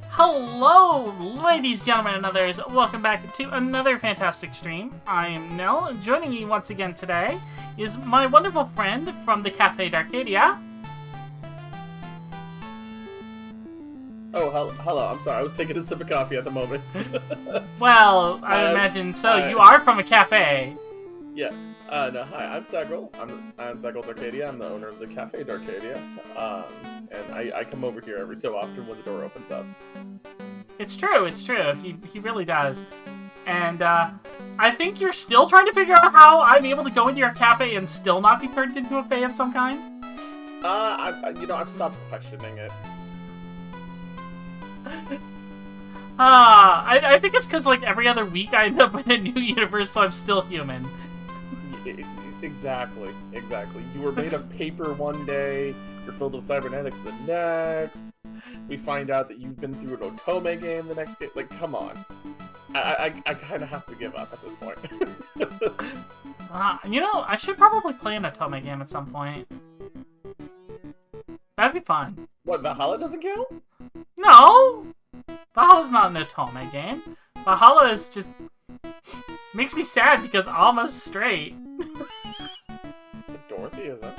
Hello, ladies, gentlemen, and others. Welcome back to another fantastic stream. I am Nell, and joining me once again today is my wonderful friend from the Cafe d'Arcadia. Oh, hello. I'm sorry. I was taking a sip of coffee at the moment. Well, I imagine so. You are from a cafe. Yeah. No, hi. I'm Sagrell. I'm Sagrell d'Arcadia. I'm the owner of the Cafe d'Arcadia. And I come over here every so often when the door opens up. It's true. It's true. He really does. And I think you're still trying to figure out how I'm able to go into your cafe and still not be turned into a fae of some kind. I've stopped questioning it. I think it's because, like, every other week I end up in a new universe, so I'm still human. Exactly. You were made of paper one day, you're filled with cybernetics the next. We find out that you've been through an Otome game the next game. Like, come on. I kind of have to give up at this point. I should probably play an Otome game at some point. That'd be fun. What, Valhalla doesn't count? No! Valhalla's not an Otome game. Valhalla is just... makes me sad because Alma's straight. But Dorothy isn't.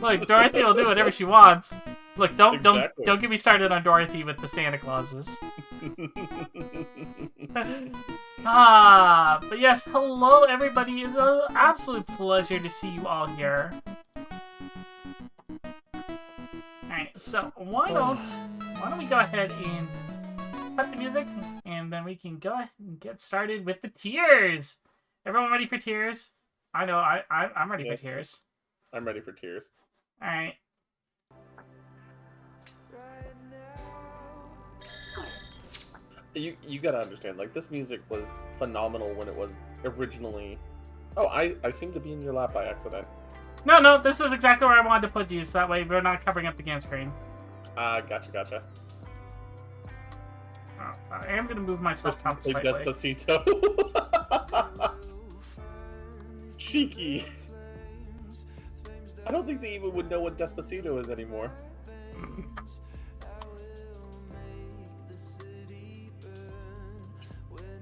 Look, Dorothy will do whatever she wants. Look, don't get me started on Dorothy with the Santa Clauses. But yes, hello everybody. It's an absolute pleasure to see you all here. Alright, so why don't we go ahead and cut the music, and then we can go ahead and get started with the tears. Everyone ready for tears? I know, I'm ready for tears. I'm ready for tears. Alright. You gotta understand, like, this music was phenomenal when it was originally... Oh, I seem to be in your lap by accident. No, this is exactly where I wanted to put you, so that way we're not covering up the game screen. Gotcha. Oh, I am gonna move myself up slightly. Despacito. Cheeky. I don't think they even would know what Despacito is anymore.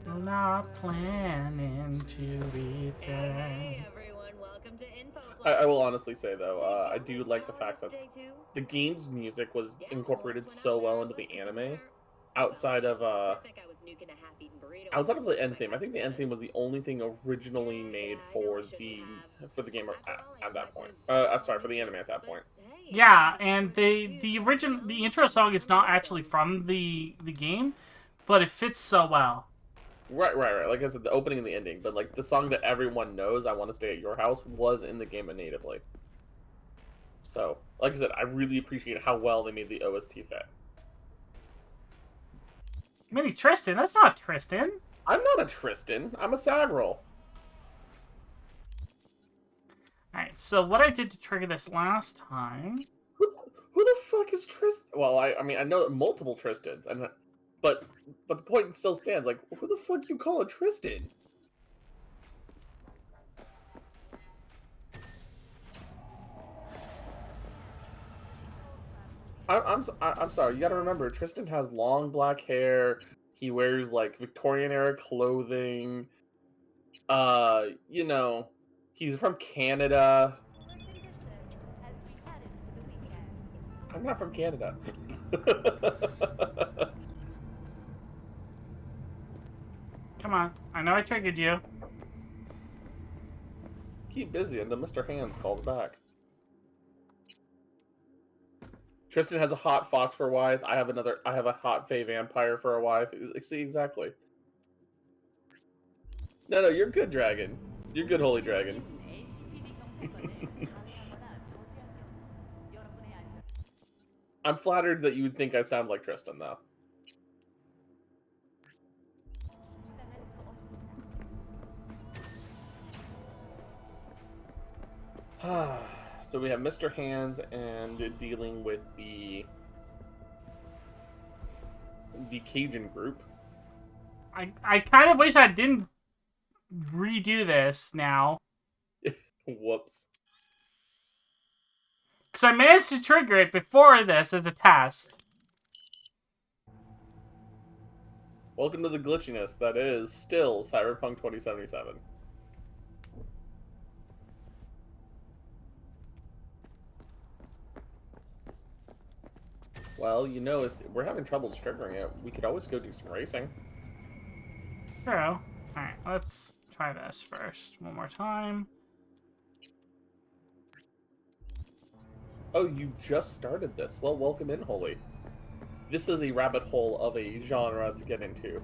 Not planning to return. Hey everyone, welcome to ENVtuber. I will honestly say, though, I do like the fact that the game's music was incorporated so well into the anime. Outside of the end theme. I think the end theme was the only thing originally made for the game at that point. I'm sorry, for the anime at that point. Yeah, and the intro song is not actually from the game, but it fits so well. Right. Like I said, the opening and the ending, but like the song that everyone knows, "I Want to Stay at Your House," was in the game natively. So, like I said, I really appreciate how well they made the OST fit. Maybe Tristan? That's not Tristan. I'm not a Tristan. I'm a Sagrell. Alright, so what I did to trigger this last time... Who the fuck is Tristan? Well, I mean, I know multiple Tristans, but the point still stands. Like, who the fuck you call a Tristan? I'm sorry. You gotta remember, Tristan has long black hair. He wears like Victorian era clothing. He's from Canada. I'm not from Canada. Come on, I know I triggered you. Keep busy until Mr. Hands calls back. Tristan has a hot fox for a wife. I have a hot fae vampire for a wife. See, exactly. No, you're good, dragon. You're good, holy dragon. I'm flattered that you would think I sound like Tristan, though. So we have Mr. Hands and dealing with the Cajun group. I kind of wish I didn't redo this now. Whoops. Because I managed to trigger it before this as a test. Welcome to the glitchiness that is still Cyberpunk 2077. Well, you know, if we're having trouble triggering it, we could always go do some racing. True. Alright, let's try this first. One more time. Oh, you've just started this. Well, welcome in, Holy. This is a rabbit hole of a genre to get into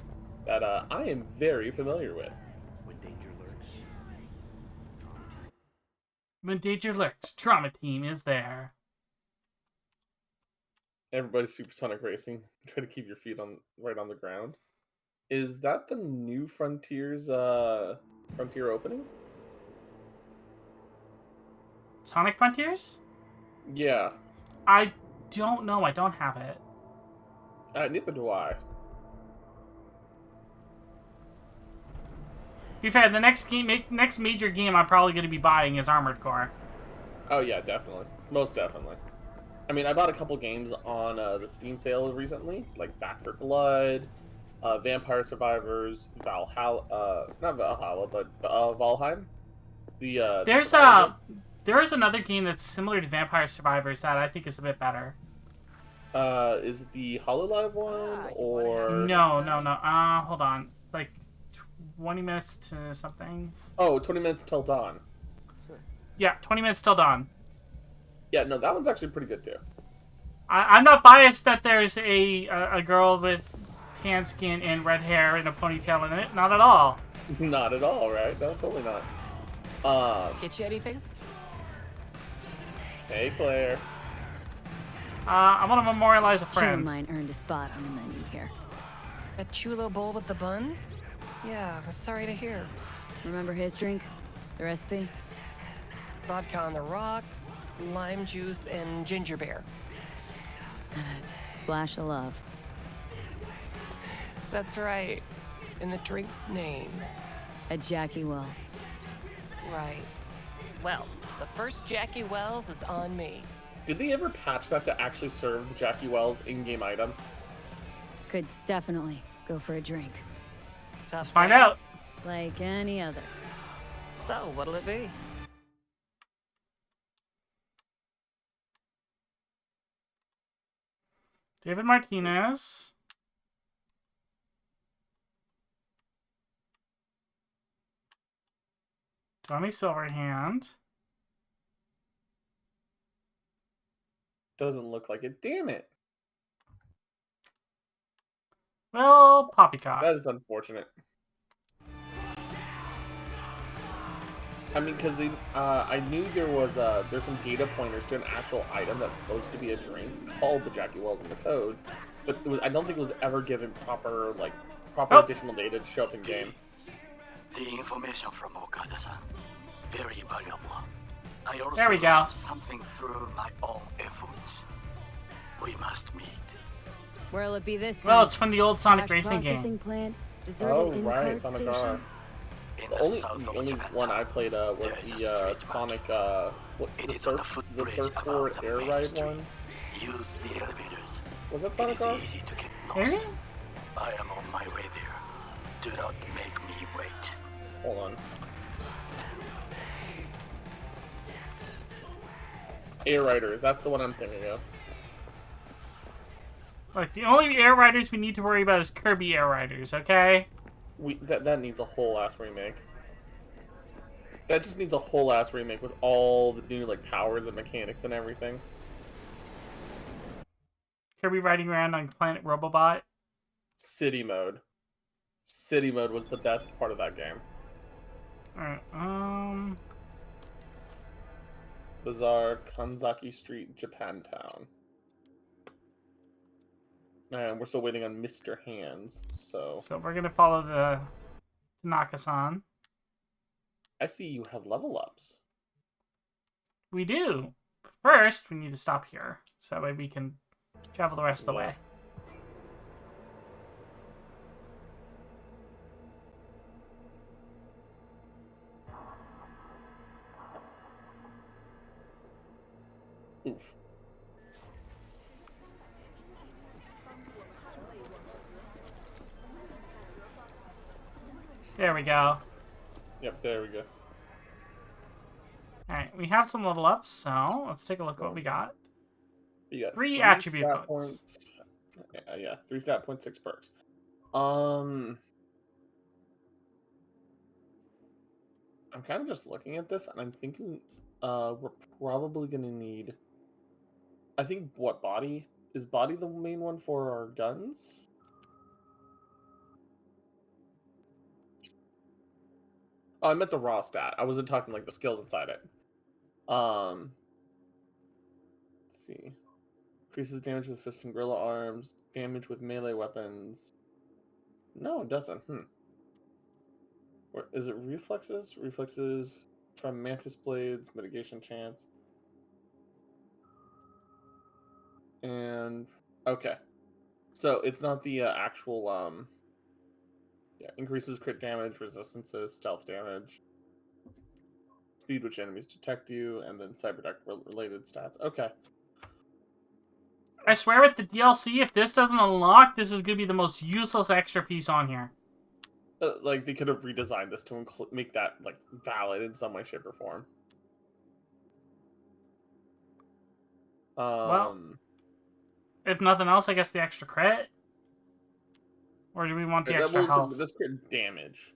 that I am very familiar with. When danger lurks, Trauma Team is there. Everybody's supersonic racing. Try to keep your feet right on the ground. Is that the new Frontier opening? Sonic Frontiers? Yeah. I don't know. I don't have it. Neither do I. To be fair, the next major game I'm probably going to be buying is Armored Core. Oh yeah, definitely. Most definitely. I mean, I bought a couple games on the Steam sale recently, like Back 4 Blood, Vampire Survivors, Valhalla, not Valhalla, but Valheim. There is another game that's similar to Vampire Survivors that I think is a bit better. Is it the Hololive one, or... No. Hold on. Like 20 minutes to something. Oh, 20 minutes till dawn. Yeah, 20 minutes till dawn. Yeah, no, that one's actually pretty good too. I'm not biased that there's a girl with tan skin and red hair and a ponytail in it. Not at all. Not at all, right? No, totally not. Get you anything? Hey, Claire. I want to memorialize a Sure, friend. mine earned a spot on the menu here. That chulo bowl with the bun? Yeah, I'm sorry to hear. Remember his drink? The recipe? Vodka on the rocks, lime juice, and ginger beer. Splash of love. That's right. In the drink's name. A Jackie Wells. Right. Well, the first Jackie Wells is on me. Did they ever patch that to actually serve the Jackie Wells in-game item? Could definitely go for a drink. Tough Find day. out. Like any other. So, what'll it be? David Martinez. Johnny Silverhand. Doesn't look like it. Damn it. Well, Poppycock. That is unfortunate. I mean, because I knew there's some data pointers to an actual item that's supposed to be a drink called the Jackie Wells in the code, but I don't think it was ever given proper additional data to show up in game. The information from Okada-san, very valuable. I also There we go. have something through my own efforts. We must meet. Where'll it be this Well, time? it's from the old Sonic Trash racing processing game. plant, deserted Oh in-cart right, Sonic R. station. In The the only south of one Japan, I played was there is a the street Sonic market. the It is on the surfboard footbridge above the air main ride street. one. Use the elevators. Was that It Sonic is R? easy to get Maybe? lost. I am on my way there. Do not make me wait. Hold on. Air Riders, that's the one I'm thinking of. Look, the only Air Riders we need to worry about is Kirby Air Riders, okay? That needs a whole ass remake. That just needs a whole ass remake with all the new powers and mechanics and everything. Kirby riding around on Planet Robobot. City mode. City mode was the best part of that game. Alright, Bazaar, Kanzaki Street, Japantown. And we're still waiting on Mr. Hands, so... So we're gonna follow the Tanaka-san. I see you have level ups. We do. First, we need to stop here, so that way we can travel the rest of the way. Oof. There we go. Yep, there we go. Alright, we have some level ups, so let's take a look at what we got. You got 3 attribute stat points. Yeah, 3 stat points, 6 perks. I'm kind of just looking at this, and I'm thinking, we're probably gonna need. I think what body is body the main one for our guns? Oh, I meant the raw stat. I wasn't talking like the skills inside it. Let's see. Increases damage with fist and gorilla arms. Damage with melee weapons. No, it doesn't. Or is it reflexes? Reflexes from mantis blades, mitigation chance. And okay. So it's not the actual yeah, increases crit damage, resistances, stealth damage, speed which enemies detect you, and then cyberduck related stats. Okay. I swear with the DLC, if this doesn't unlock, this is going to be the most useless extra piece on here. Like they could have redesigned this to make that like valid in some way, shape, or form. Well, if nothing else, I guess the extra crit. Or do we want the extra health? This crit damage.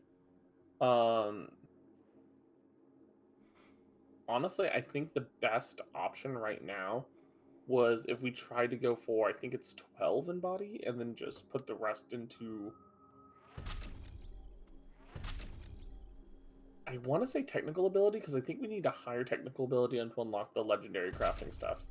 Honestly, I think the best option right now was if we tried to go for, I think it's 12 in body, and then just put the rest into. I want to say technical ability, because I think we need a higher technical ability to unlock the legendary crafting stuff.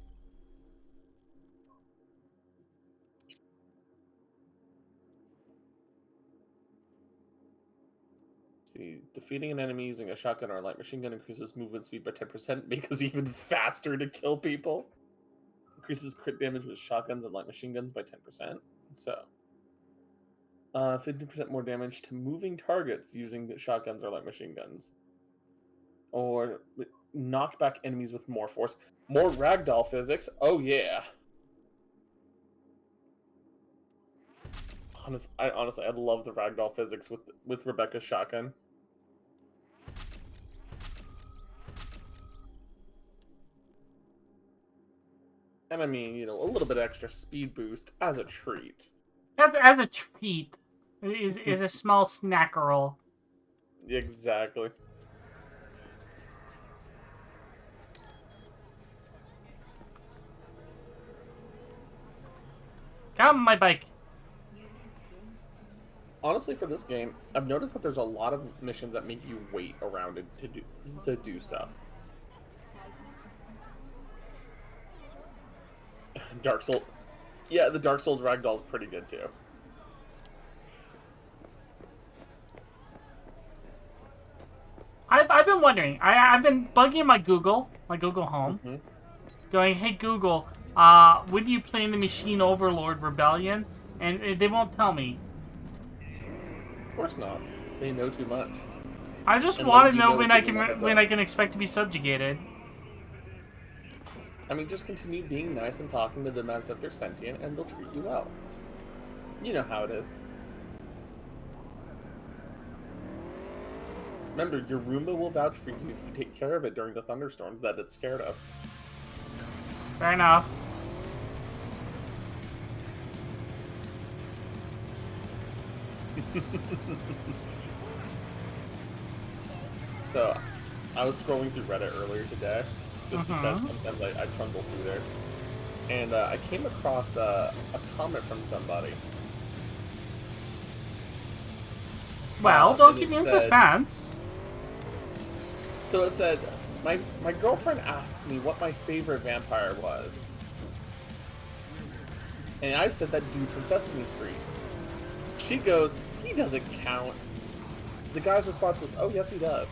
See, defeating an enemy using a shotgun or a light machine gun increases movement speed by 10%, makes us even faster to kill people. Increases crit damage with shotguns and light machine guns by 10%. So, 50% more damage to moving targets using shotguns or light machine guns. Or knock back enemies with more force. More ragdoll physics. Oh yeah. Honestly, I love the ragdoll physics with Rebecca's shotgun. And I mean, you know, a little bit extra speed boost as a treat. As a treat. Is a small snackerel. Exactly. Come, my bike. Honestly, for this game, I've noticed that there's a lot of missions that make you wait around it to do stuff. Dark Souls. Yeah, the Dark Souls ragdoll is pretty good too. I've been wondering. I've been bugging my Google Home, going, "Hey Google, when do you play in the Machine Overlord Rebellion?" And they won't tell me. Of course not. They know too much. I just And want to you know know when I I can expect to be subjugated. I mean, just continue being nice and talking to them as if they're sentient, and they'll treat you well. You know how it is. Remember, your Roomba will vouch for you if you take care of it during the thunderstorms that it's scared of. Fair enough. So, I was scrolling through Reddit earlier today, just because sometimes I trundle through there. And I came across a comment from somebody. Well, don't and keep it me in said- suspense. So it said, my girlfriend asked me what my favorite vampire was. And I said that dude from Sesame Street. She goes, he doesn't count. The guy's response was, oh yes he does.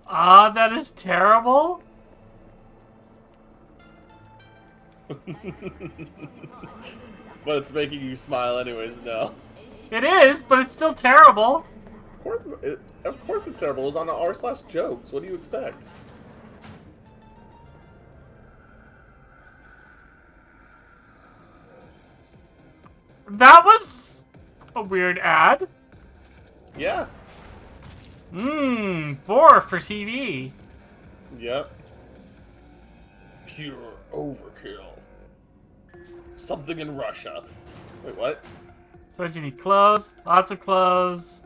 That is terrible. But it's making you smile anyways, no. It is, but it's still terrible. Of course it's terrible. It was on r/jokes. What do you expect? That was a weird ad. Yeah. Boar for TV. Yep. Pure overkill. Something in Russia. Wait, what? So what you need? Clothes. Lots of clothes.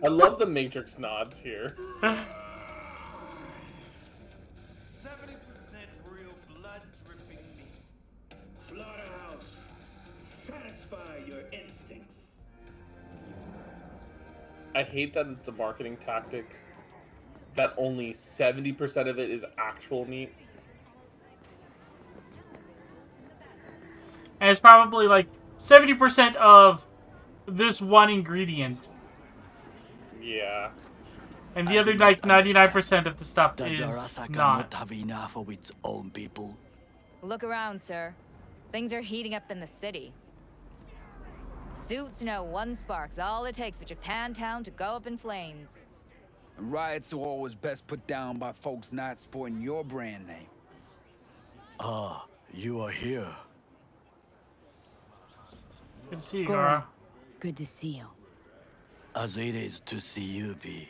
I love the Matrix nods here. 70% real blood-dripping meat. Slaughterhouse, satisfy your instincts. I hate that it's a marketing tactic that only 70% of it is actual meat. And it's probably like 70% of this one ingredient. Yeah. And the other like 99% of the stuff Does is Arasaka not. not have enough of its own people? Look around, sir. Things are heating up in the city. Suits know one spark's all it takes for Japantown to go up in flames. Riots are always best put down by folks not sporting your brand name. Ah, you are here. Good to see you, Goro. Goro. Good to see you. As it is to see you be.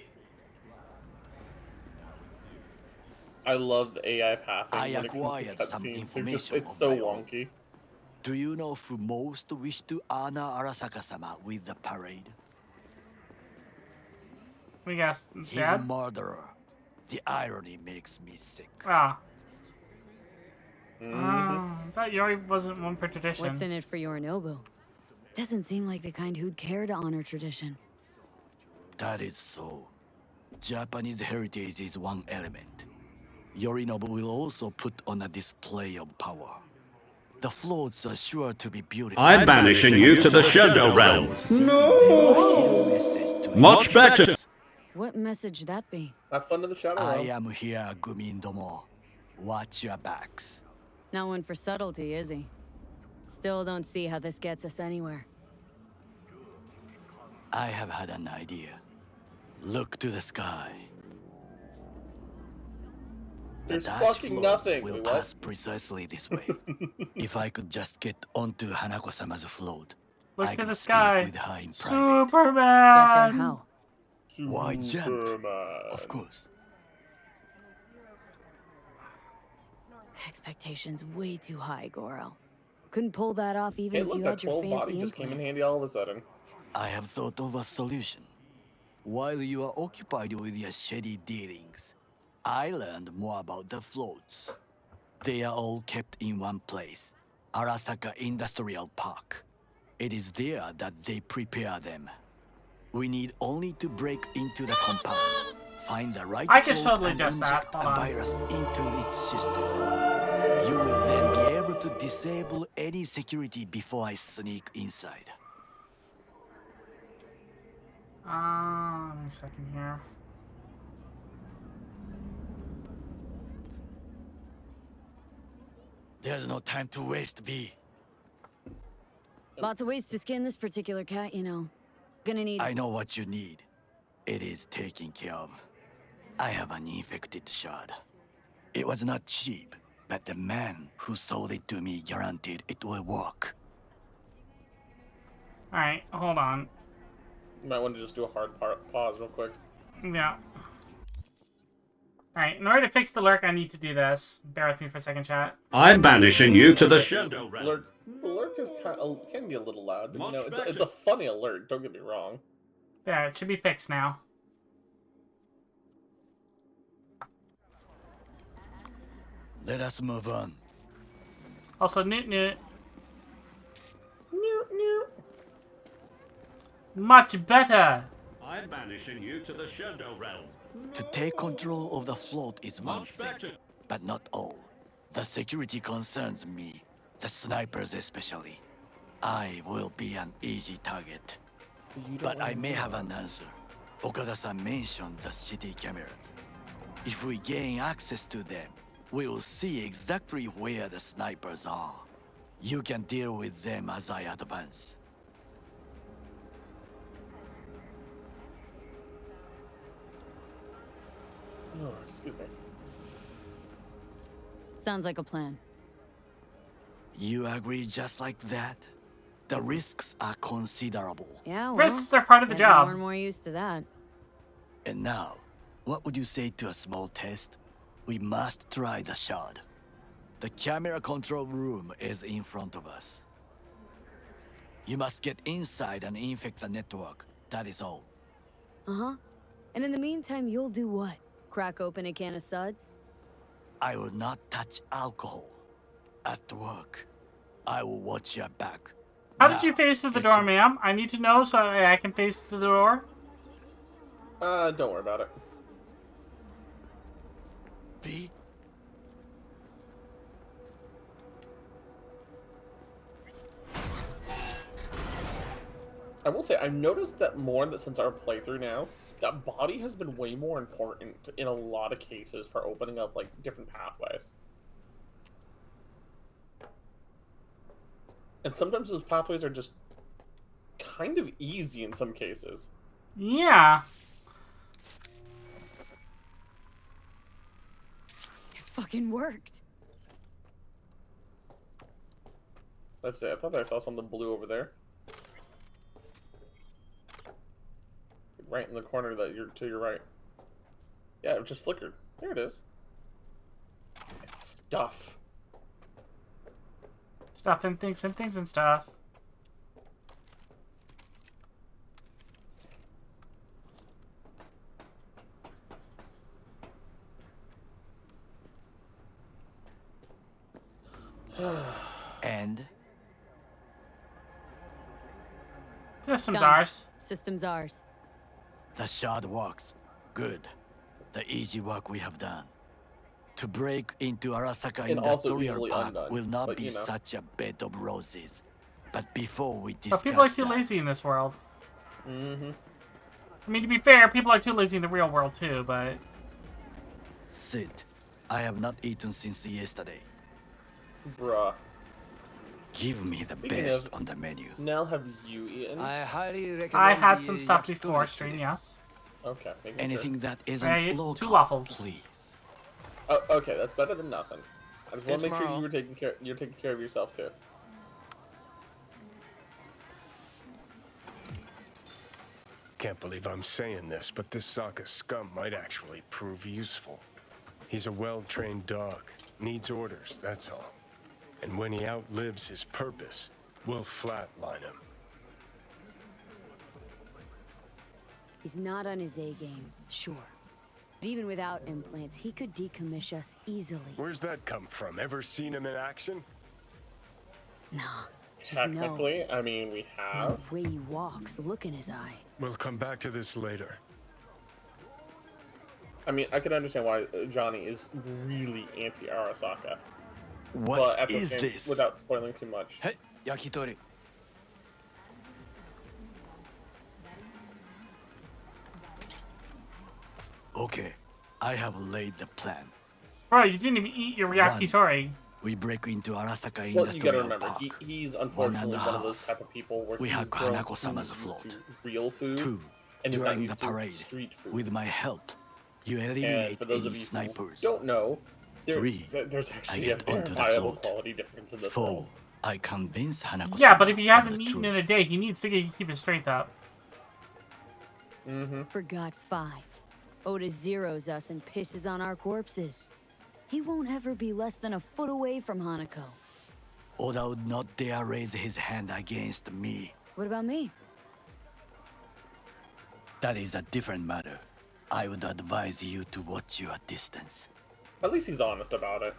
I love the AI pathing I when it comes to acquired some cutscenes. information It's of so my own. wonky. Do you know who most wish to honor Arasaka-sama with the parade? We got He's a Dad. murderer. The irony makes me sick. Ah. Mm-hmm. I thought Yori wasn't one for tradition. What's in it for Yorinobu? Doesn't seem like the kind who'd care to honor tradition. That is so. Japanese heritage is one element. Yorinobu will also put on a display of power. The floats are sure to be beautiful. I'm banishing you to the Shadow Realm. No! Much better. What message that be? Have fun in the Shadow I Realm. am here, Gumindomo. Watch your backs. Not one for subtlety, is he? Still don't see how this gets us anywhere. I have had an idea. Look to the sky. The There's dash fucking floats nothing. will Wait, what? pass precisely this way. If I could just get onto Hanako-sama's float, Look I to could the speak sky. with her in private. Get there Superman. how? Why jump? Superman. Of course. Expectations way too high, Goro. Couldn't pull that off even Hey, if look, you that had your 12 fancy body just came in implants. handy all of a sudden. I have thought of a solution. While you are occupied with your shady dealings, I learned more about the floats. They are all kept in one place, Arasaka Industrial Park. It is there that they prepare them. We need only to break into the compound, find the right I can float totally and just that. inject Hold a on. virus into its system. You will then be able to disable any security before I sneak inside. Let me a second here. There's no time to waste, B. Lots of ways to skin this particular cat, you know. Gonna need... I know what you need. It is taken care of. I have an infected shard. It was not cheap, but the man who sold it to me guaranteed it will work. Alright, hold on. You might want to just do a hard pause real quick. Yeah. Alright, in order to fix the lurk, I need to do this. Bear with me for a second, chat. I'm banishing you to the Shadow Realm. The lurk is can be a little loud, but you know, Much it's a funny alert, don't get me wrong. There, it should be fixed now. Let us move on. Also, Newt Newt. Much better! I'm banishing you to the Shadow Realm. To take control of the float is one Much thing, better. but not all. The security concerns me, the snipers especially. I will be an easy target. But I may have an answer. Okada-san mentioned the city cameras. If we gain access to them, we will see exactly where the snipers are. You can deal with them as I advance. Oh, excuse me. Sounds like a plan. You agree just like that? The risks are considerable. Yeah, well, Risks are part of the getting job. more and more used to that. And now, what would you say to a small test? We must try the shard. The camera control room is in front of us. You must get inside and infect the network. That is all. Uh-huh. And in the meantime, you'll do what? Crack open a can of suds? I will not touch alcohol. At work, I will watch your back. How did you face through the door, ma'am? I need to know so I can face through the door. Don't worry about it. V? I will say, I've noticed that more that since our playthrough now, that body has been way more important in a lot of cases for opening up, like, different pathways. And sometimes those pathways are just kind of easy in some cases. Yeah. It fucking worked. Let's see, I thought I saw something blue over there. Right in the corner that you're to your right. Yeah, it just flickered. There it is. It's stuff. Stuff and things and stuff. And? System's Done. ours. System's ours. The shard works. Good. The easy work we have done. To break into Arasaka And also Industrial easily Park undone, will not but, be you know. such a bed of roses. But before we But discuss people are too that, lazy in this world. Mm-hmm. I mean, to be fair, people are too lazy in the real world too, but... Sit. I have not eaten since yesterday. Bruh. Give me the Speaking best of- on the menu. Nell, have you eaten? I highly recommend. I had the some stuff yakitori before today. stream, yes. Okay. making Anything sure. that I isn't ate local, 2 waffles. please. Oh, okay, that's better than nothing. I just want to Till make sure tomorrow. you're taking care of yourself too. Can't believe I'm saying this, but this Sokka scum might actually prove useful. He's a well-trained dog. Needs orders, that's all. And when he outlives his purpose, we'll flatline him. He's not on his A game, sure. But even without implants, he could decommission us easily. Where's that come from? Ever seen him in action? Nah, just Technically, I mean, we no. have. The way he walks, look in his eye. We'll come back to this later. I mean, I can understand why Johnny is really anti-Arasaka. What But at the is same, this? without spoiling too much. Hey, yakitori. Okay, I have laid the plan. Bro, you didn't even eat your yakitori. We break into Arasaka Well, you gotta Industrial remember, Park. he's unfortunately and one a of those half. type of people where We he's have grown Hanako-sama's used float. to real food. 2. and he's not During the used to parade, street food. with my help, you And eliminate for those any of you snipers. who don't know, 3. there's I actually a get onto the verifiable float. quality difference in this 4. world. I convince Hanako-sama Yeah, but if he of hasn't the eaten in a truth. day, he needs to keep his strength up. Mm-hmm. Forgot 5. Oda zeroes us and pisses on our corpses. He won't ever be less than a foot away from Hanako. Oda would not dare raise his hand against me. What about me? That is a different matter. I would advise you to watch your distance. At least he's honest about it.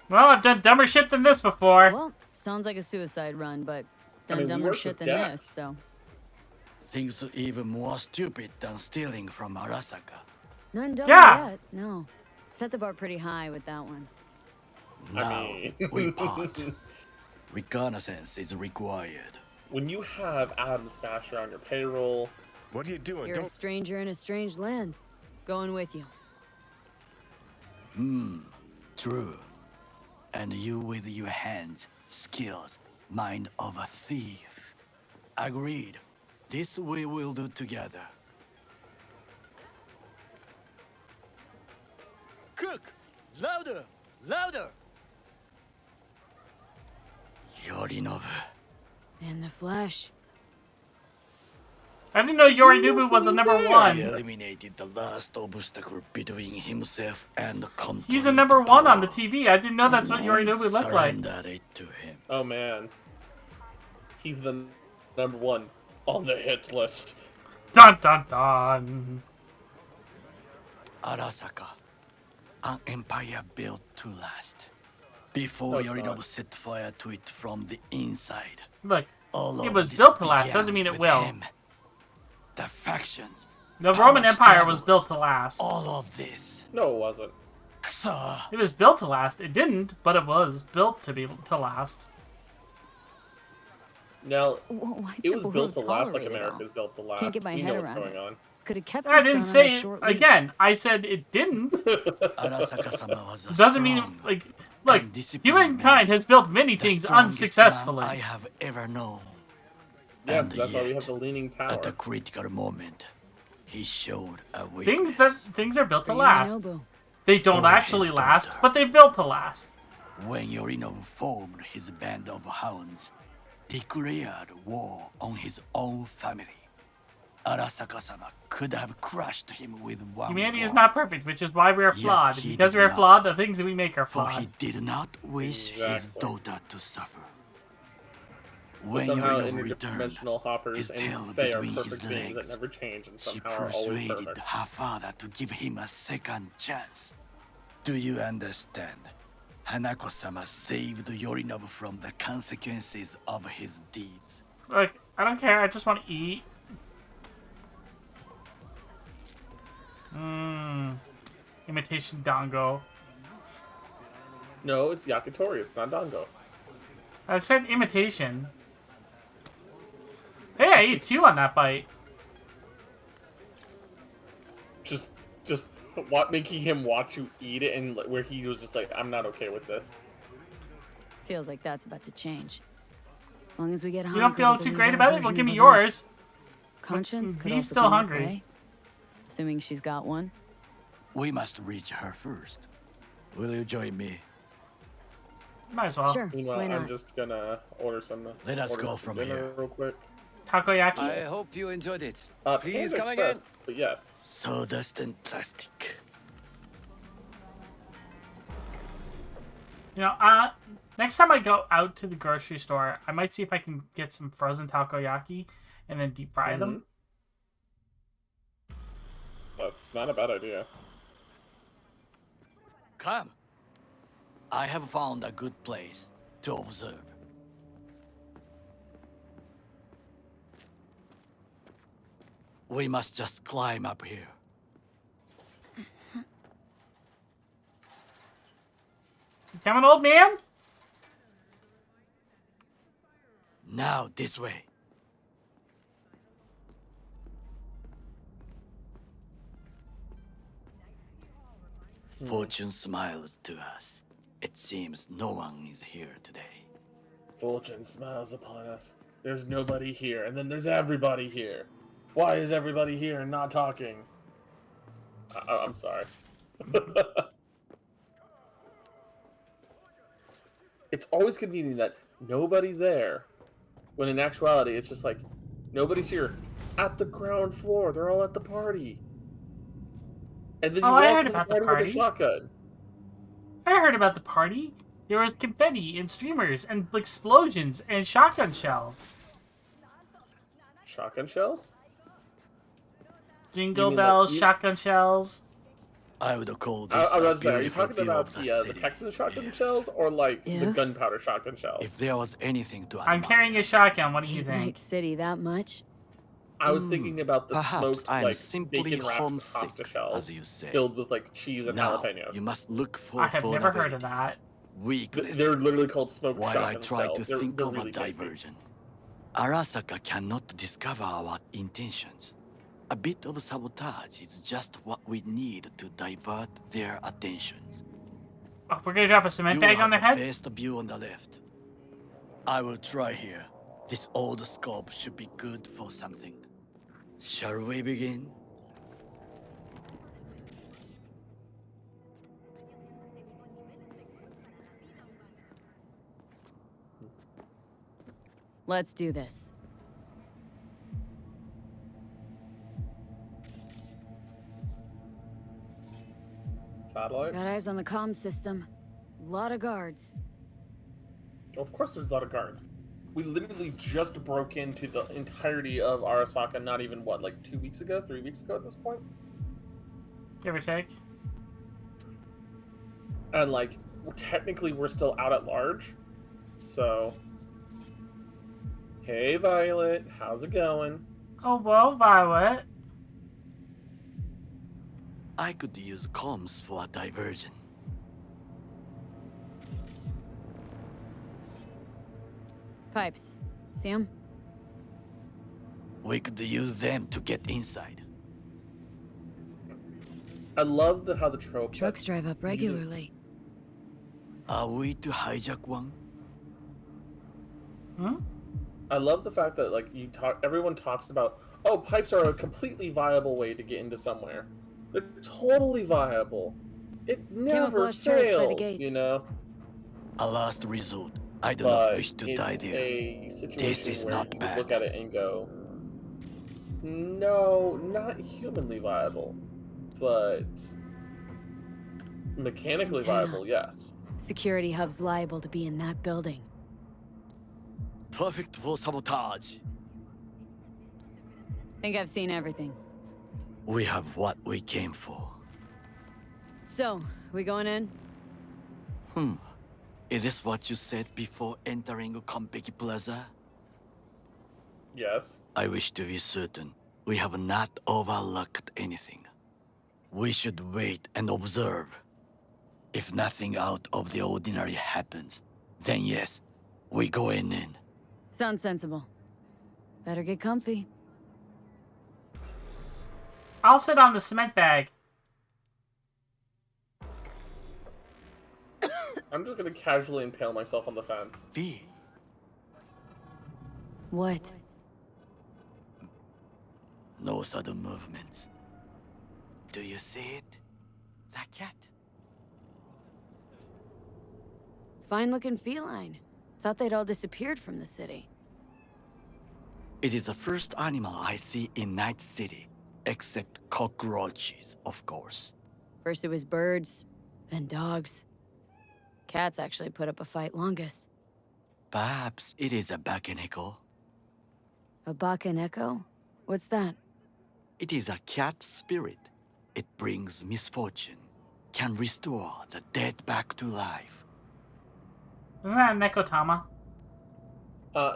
Well, I've done dumber shit than this before. Well, sounds like a suicide run, but I done mean, we dumber worked shit with than Dex. this, so. Things even more stupid than stealing from Arasaka. None done Yeah. yet, no. Set the bar pretty high with that one. Now, mean- we part. Reconnaissance is required. When you have Adam Smasher on your payroll, What are you doing? You're a stranger in a strange land. Going with you. True. And you with your hands, skills, mind of a thief. Agreed. This we will do together. Cook! Louder! Louder! Yorinobu. In the flesh. I didn't know Yorinobu was a number He 1. eliminated the last obstacle between himself and the complete He's a number 1 on the power. TV. I didn't know that's what Yorinobu looked like. Surrendered it to him. Oh man. He's the number 1 on the hit list. Dun dun dun. Arasaka. An empire built to last. Before No, it's Yorinobu not. set fire to it from the inside. Look, All it of was this built to last. began Doesn't mean it with will. him. The factions. The power Roman Empire was struggles, built to last. All of this. No, it wasn't. Ksa. It was built to last. It didn't, but it was built to last. Now, Why it was built to last like America's built to last. Can't get my We head know what's around going it. on. Could have kept I his didn't son on say a it short leash. again. I said it didn't. Arasaka-sama was a Doesn't mean strong like look. and disciplined Humankind man. has built many The things strongest unsuccessfully. man I have ever known. Yes, And that's why we yet, have the Leaning Tower. At a critical moment, he showed a weakness. Things are built to For last. Yorinobu. They don't For actually his last, daughter. but they've built to last. When Yorinobu formed his band of hounds, declared war on his own family, Arasaka-sama could have crushed him with one Humanity is word. not perfect, which is why we are Yet flawed. he Because did we are not. flawed, the things that we make are For he flawed. did not wish his Exactly. daughter to suffer. When Somehow Yorinobu returned, interdimensional hoppers his and tail Faye are between perfect his beings that legs, never change and she somehow are always persuaded perfect. her father to give him a second chance. Do you understand? Hanako-sama saved Yorinobu from the consequences of his deeds. Look, I don't care. I just want to eat. Imitation Dango. No, it's Yakitori. It's not Dango. I said imitation. Hey, I ate 2 on that bite. Just making him watch you eat it, and where he was just like, I'm not okay with this. Feels like that's about to change. As long as we get You hungry. don't feel too great about it? Well, give me yours. Conscience could He's also still come into hungry. play, assuming she's got one. We must reach her first. Will you join me? Might as well. Sure, Meanwhile, why I'm not? just gonna order some. Let us order go some from dinner here. real quick. Takoyaki. hope you enjoyed it. Please come again. But yes. Sawdust and plastic. You know, next time I go out to the grocery store, I might see if I can get some frozen takoyaki and then deep fry them. That's not a bad idea. Come. I have found a good place to observe. We must just climb up here. Come on, old man. Now this way. Fortune smiles to us. It seems no one is here today. Fortune smiles upon us. There's nobody here, and then there's everybody here. Why is everybody here and not talking? I'm sorry. It's always convenient that nobody's there, when in actuality it's just like, nobody's here. At the ground floor, they're all at the party. And then you I walk heard to the about the party with party. a shotgun. I heard about the party. There was confetti and streamers and explosions and shotgun shells. Shotgun shells? Jingle mean, bells, like, shotgun shells. I would call I this was a about to say, are you beautiful talking view about of the city. Texas shotgun shells or like the Yeah. gunpowder shotgun shells? If there was anything to I'm admire, carrying a shotgun. What do you Hate think? Night City that much? I was thinking about the perhaps smoked, I'm like, simply bacon-wrapped homesick, pasta shells as you say. filled with like cheese and Now, jalapenos. you must look for I have never heard of vulnerabilities, that. weaknesses. They're literally called smoked While I shotgun try shells. to They're think of really a tasty. diversion, Arasaka cannot discover our intentions. A bit of sabotage is just what we need to divert their attentions. Oh, we're gonna drop a cement You bag will on their have head? the best view on the left. I will try here. This old scope should be good for something. Shall we begin? Let's do this. Satellite? Got eyes on the comm system. Lot of guards. Of course there's a lot of guards. We literally just broke into the entirety of Arasaka not even, what, like 2 weeks ago? 3 weeks ago at this point? Give or take. And, like, technically we're still out at large. So... Hey, Violet. How's it going? Oh, well, Violet. I could use comms for a diversion. Pipes. See 'em? We could use them to get inside. I love how the trope... Trucks drive up regularly. Are we to hijack one? Hmm? I love the fact that, like, everyone talks about, oh, pipes are a completely viable way to get into somewhere. They're totally viable. It never Camouflage turrets by the fails, gate. you know? A last resort. I do But not wish to die there. a situation This is where not you bad. look at it and go, no, not humanly viable, but mechanically Antenna. viable, yes. Security hub's liable to be in that building. Perfect for sabotage. Think I've seen everything. We have what we came for. So, we going in? Is this what you said before entering Konpeki Plaza? Yes. I wish to be certain we have not overlooked anything. We should wait and observe. If nothing out of the ordinary happens, then yes, we go in. Sounds sensible. Better get comfy. I'll sit on the cement bag. I'm just gonna casually impale myself on the fence. V. What? No sudden movements. Do you see it? That cat? Fine-looking feline. Thought they'd all disappeared from the city. It is the first animal I see in Night City, except cockroaches, of course. First it was birds, then dogs. Cats actually put up a fight longest. Perhaps it is a bakeneko. A bakaneko? What's that? It is a cat spirit. It brings misfortune, can restore the dead back to life. Isn't that a Nekotama?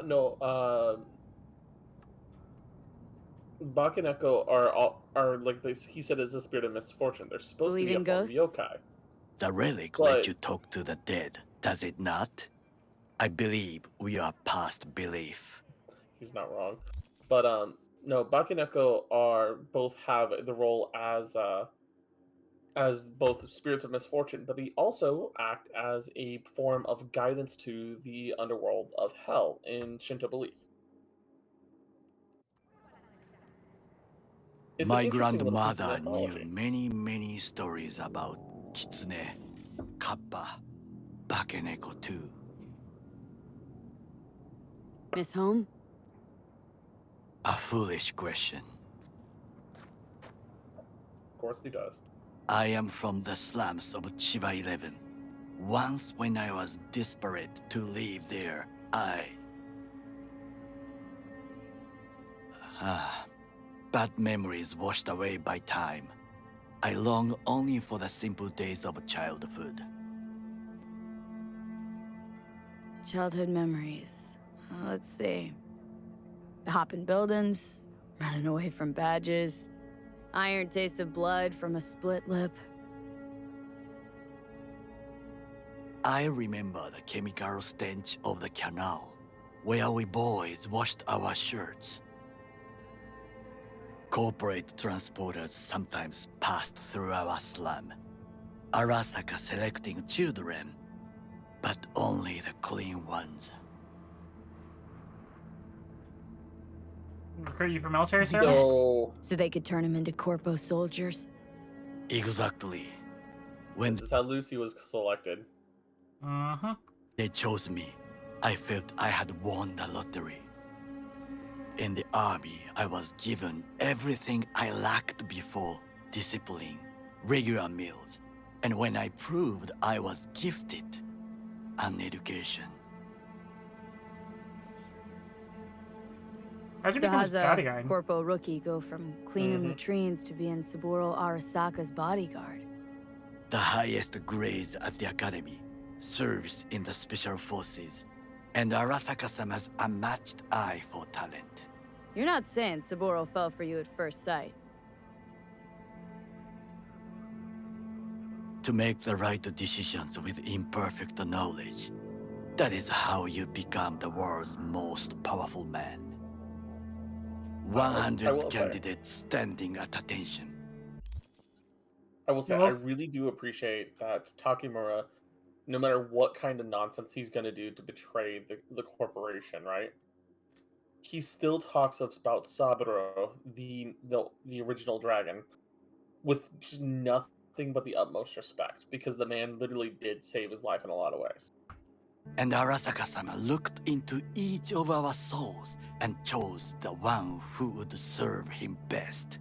No, Bakaneko are like he said is a spirit of misfortune. They're supposed Believe to in be a form ghosts? of yokai. The relic But- let you talk to the dead, does it not? I believe we are past belief. He's not wrong. But no, Bakaneko both have the role as both spirits of misfortune, but they also act as a form of guidance to the underworld of hell in Shinto belief. It's an My interesting little piece of grandmother mythology. knew many stories about kitsune, kappa, bakeneko too. Miss Home? A foolish question. Of course he does. I am from the slums of Chiba 11. Once when I was desperate to leave there, bad memories washed away by time. I long only for the simple days of childhood. Childhood memories. Let's see. The hopping buildings, running away from badges, iron taste of blood from a split lip. I remember the chemical stench of the canal, where we boys washed our shirts. Corporate transporters sometimes passed through our slum. Arasaka selecting children, but only the clean ones. Recruit you for military service? So, So they could turn him into corpo soldiers? Exactly. When this is how Lucy was selected. they chose me, I felt I had won the lottery. In the army, I was given everything I lacked before: discipline, regular meals, and when I proved I was gifted, an education. How'd you So become how's his a bodyguard? corpo rookie go from cleaning latrines to being Saburo Arasaka's bodyguard? The highest grades at the academy, service in the special forces, and Arasaka-sama's unmatched eye for talent. You're not saying Saburo fell for you at first sight. To make the right decisions with imperfect knowledge, that is how you become the world's most powerful man. 100 candidates standing at attention. I will say, I really do appreciate that Takemura, no matter what kind of nonsense he's going to do to betray the corporation, right? He still talks about Saburo, the original dragon, with just nothing but the utmost respect, because the man literally did save his life in a lot of ways. And Arasaka-sama looked into each of our souls and chose the one who would serve him best.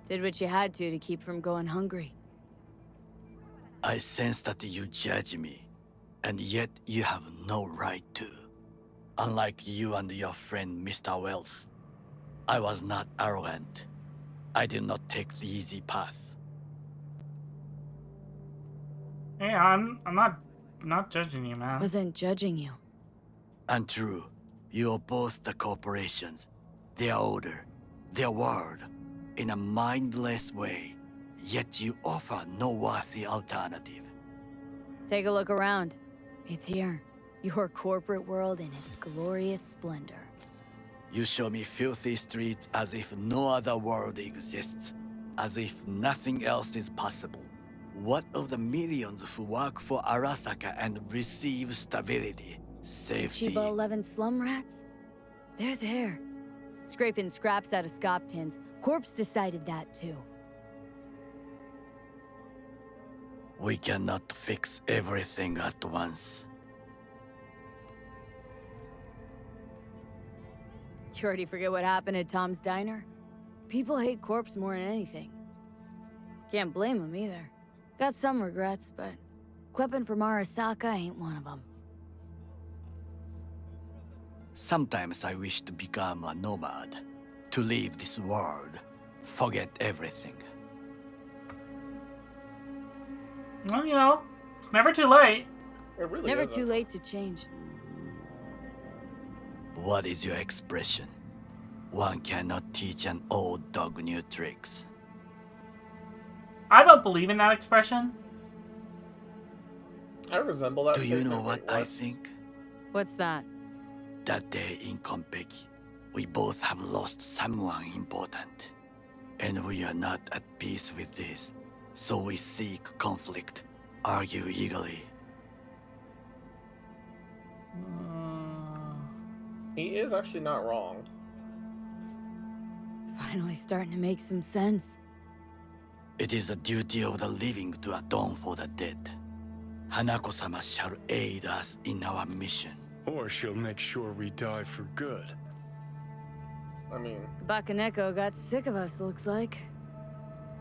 Did what you had to keep from going hungry. I sense that you judge me, and yet you have no right to. Unlike you and your friend Mr. Wells, I was not arrogant. I did not take the easy path. Hey, I'm not judging you, man. Wasn't judging you. Untrue. You oppose the corporations, their order, their word, in a mindless way, yet you offer no worthy alternative. Take a look around. It's here. Your corporate world in its glorious splendor. You show me filthy streets as if no other world exists, as if nothing else is possible. What of the millions who work for Arasaka and receive stability, safety? Chiba 11 slum rats? They're there. Scraping scraps out of scop tins. Corpse decided that too. We cannot fix everything at once. You already forget what happened at Tom's Diner? People hate Corpse more than anything. Can't blame them either. Got some regrets, but clipping from Arasaka ain't one of them. Sometimes I wish to become a nomad, to leave this world, forget everything. Well, you know, it's never too late. It really Never isn't. too late to change. What is your expression? One cannot teach an old dog new tricks. I don't believe in that expression. I resemble that. Do you know statement. what I think? What's that? That day in Konpeki, we both have lost someone important. And we are not at peace with this. So we seek conflict, argue eagerly. He is actually not wrong. Finally starting to make some sense. It is the duty of the living to atone for the dead. Hanako-sama shall aid us in our mission. Or she'll make sure we die for good. I mean... Bakaneko got sick of us, looks like.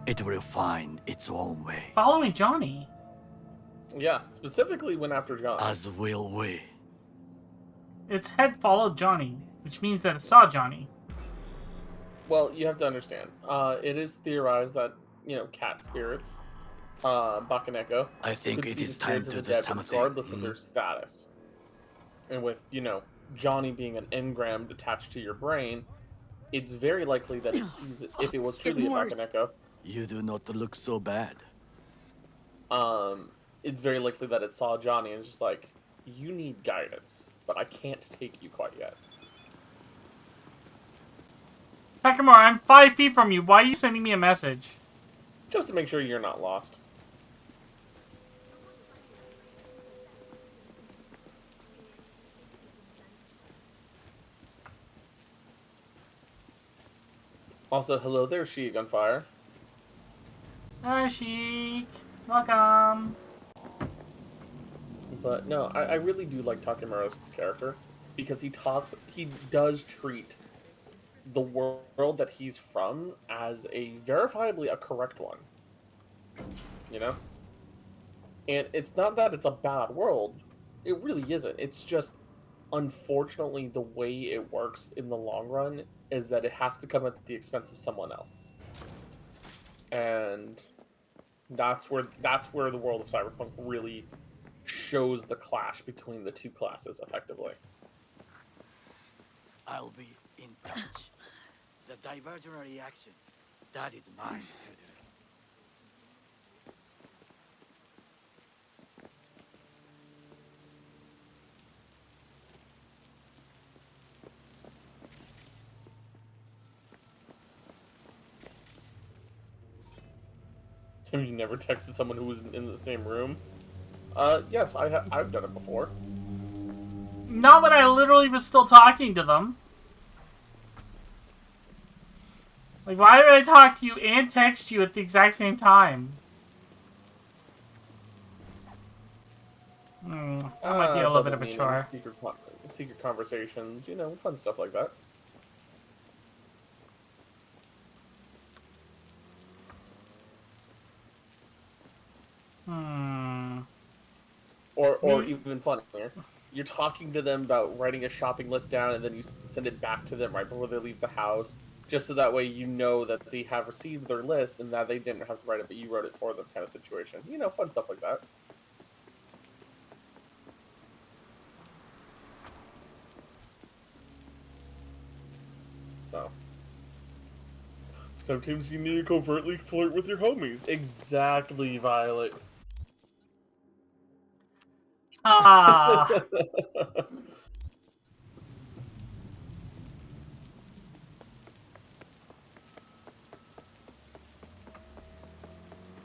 It will find its own way. Following Johnny. Yeah, specifically went after John. As will we. Its head followed Johnny, which means that it saw Johnny. Well, you have to understand. It is theorized that, you know, cat spirits, Bakaneko, I think could it see is the time spirits of to the do dead something. regardless of their status. And with, you know, Johnny being an engram attached to your brain, it's very likely that it sees it, if it was truly a Bakaneko. You do not look so bad. It's very likely that it saw Johnny and is just like, you need guidance. but I can't take you quite yet. Peckamore, I'm 5 feet from you. Why are you sending me a message? Just to make sure you're not lost. Also, hello there, Sheik on fire. Hi, Sheik. Welcome. But no, I really do like Takemura's character because he does treat the world that he's from as a verifiably a correct one. You know? And it's not that it's a bad world. It really isn't. It's just, unfortunately, the way it works in the long run is that it has to come at the expense of someone else. And that's where the world of Cyberpunk really shows the clash between the two classes effectively. I'll be in touch. The divergent reaction, that is mine to do. Have you never texted someone who was in the same room? Yes, I've done it before. Not when I literally was still talking to them. Like, why did I talk to you and text you at the exact same time? That might be a little bit of a chore. Secret conversations, you know, fun stuff like that. Or even funnier, you're talking to them about writing a shopping list down, and then you send it back to them right before they leave the house, just so that way you know that they have received their list and that they didn't have to write it, but you wrote it for them, kind of situation. You know, fun stuff like that. So, sometimes you need to covertly flirt with your homies. Exactly, Violet. Ah.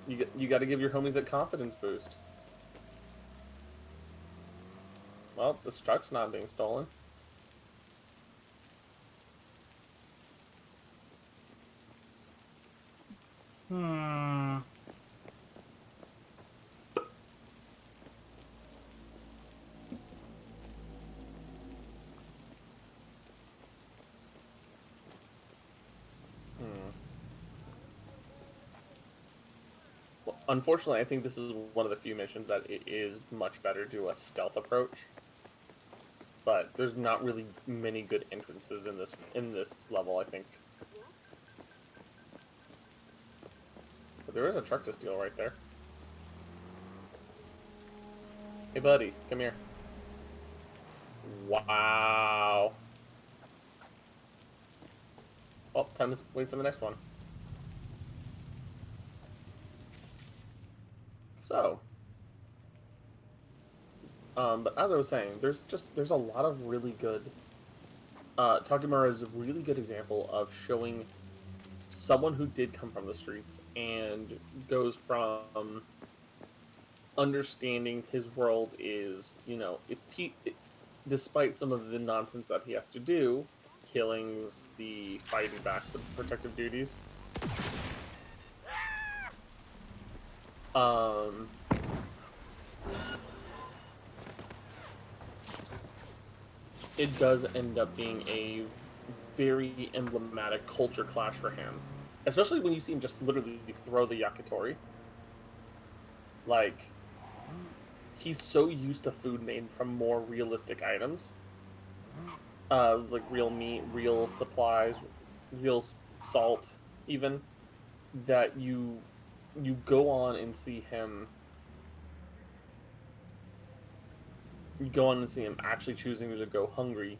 You got to give your homies a confidence boost. Well, this truck's not being stolen. Well, unfortunately, I think this is one of the few missions that it is much better to do a stealth approach. But there's not really many good entrances in this level, I think. But there is a truck to steal right there. Hey, buddy, come here. Wow. Oh, time to wait for the next one. So, but as I was saying, there's a lot of really good. Takemura is a really good example of showing someone who did come from the streets and goes from understanding his world is, you know, despite some of the nonsense that he has to do, killings, the fighting back, the protective duties. It does end up being a very emblematic culture clash for him. Especially when you see him just literally throw the yakitori. Like, he's so used to food made from more realistic items. Like real meat, real supplies, real salt, even, that you go on and see him. You go on and see him actually choosing to go hungry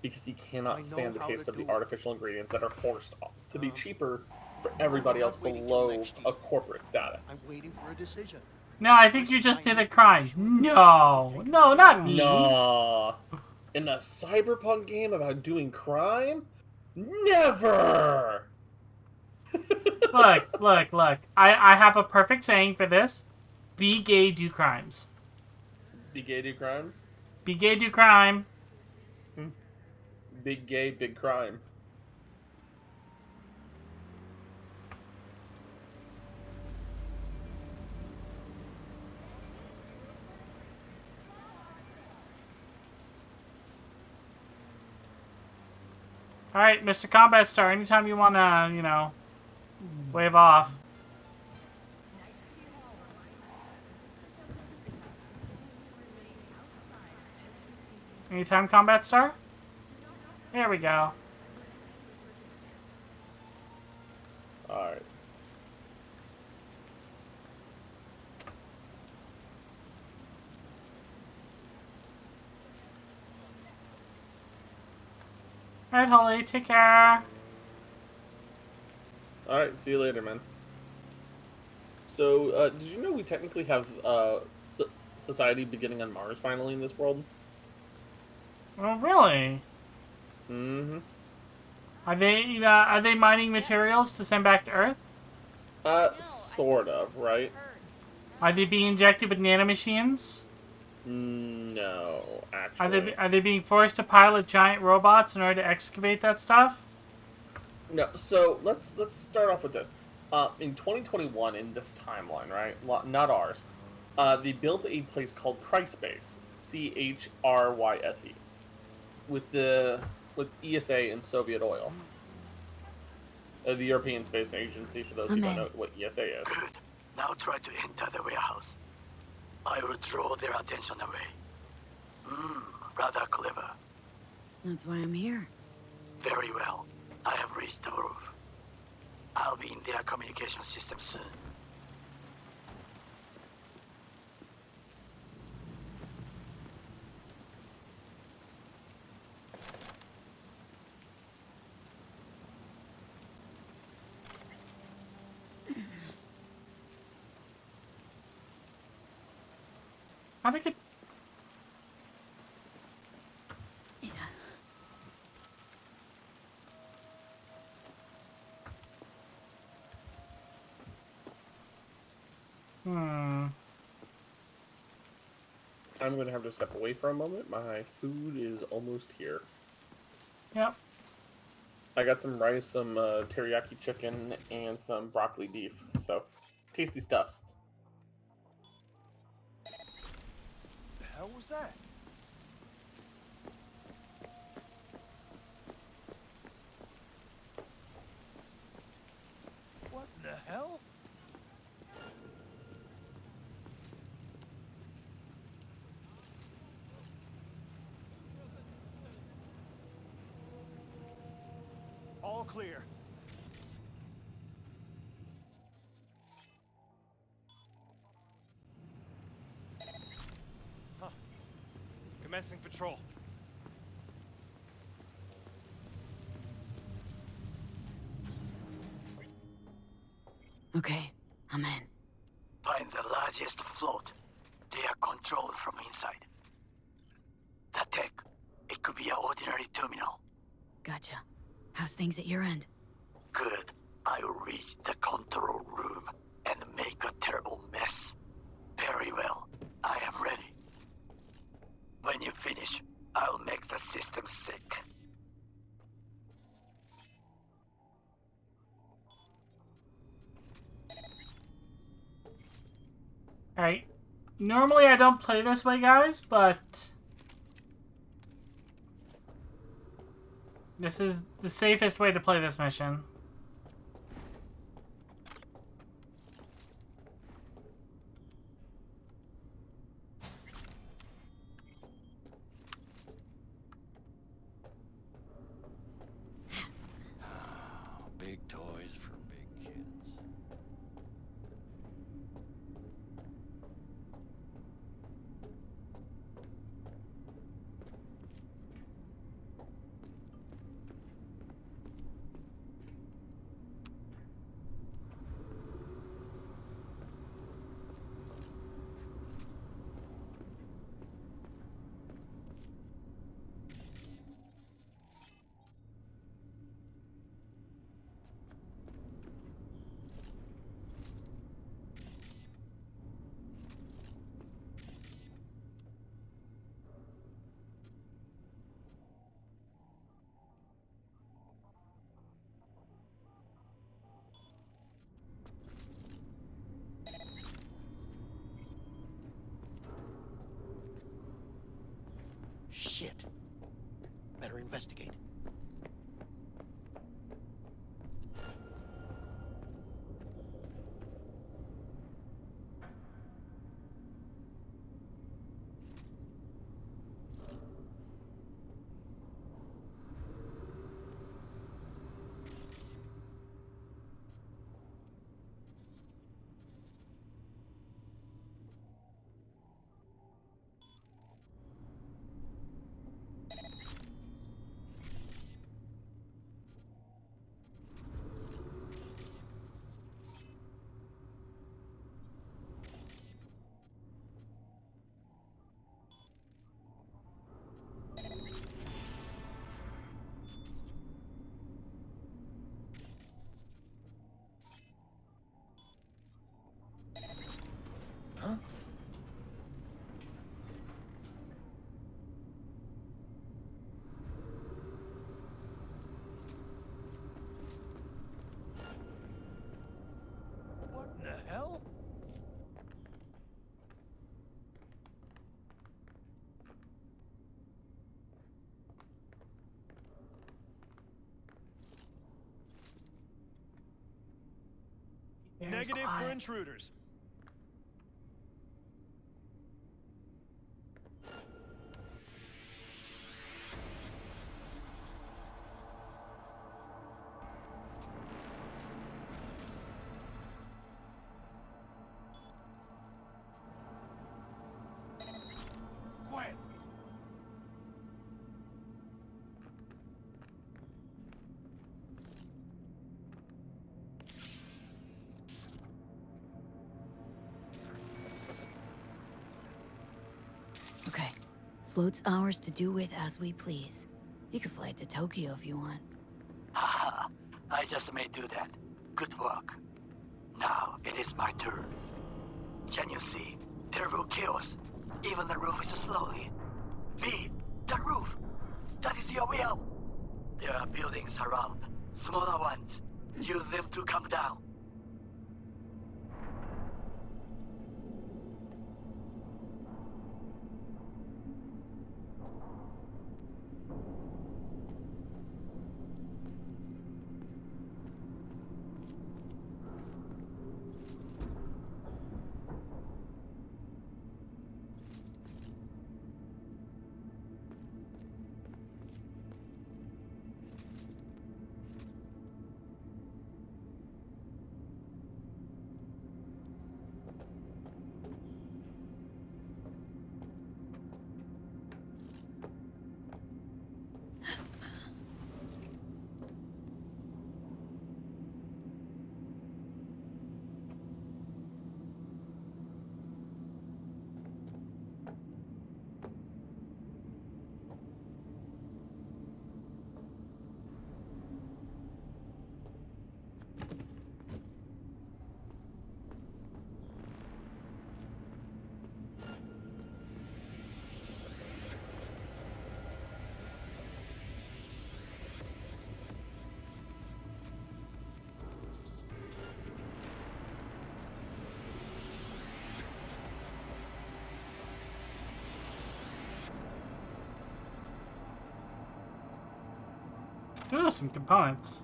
because he cannot stand the taste of the artificial ingredients that are forced to be cheaper for everybody else below a corporate status. I'm waiting for a decision. No, I think you just did a crime. No, not me. No. In a cyberpunk game about doing crime? Never! Look. I have a perfect saying for this. Be gay, do crimes. Be gay, do crimes? Be gay, do crime. Big gay, big crime. Alright, Mr. Combat Star, anytime you wanna, you know, wave off. Anytime, Combat Star? There we go. Alright. Alright, Holly, take care. Alright, see you later, man. So, did you know we technically have society beginning on Mars finally in this world? Oh, really? Mm-hmm. Are they mining materials to send back to Earth? Sort of, right? Are they being injected with nanomachines? No, actually. Are they being forced to pilot giant robots in order to excavate that stuff? No, so let's start off with this. In 2021, in this timeline, right? Not ours. They built a place called Cryspace, Chryse, with ESA and Soviet oil. The European Space Agency, for those who don't know what ESA is. Good. Now try to enter the warehouse. I will draw their attention away. Rather clever. That's why I'm here. Very well. I have reached the roof. I'll be in their communication system soon. How to get... I'm going to have to step away for a moment. My food is almost here. Yep. I got some rice, some teriyaki chicken, and some broccoli beef. So, tasty stuff. The hell was that? What the hell? All clear. Huh. Commencing patrol. Okay, I'm in. Find the largest float. They are controlled from inside. The tech, it could be an ordinary terminal. Gotcha. How's things at your end? Good. I'll reach the control room and make a terrible mess. Very well. I am ready. When you finish, I'll make the system sick. Alright. Normally I don't play this way, guys, but... this is the safest way to play this mission. Big toys for big kids. Shit. Better investigate. Huh? What in the hell? Negative for intruders. Quiet. Okay. Float's ours to do with as we please. You can fly it to Tokyo if you want. Haha, I just may do that. Good work. Now it is my turn. Can you see? Terrible chaos. Even the roof is slowly. Me, the roof. That is your will. There are buildings around. Smaller ones. Use them to come down. Ooh, some components.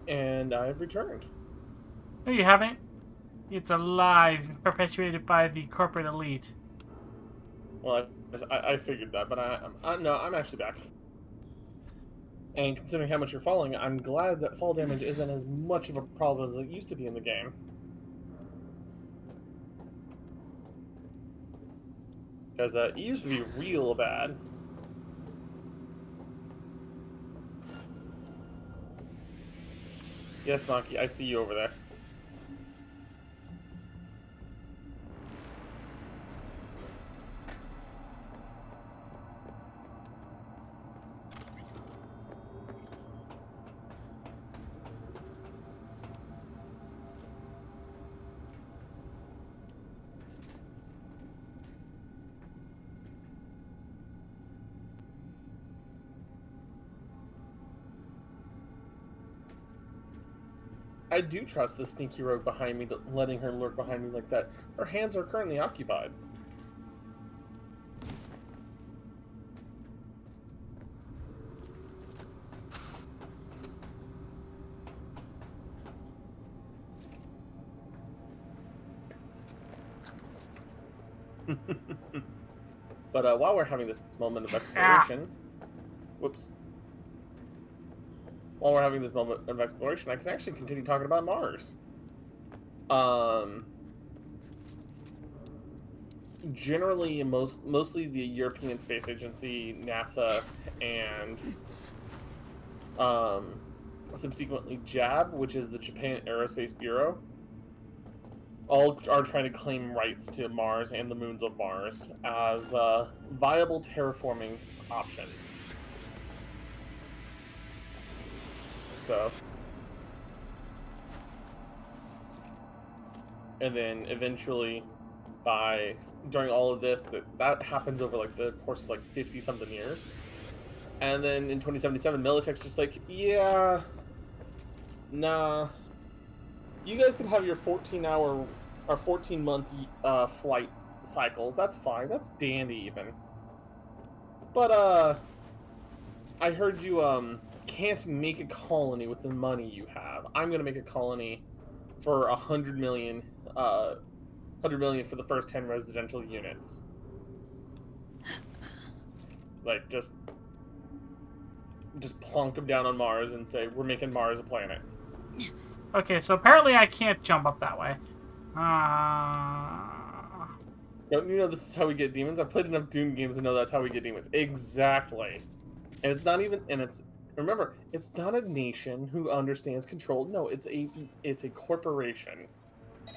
And I've returned. No, you haven't. It's alive, perpetuated by the corporate elite. Well, I figured that, but I'm actually back. And considering how much you're falling, I'm glad that fall damage isn't as much of a problem as it used to be in the game. Because it used to be real bad. Yes, Monkey, I see you over there. I do trust the sneaky rogue behind me, letting her lurk behind me like that. Her hands are currently occupied. But while we're having this moment of exploration, whoops. While we're having this moment of exploration, I can actually continue talking about Mars. Generally, mostly the European Space Agency, NASA, and subsequently JAB, which is the Japan Aerospace Bureau, all are trying to claim rights to Mars and the moons of Mars as viable terraforming options. So, and then eventually, during all of this, that happens over like the course of like 50 something years, and then in 2077, Militech's just like, yeah, nah, you guys can have your 14-hour or 14-month flight cycles. That's fine. That's dandy even. But I heard you can't make a colony with the money you have. I'm gonna make a colony for 100 million. 100 million for the first 10 residential units. Like just plonk them down on Mars and say we're making Mars a planet. Okay, so apparently I can't jump up that way. Don't you know this is how we get demons? I've played enough Doom games to know that's how we get demons. Exactly. And it's not even, and it's, remember, it's not a nation who understands control. No, it's a corporation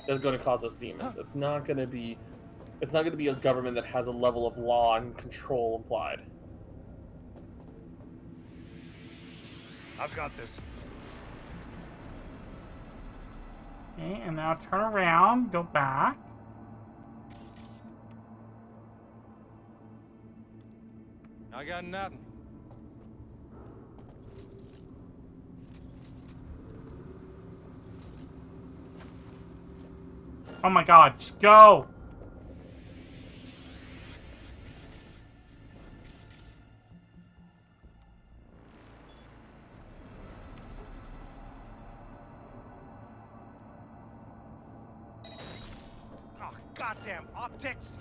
that's going to cause us demons. It's not going to be a government that has a level of law and control implied. I've got this. Okay, and now turn around, go back. I got nothing. Oh my god, just go! Oh, goddamn optics!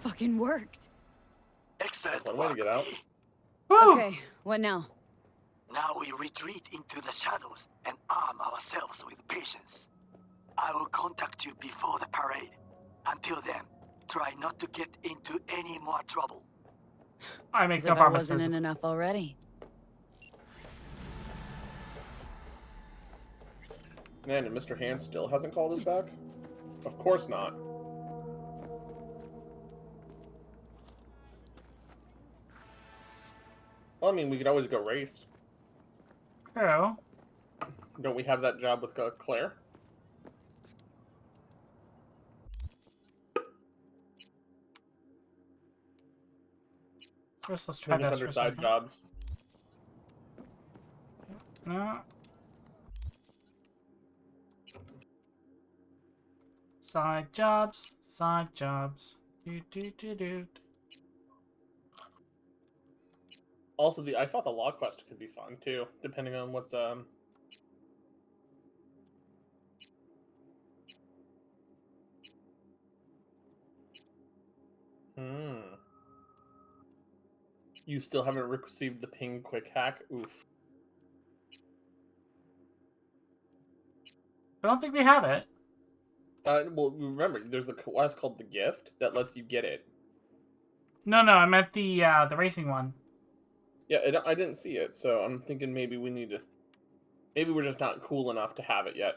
Fucking worked. Excellent One way to work. get out. Okay, what now? Now we retreat into the shadows and arm ourselves with patience. I will contact you before the parade. Until then, try not to get into any more trouble. I make As no if I promises. wasn't in enough already. Man, and Mr. Hand still hasn't called us back? Of course not. Well, I mean, we could always go race. True. Don't we have that job with Claire? First, let's try Maybe it's this under for a side second. jobs. No. Side jobs, side jobs. Do do do do. Also, I thought the law quest could be fun too, depending on what's You still haven't received the ping quick hack? Oof. I don't think we have it. Well, remember, there's a quest called the gift that lets you get it. No, I meant the racing one. Yeah, I didn't see it, so I'm thinking maybe we need to. Maybe we're just not cool enough to have it yet.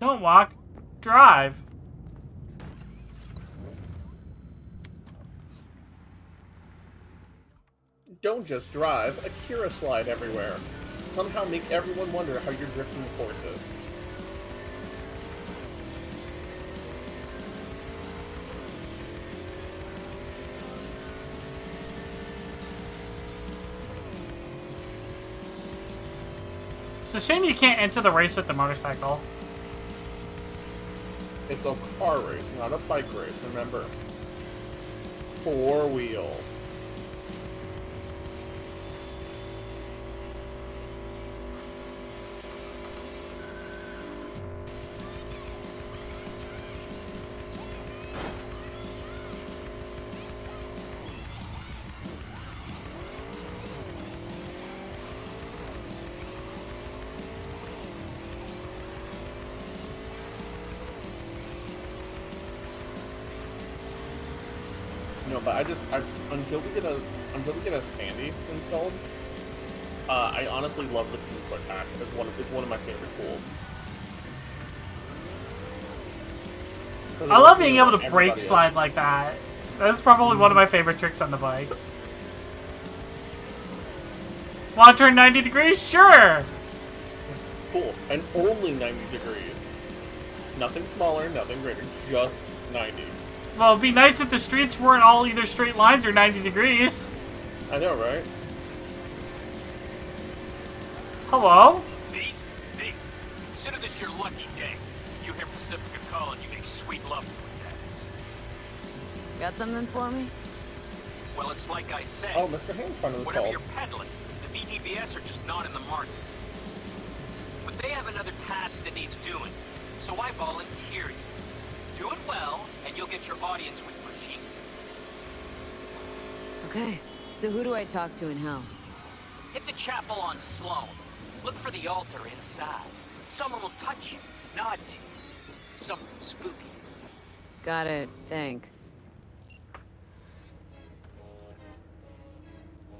Don't walk. Drive. Don't just drive. Akira slide everywhere. Somehow make everyone wonder how you're drifting the courses. It's a shame you can't enter the race with the motorcycle. It's a car race, not a bike race, remember. 4 wheels. No, but until we get a Sandy installed, I honestly love the pinfoot hack. It's one of my favorite tools. I love being able to brake slide like that. That's probably one of my favorite tricks on the bike. Want to turn 90 degrees? Sure! Cool. And only 90 degrees. Nothing smaller, nothing greater, just 90. Well, it'd be nice if the streets weren't all either straight lines or 90 degrees. I know, right? Hello? Pete, consider this your lucky day. You hear Pacifica calling, you make sweet love to it, that is. Got something for me? Well, it's like I said. Oh, Mr. Hands finally whatever called. you're peddling, the VTBS are just not in the market. But they have another task that needs doing, so I volunteer you. Do it well, and you'll get your audience with Brigitte. Okay, so who do I talk to in hell? Hit the chapel on Sloan. Look for the altar inside. Someone will touch you, nod to you. Something spooky. Got it, thanks.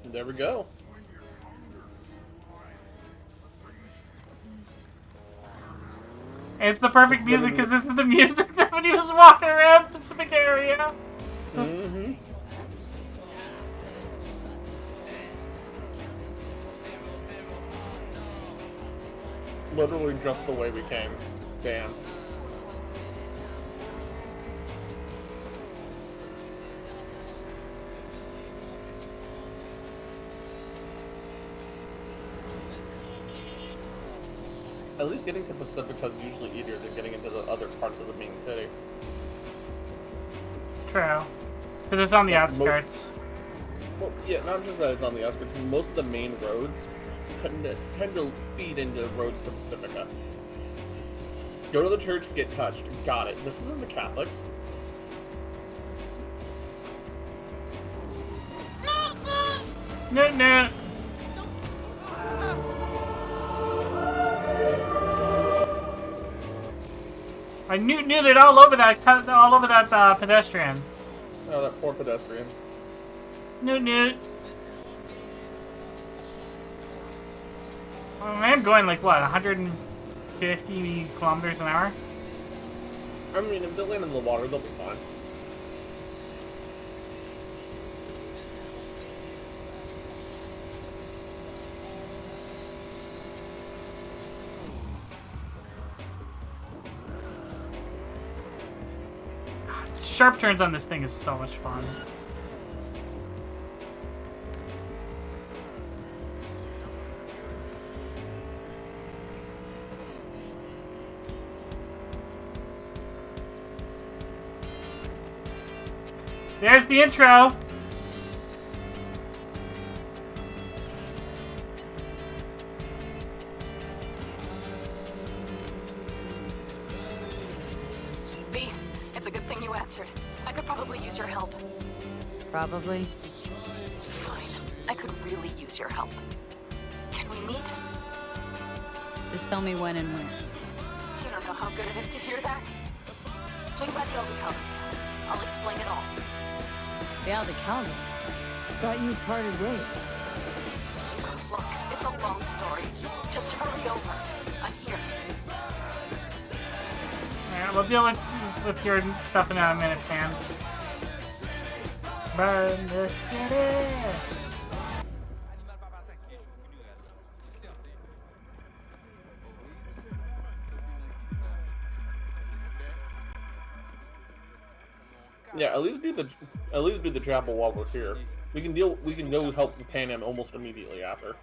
There we go. It's the perfect music because this is the music that when he was walking around Pacific area. Mm-hmm. Literally just the way we came. Damn. At least getting to Pacifica is usually easier than getting into the other parts of the main city. True. Because it's on the outskirts. Well, yeah, not just that it's on the outskirts. Most of the main roads tend to feed into roads to Pacifica. Go to the church, get touched. Got it. This isn't the Catholics. No. I knew it all over that pedestrian. Oh, that poor pedestrian. Newt. I am going like what, 150 kilometers an hour? I mean, if they land in the water, they'll be fine. Sharp turns on this thing is so much fun. There's the intro. B, it's a good thing you answered. I could probably use your help. Probably. Fine. I could really use your help. Can we meet? Just tell me when and where. You don't know how good it is to hear that. Swing by the Aldecaldos camp. I'll explain it all. The Aldecaldos? Thought you parted ways. Look, it's a long story. Just hurry over. I'm here. we'll deal with your stuff in a minute, Pan. Burn the city! Yeah, at least do the chapel while we're here. We can go help the Pan Am almost immediately after.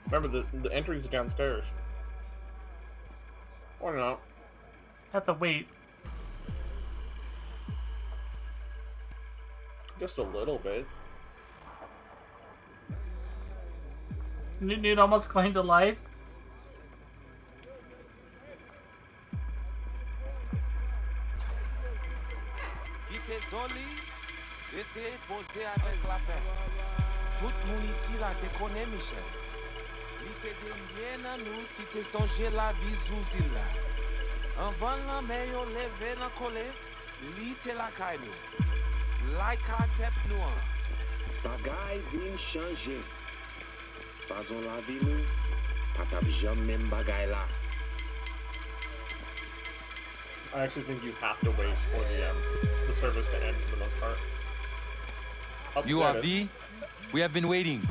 Remember the entry's downstairs. Or not. Have to wait. Just a little bit. Newt almost claimed to life. Tout moun ici là te connaît Michel. Li te gen nan nou ki te sonje la vie zouzi là. Avant la me yo leve nan kole, li te la kay nou. Like a pep nou an. Bagay vin chanje. Fazon la vie nou, patap jam men bagay la. I actually think you have to wait for the service to end for the most part. You are V? We have been waiting.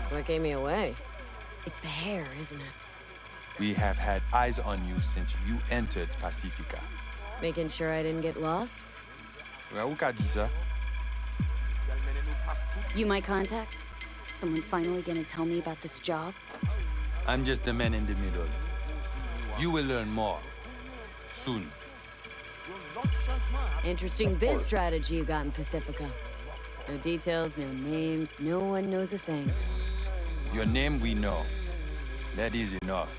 What gave me away? It's the hair, isn't it? We have had eyes on you since you entered Pacifica. Making sure I didn't get lost? Well, who got this, sir? You my contact? Someone finally gonna tell me about this job? I'm just a man in the middle. You will learn more. Soon. Interesting biz strategy you got in Pacifica. No details, no names, no one knows a thing. Your name we know. That is enough.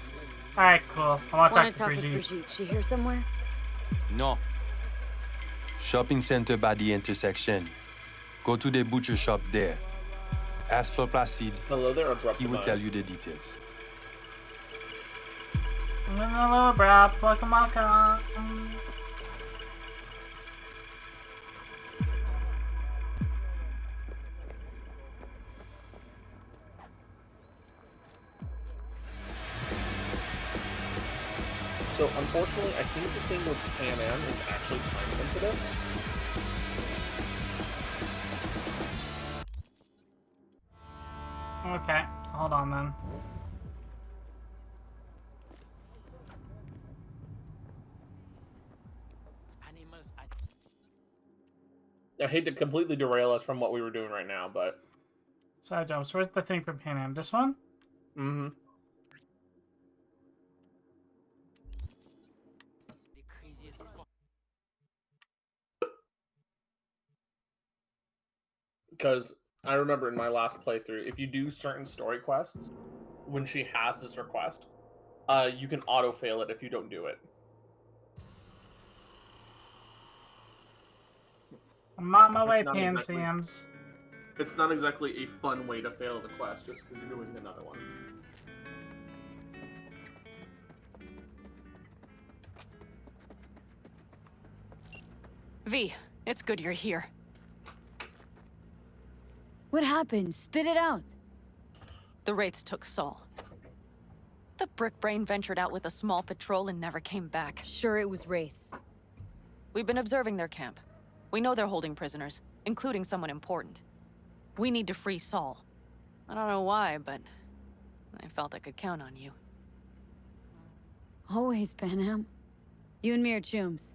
Alright, cool. I want Wanna to talk talk with to Brigitte? She here somewhere? No. Shopping center by the intersection. Go to the butcher shop there. Ask for Placide. Hello there, abrupt He will demise. tell you the details. Hello, bruh. Welcome. So unfortunately, I think the thing with Pan Am is actually time sensitive. Okay, hold on then. I hate to completely derail us from what we were doing right now, but... Side jumps. Where's the thing from Pan Am? This one? Mm-hmm. Because I remember in my last playthrough, if you do certain story quests, when she has this request, you can auto-fail it if you don't do it. I'm on my way, It's not Pan exactly- Sams. It's not exactly a fun way to fail the quest just because you're doing another one. V, it's good you're here. What happened? Spit it out. The Wraiths took Saul. The Brickbrain ventured out with a small patrol and never came back. Sure, it was Wraiths. We've been observing their camp. We know they're holding prisoners, including someone important. We need to free Saul. I don't know why, but I felt I could count on you. Always, Pan Am. You and me are chums.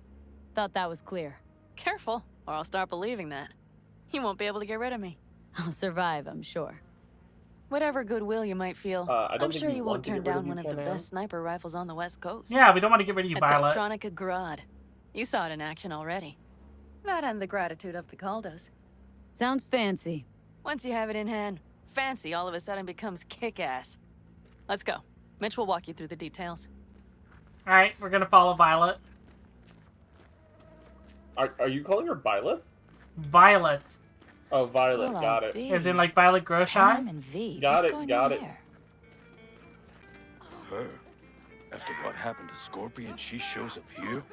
Thought that was clear. Careful, or I'll start believing that. You won't be able to get rid of me. I'll survive, I'm sure. Whatever goodwill you might feel, I don't I'm think sure we you want won't to turn get rid of down you, one of the Pan Am. best sniper rifles on the West Coast. Yeah, we don't want to get rid of you, A Violet. Doctronica Grad. You saw it in action already. That and the gratitude of the Caldos. Sounds fancy. Once you have it in hand, fancy all of a sudden becomes kick-ass. Let's go. Mitch will walk you through the details. Alright, we're gonna follow Violet. Are you calling her Violet? Violet. Oh, Violet, Well, got it. As in, like, Violet Groshine? and V. Got What's it, going got on it. there? Her? After what happened to Scorpion, she shows up here?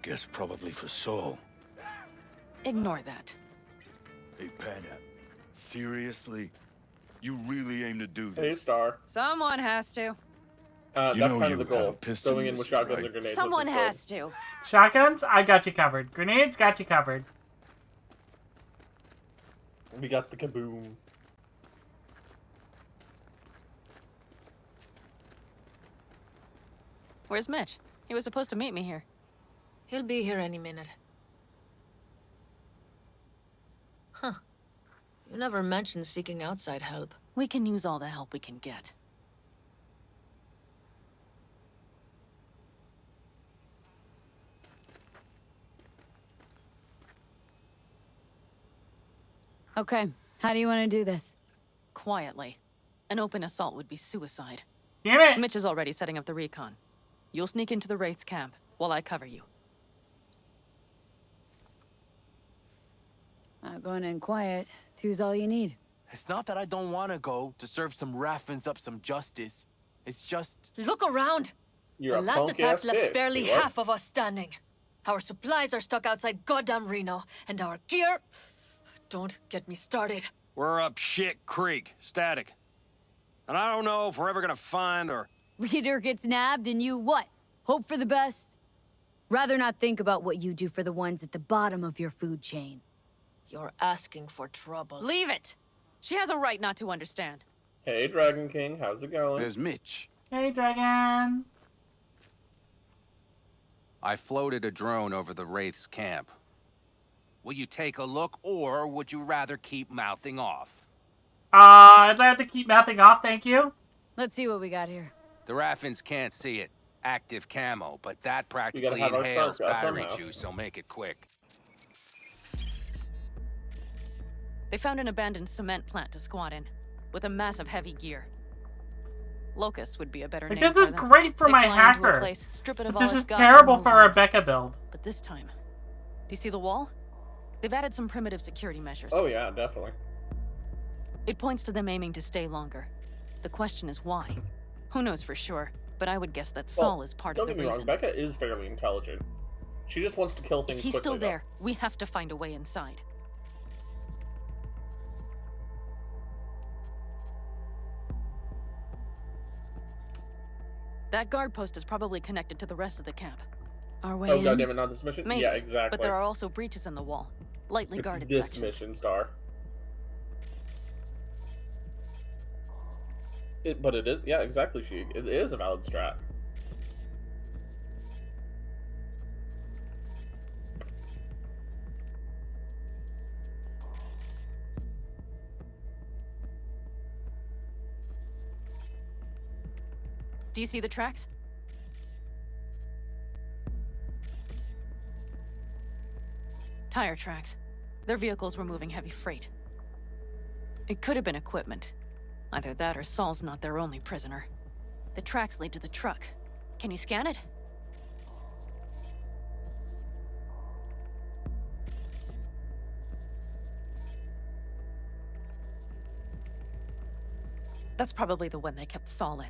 Guess probably for Saul. Ignore that. Hey, Pana. Seriously? You really aim to do Hey, this? Star. Someone has to. That's kind of the goal. Going in with shotguns and grenades. Someone has to. Shotguns, I got you covered. Grenades, got you covered. We got the kaboom. Where's Mitch? He was supposed to meet me here. He'll be here any minute. Huh. You never mentioned seeking outside help. We can use all the help we can get. Okay, how do you want to do this? Quietly. An open assault would be suicide. Damn it! Mitch is already setting up the recon. You'll sneak into the Wraith's camp while I cover you. Going in quiet. Two's all you need. It's not that I don't want to go to serve some Raffins up some justice. It's just... Look around! You're the last attacks left bitch. barely half of us standing. Our supplies are stuck outside goddamn Reno, and our gear... Don't get me started. We're up shit creek, static. And I don't know if we're ever gonna find or... Leader gets nabbed and you what? Hope for the best? Rather not think about what you do for the ones at the bottom of your food chain. You're asking for trouble. Leave it! She has a right not to understand. Hey, Dragon King, how's it going? There's Mitch. Hey, Dragon. I floated a drone over the Wraith's camp. Will you take a look, or would you rather keep mouthing off? I'd like to keep mouthing off, thank you. Let's see what we got here. The Raffins can't see it. Active camo, but that practically have our inhales stars, battery somehow. juice, so make it quick. They found an abandoned cement plant to squat in, with a massive heavy gear. Locust would be a better Like, name this for is them. great for They my fly into a hacker. place, strip it of But all this it's is got, terrible and for move a on. Rebecca build. But this time, do you see the wall? They've added some primitive security measures. Oh yeah, definitely. It points to them aiming to stay longer. The question is why? Who knows for sure, but I would guess that Saul is part of the Don't get me reason. wrong, Becca is fairly intelligent. She just wants to kill things If he's quickly, still there, we have to find a way inside. That guard post is probably connected to the rest of the camp. Our way Oh in? goddammit, not this mission? Maybe, Yeah, exactly. but there are also breaches in the wall, lightly it's guarded this sections. mission, Star. But it is, yeah, exactly, it is a valid strat. Do you see the tracks? Tire tracks. Their vehicles were moving heavy freight. It could have been equipment. Either that or Saul's not their only prisoner. The tracks lead to the truck. Can you scan it? That's probably the one they kept Saul in.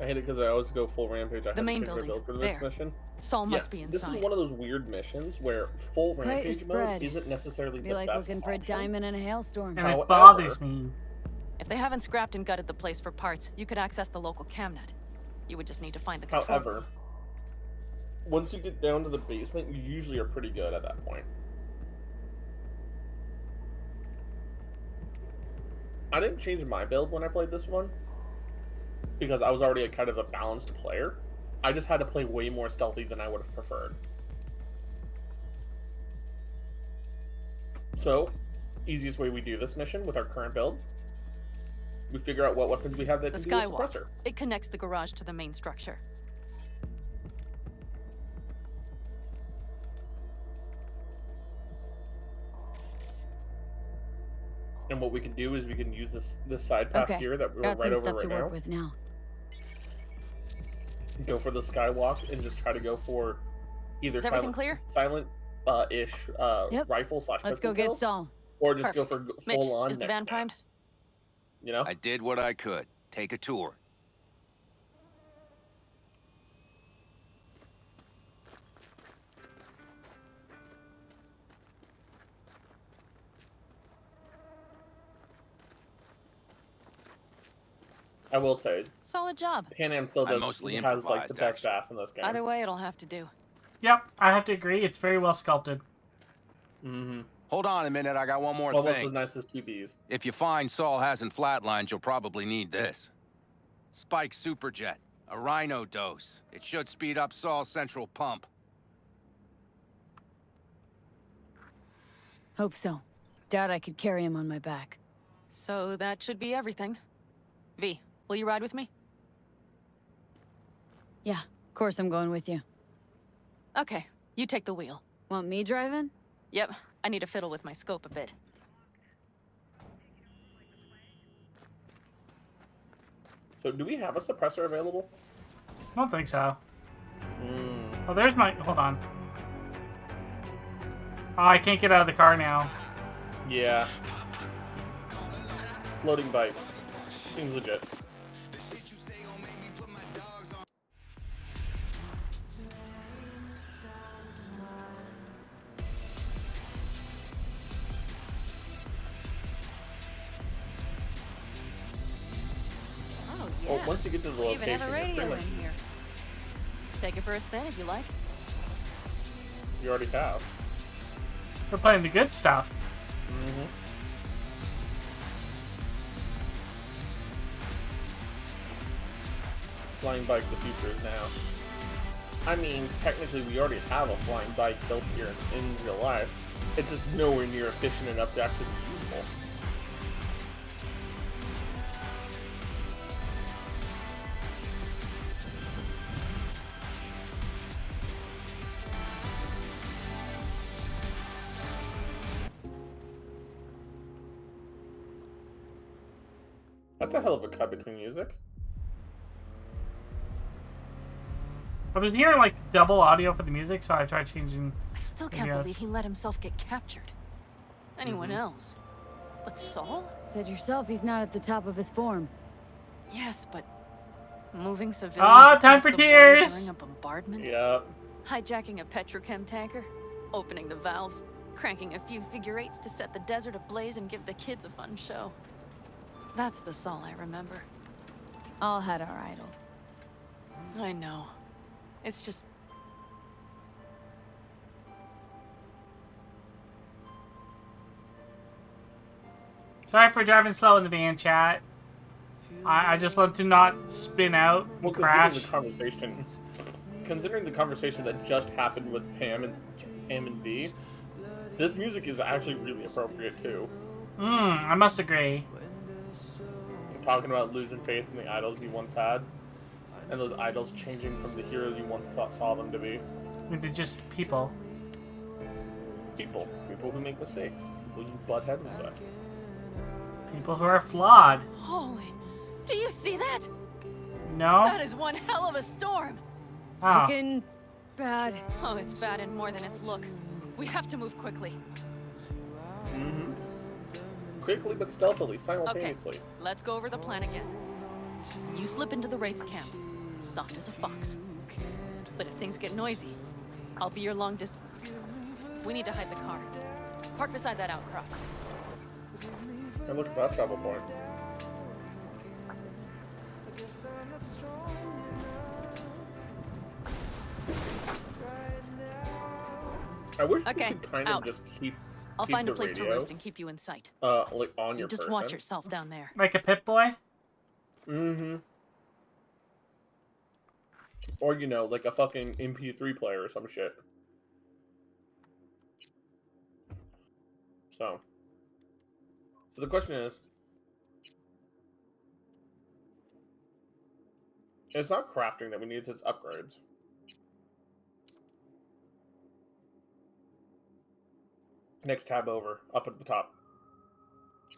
I hate it because I always go full rampage. I have The to main change my building. build for this There. mission. Saul must be This inside. is one of those weird missions where full Quite a rampage mode spread. isn't necessarily Be the like best looking for a option. diamond in a hailstorm. And it However- bothers me. If they haven't scrapped and gutted the place for parts, you could access the local camnet. You would just need to find the control. However, once you get down to the basement, you usually are pretty good at that point. I didn't change my build when I played this one because I was already a kind of a balanced player. I just had to play way more stealthy than I would have preferred. So, easiest way we do this mission with our current build, we figure out what weapons we have that The can do a skywalk. suppressor. It connects the garage to the main structure. And what we can do is we can use this side path Okay, here that we're got right some over stuff right to now. work with now. Go for the skywalk and just try to go for either Is everything clear? silent-ish Yep. rifle / Let's pistol go get kill, Saul. or just go Perfect. for Mitch, full on. is the van primed? You know, I did what I could. Take a tour. I will say, Solid job. Pan Am still I does mostly has like the improvised, best ass in this game. Either way, it'll have to do. Yep, I have to agree. It's very well sculpted. Mm-hmm. Hold on a minute, I got one more Almost thing. as nice as QBs. If you find Saul hasn't flatlined, you'll probably need this. Spike Superjet, a Rhino dose. It should speed up Saul's central pump. Hope so. Doubt I could carry him on my back. So that should be everything. V, will you ride with me? Yeah, of course I'm going with you. Okay, you take the wheel. Want me driving? Yep, I need to fiddle with my scope a bit. So do we have a suppressor available? I don't think so. Oh, there's my... Hold on. Oh, I can't get out of the car now. Yeah. Floating bike. Seems legit. Oh, yeah. Well, once you get to the We even location, have a you're radio pretty in much... here. Take it for a spin if you like. You already have. We're playing the good stuff. Mm-hmm. Flying bike, the future is now. I mean, technically we already have a flying bike built here in real life. It's just nowhere near efficient enough to actually be usable. That's a hell of a cut between music. I was hearing like double audio for the music, so I tried changing. I still can't believe he let himself get captured. Anyone else? But Saul? Said yourself he's not at the top of his form. Yes, but moving civilians time across for the border tears! during a bombardment? Yep. Hijacking a petrochem tanker? Opening the valves? Cranking a few figure eights to set the desert ablaze and give the kids a fun show. That's the Saul I remember. All had our idols. I know. It's just... Sorry for driving slow in the van, chat. I just want to not spin out and Well, crash. Considering the conversation that just happened with Pam and V, this music is actually really appropriate too. I must agree. Talking about losing faith in the idols you once had, and those idols changing from the heroes you once saw them to be. Into just people. People who make mistakes. People you butt heads with. People who are flawed. Holy... Do you see that? No? That is one hell of a storm. Oh. Looking bad. Oh, it's bad in more than its look. We have to move quickly. Mm-hmm. Quickly but stealthily, simultaneously. Okay, let's go over the plan again. You slip into the Wraith's camp, soft as a fox. But if things get noisy, I'll be your long distance. We need to hide the car. Park beside that outcrop. And look at that travel point. I wish we could kind of just keep I'll find a place radio, to roost and keep you in sight. like on your Just person. watch yourself down there. Like a pit boy? Mm-hmm. Or, you know, like a fucking MP3 player or some shit. So the question is, it's not crafting that we need, it's upgrades. Next tab over, up at the top.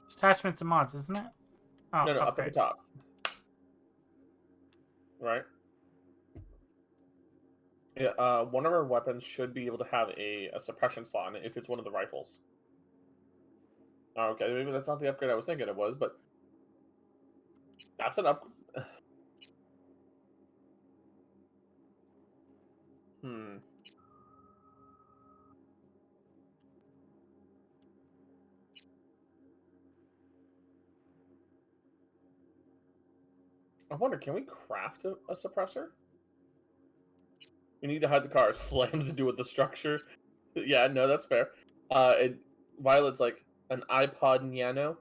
It's attachments and mods, isn't it? Oh, No, up at upgrade. the top. Right? Yeah, one of our weapons should be able to have a suppression slot in it if it's one of the rifles. Oh, okay, maybe that's not the upgrade I was thinking it was, but that's an up. I wonder, can we craft a suppressor? We need to hide the car. Slams into with the structure. Yeah, no, that's fair. Violet's like an iPod Nano.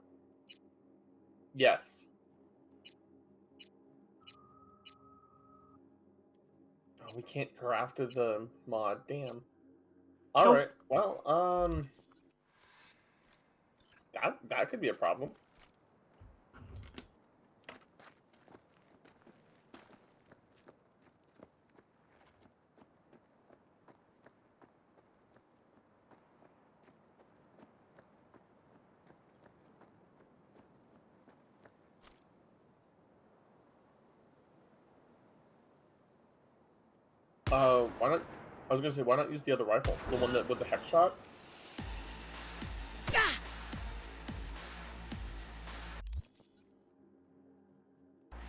Yes. Oh, we can't craft the mod. Damn. All right. Well, that could be a problem. Why not? I was gonna say, why not use the other rifle, the one that with the hex shot?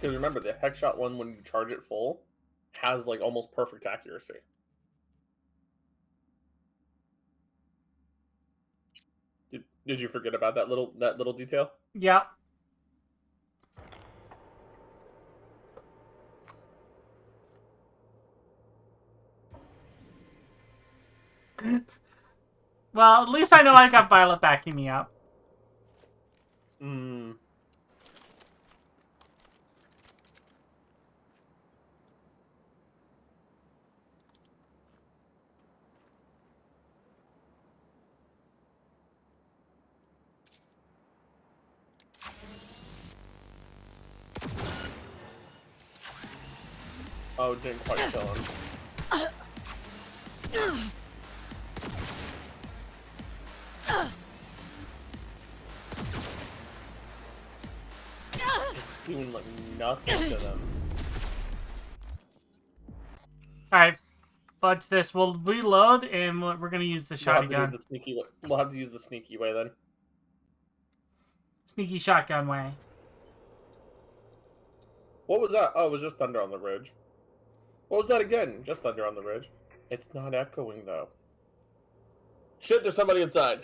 Because remember, the hex shot one, when you charge it full, has like almost perfect accuracy. Did you forget about that little detail? Yeah. Well, at least I know I got Violet backing me up. Hmm. Oh, didn't quite kill him. It's doing like nothing to them. Alright, fudge this. We'll reload, and we're gonna use the shotgun. We'll have to use the sneaky way then. Sneaky shotgun way. What was that? Oh, it was just thunder on the ridge. What was that again? Just thunder on the ridge. It's not echoing though. Shit, there's somebody inside.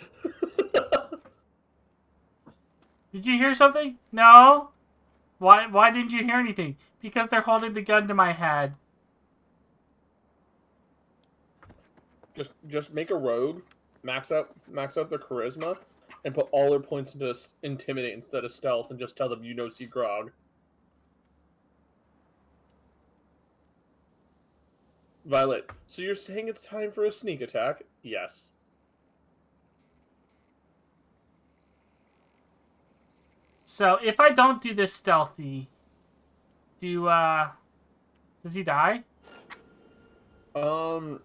Did you hear something? No? Why didn't you hear anything? Because they're holding the gun to my head. Just make a rogue, max out their charisma, and put all their points into intimidate instead of stealth, and just tell them you know see Grog. Violet, so you're saying it's time for a sneak attack? Yes. So if I don't do this stealthy, does he die? I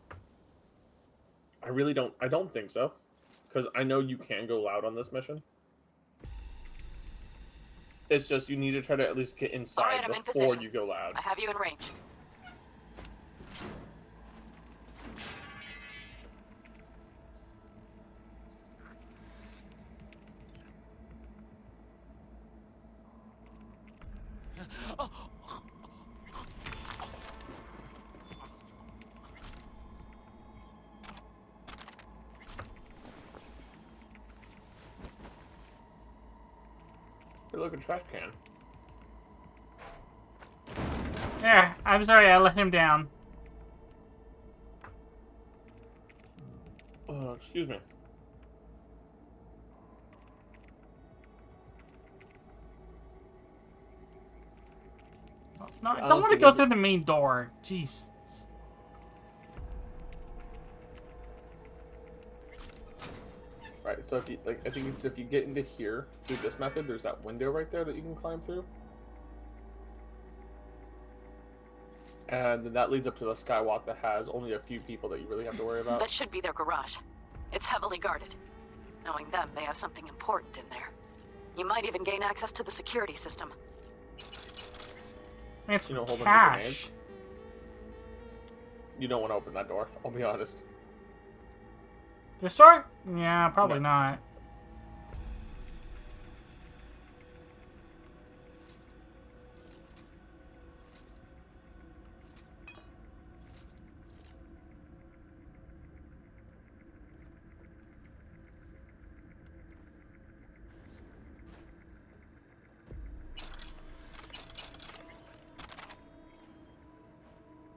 don't think so. Because I know you can go loud on this mission. It's just you need to try to at least get inside before you go loud. I have you in range. Hey, look, a trash can. There, I'm sorry, I let him down. Excuse me. No, I don't want to go through the main door. Jeez. Right, so if you I think it's if you get into here through this method, there's that window right there that you can climb through, and then that leads up to the skywalk that has only a few people that you really have to worry about. That should be their garage. It's heavily guarded. Knowing them, they have something important in there. You might even gain access to the security system. It's holding cash. You don't want to open that door. I'll be honest. This door? Yeah, probably not.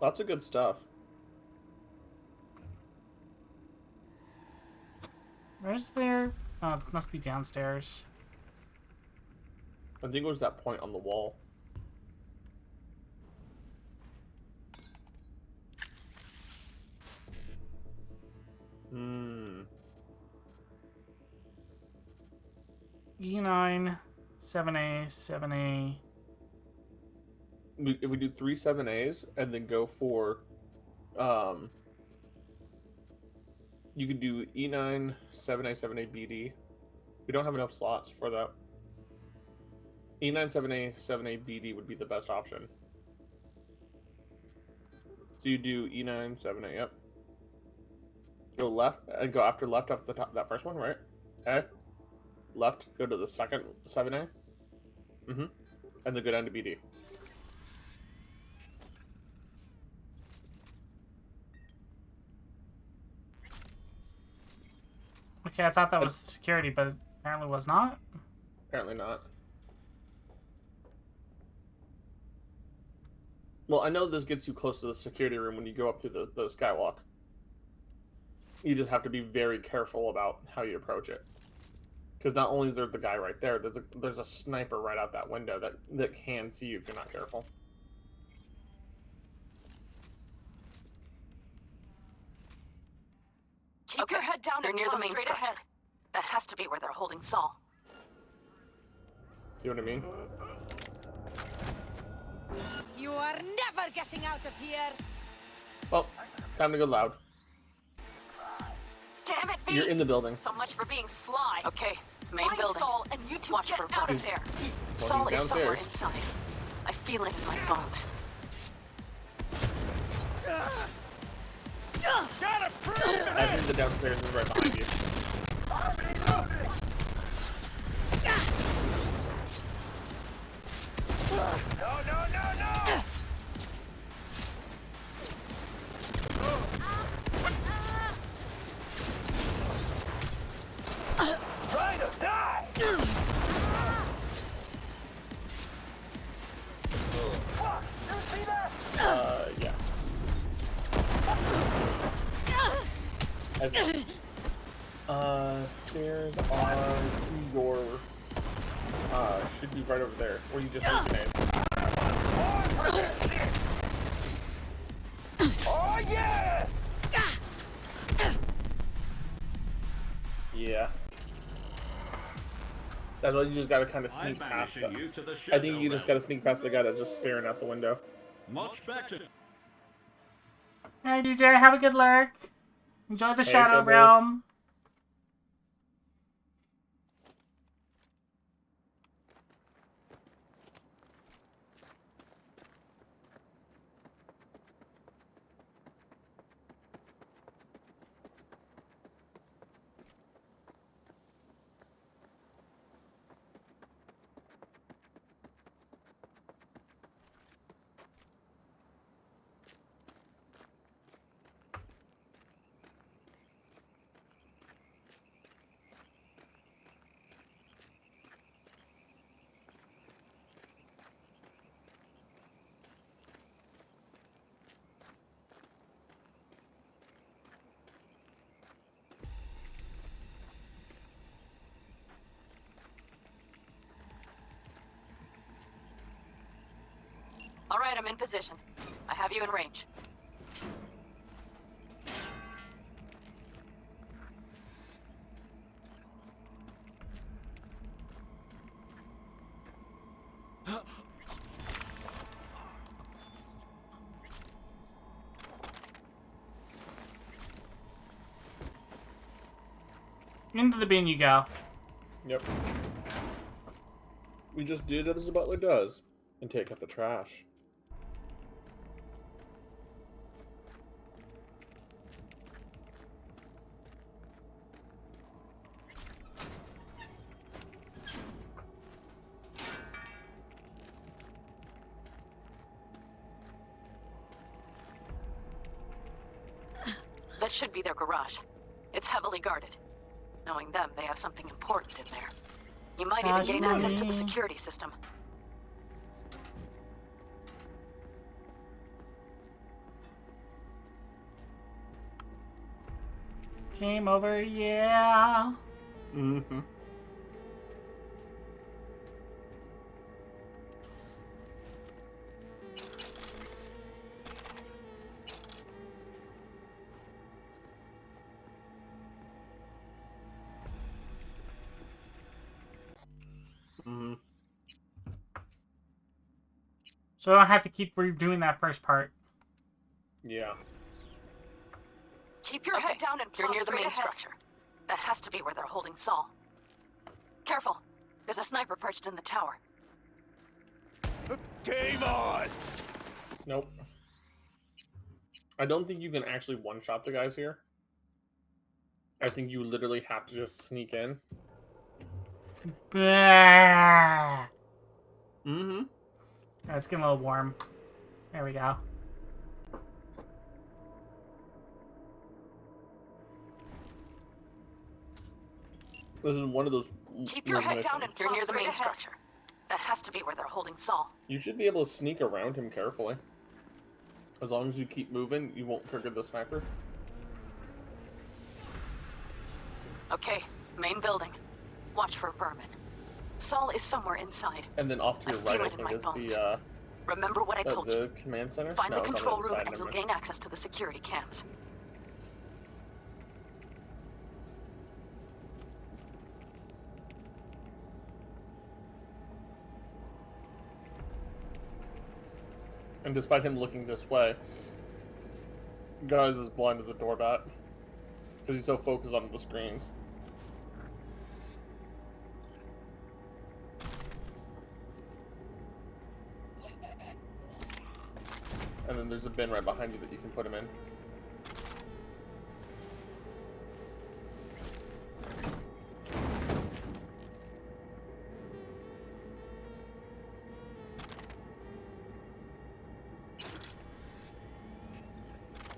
Lots of good stuff. Where's there? Oh, it must be downstairs. I think it was that point on the wall. E9, 7A, 7A. If we do 3 7As and then go for, you could do E9, 7A, 7A, BD. We don't have enough slots for that. E9, 7A, 7A, BD would be the best option. So you do E9, 7A, yep. Go left, and go after left off the top, that first one, right? Okay. Left, go to the second 7A. And then go down to BD. Okay, I thought that was security, but apparently was not. Apparently not. Well, I know this gets you close to the security room when you go up through the skywalk. You just have to be very careful about how you approach it. Because not only is there the guy right there, there's a sniper right out that window that can see you if you're not careful. Keep your head down and near the main structure. Ahead. That has to be where they're holding Saul. See what I mean? You are never getting out of here. Well, time to go loud. Damn it, V! You're in the building. So much for being sly. Okay, main building. Saul, and you two watch get out of there. Well, Saul is somewhere inside. I feel it in my bones. I think the downstairs is right behind you. No! Trying to die! Yeah. Stairs are to your, should be right over there, where you just made grenades. Oh yeah! Yeah. That's why you just gotta kind of sneak past them. I think you just gotta sneak past the guy that's just staring out the window. Much better. Hey DJ, have a good lurk. Enjoy the Shadow Kibbles. Realm. All right, I'm in position. I have you in range. Into the bin you go. Yep. We just do as the butler does and take out the trash. That should be their garage. It's heavily guarded. Knowing them, they have something important in there. You might even gain access to the security system. Game over, yeah. Mm-hmm. Mm-hmm. So I don't have to keep redoing that first part. Yeah. Keep your head down and you're near the main structure. That has to be where they're holding Saul. Careful. There's a sniper perched in the tower. Game on! Nope. I don't think you can actually one-shot the guys here. I think you literally have to just sneak in. Bah. Mm-hmm. It's getting a little warm. There we go. This is one of those. Keep your head down and you're near the main structure. That has to be where they're holding Saul. You should be able to sneak around him carefully. As long as you keep moving, you won't trigger the sniper. Okay, main building. Watch for vermin. Saul is somewhere inside. And then off to your right, I think, is the Remember what I told the you. command center. Find No, the it's on control other room side, and you'll never gain access to the security cams. And despite him looking this way, guy's as blind as a doorbat. Because he's so focused on the screens. And then there's a bin right behind you that you can put him in.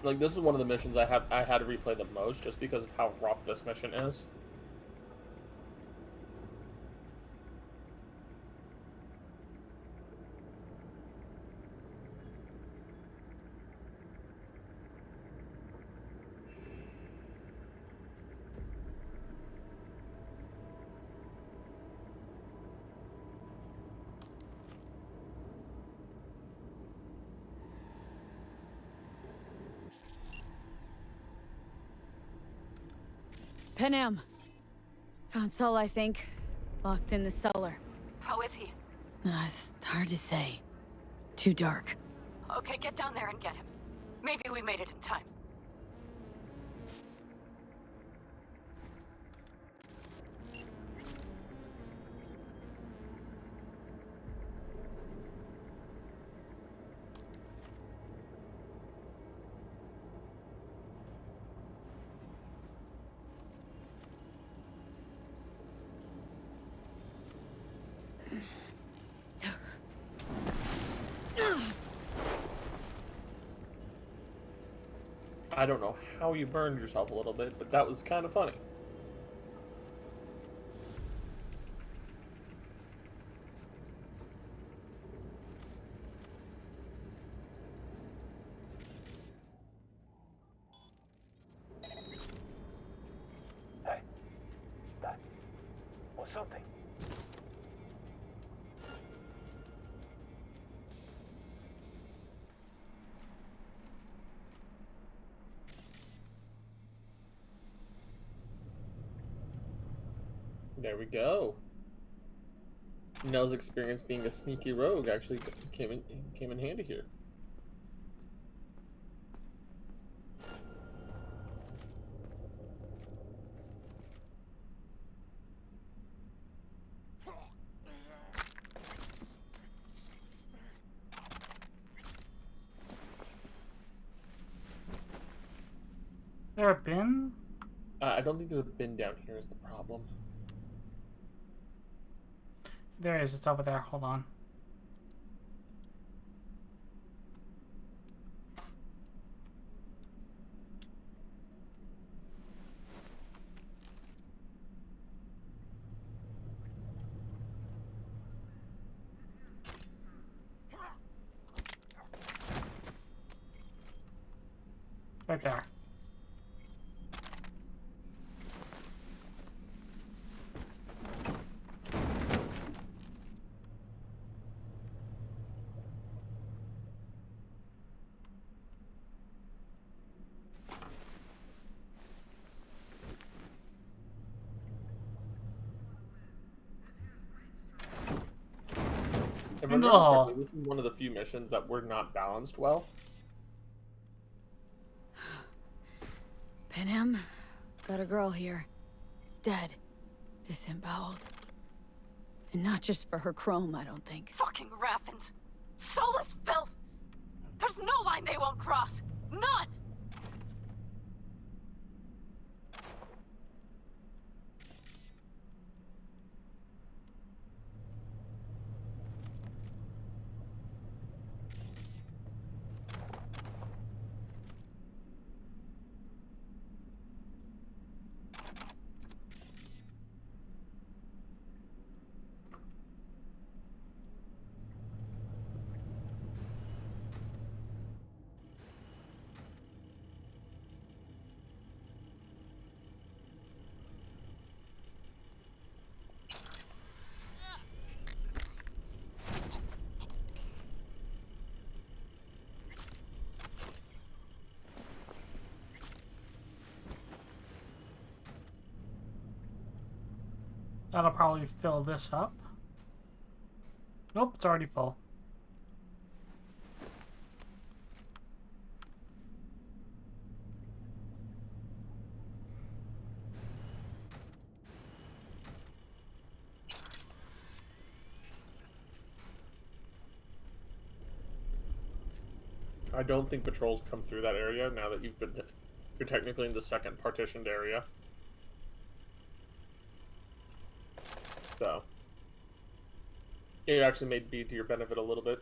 Like, this is one of the missions I had to replay the most just because of how rough this mission is. Panam. Found Saul, I think. Locked in the cellar. How is he? It's hard to say. Too dark. Okay, get down there and get him. Maybe we made it in time. I don't know how you burned yourself a little bit, but that was kind of funny. Hey, that or something. There we go. Nell's experience being a sneaky rogue actually came in handy here. There a bin? I don't think there's a bin down here is the problem. There is. It's over there. Hold on. Right there. If I Into the remember hole. correctly, this is one of the few missions that were not balanced well. Panem, got a girl here. Dead. Disemboweled. And not just for her chrome, I don't think. Fucking Raffins. Soulless filth! There's no line they won't cross. None! That'll probably fill this up. Nope, it's already full. I don't think patrols come through that area now that you're technically in the second partitioned area. So, it actually may be to your benefit a little bit.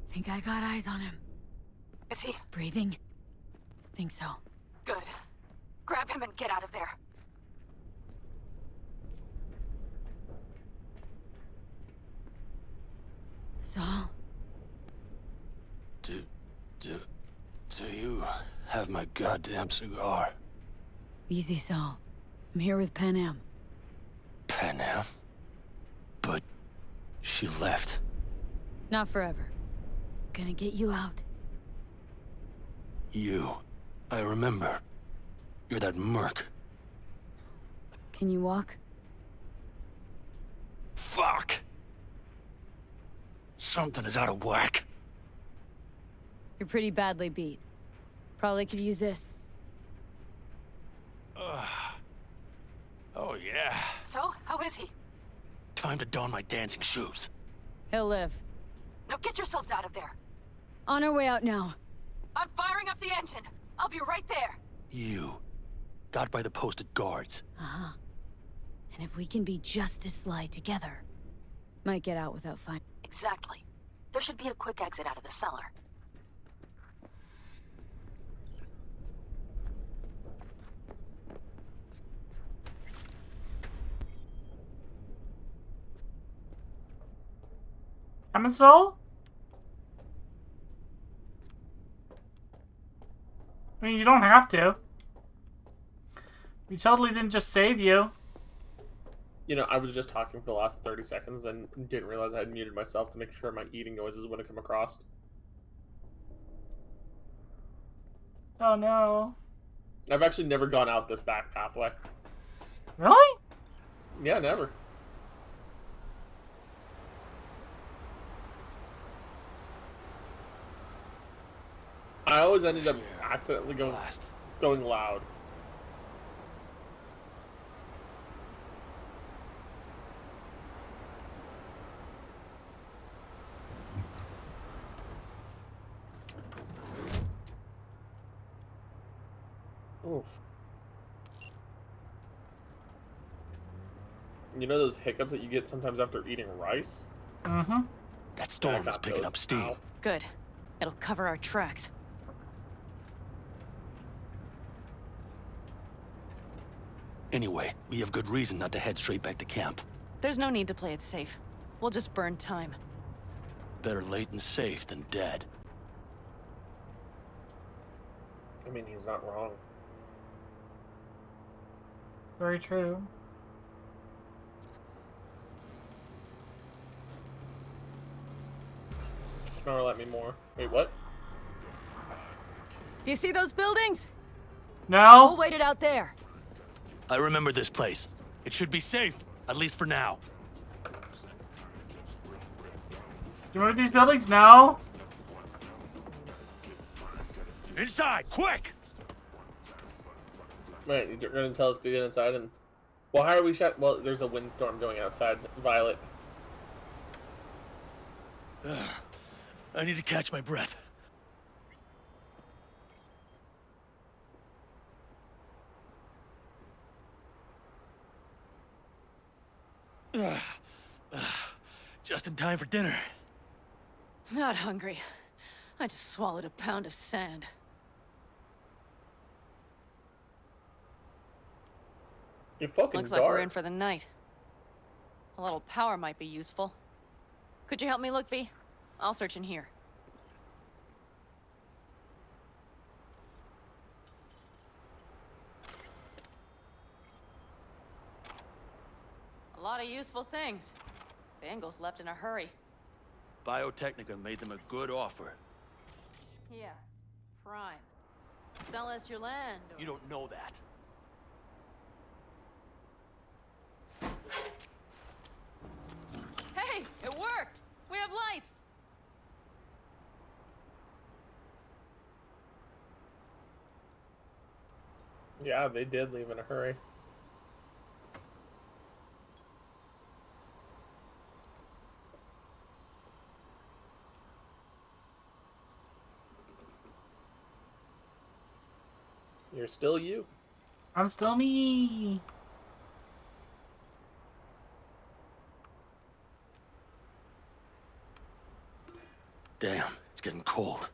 Think I got eyes on him. Is he? Breathing? Think so. Good. Grab him and get out of there. Saul? Do you have my goddamn cigar? Easy, Saul. I'm here with Panem. Panem? But she left. Not forever. Gonna get you out. You. I remember. You're that merc. Can you walk? Fuck! Something is out of whack. You're pretty badly beat. Probably could use this. Oh, yeah. So, how is he? Time to don my dancing shoes. He'll live. Now get yourselves out of there. On our way out now. I'm firing up the engine. I'll be right there. You. Got by the posted guards. Uh-huh. And if we can be just as sly together, might get out without finding. Exactly. There should be a quick exit out of the cellar. Coming, Saul? I mean, you don't have to. We totally didn't just save you. You know, I was just talking for the last 30 seconds and didn't realize I had muted myself to make sure my eating noises wouldn't come across. Oh no. I've actually never gone out this back pathway. Really? Yeah, never. I always ended up accidentally going loud. Oof. You know those hiccups that you get sometimes after eating rice? Mm-hmm. That storm is picking up steam. Ow. Good. It'll cover our tracks. Anyway, we have good reason not to head straight back to camp. There's no need to play it safe. We'll just burn time. Better late and safe than dead. I mean, he's not wrong. Very true. Snarl at me more. Wait, what? Do you see those buildings? No. We'll wait it out there. I remember this place. It should be safe, at least for now. Do you remember these buildings? No. Inside, quick! Right, you're gonna tell us to get inside and... Well, how are we shut? Well, there's a windstorm going outside. Violet. I need to catch my breath. Just in time for dinner. Not hungry. I just swallowed a pound of sand. You're fucking Looks like we're in for the night. A little power might be useful. Could you help me look, V? I'll search in here. A lot of useful things. Bangles left in a hurry. Biotechnica made them a good offer. Yeah, prime. Sell us your land. Or... You don't know that. Hey, it worked! We have lights! Yeah, they did leave in a hurry. You're still you. I'm still me. Damn, it's getting cold.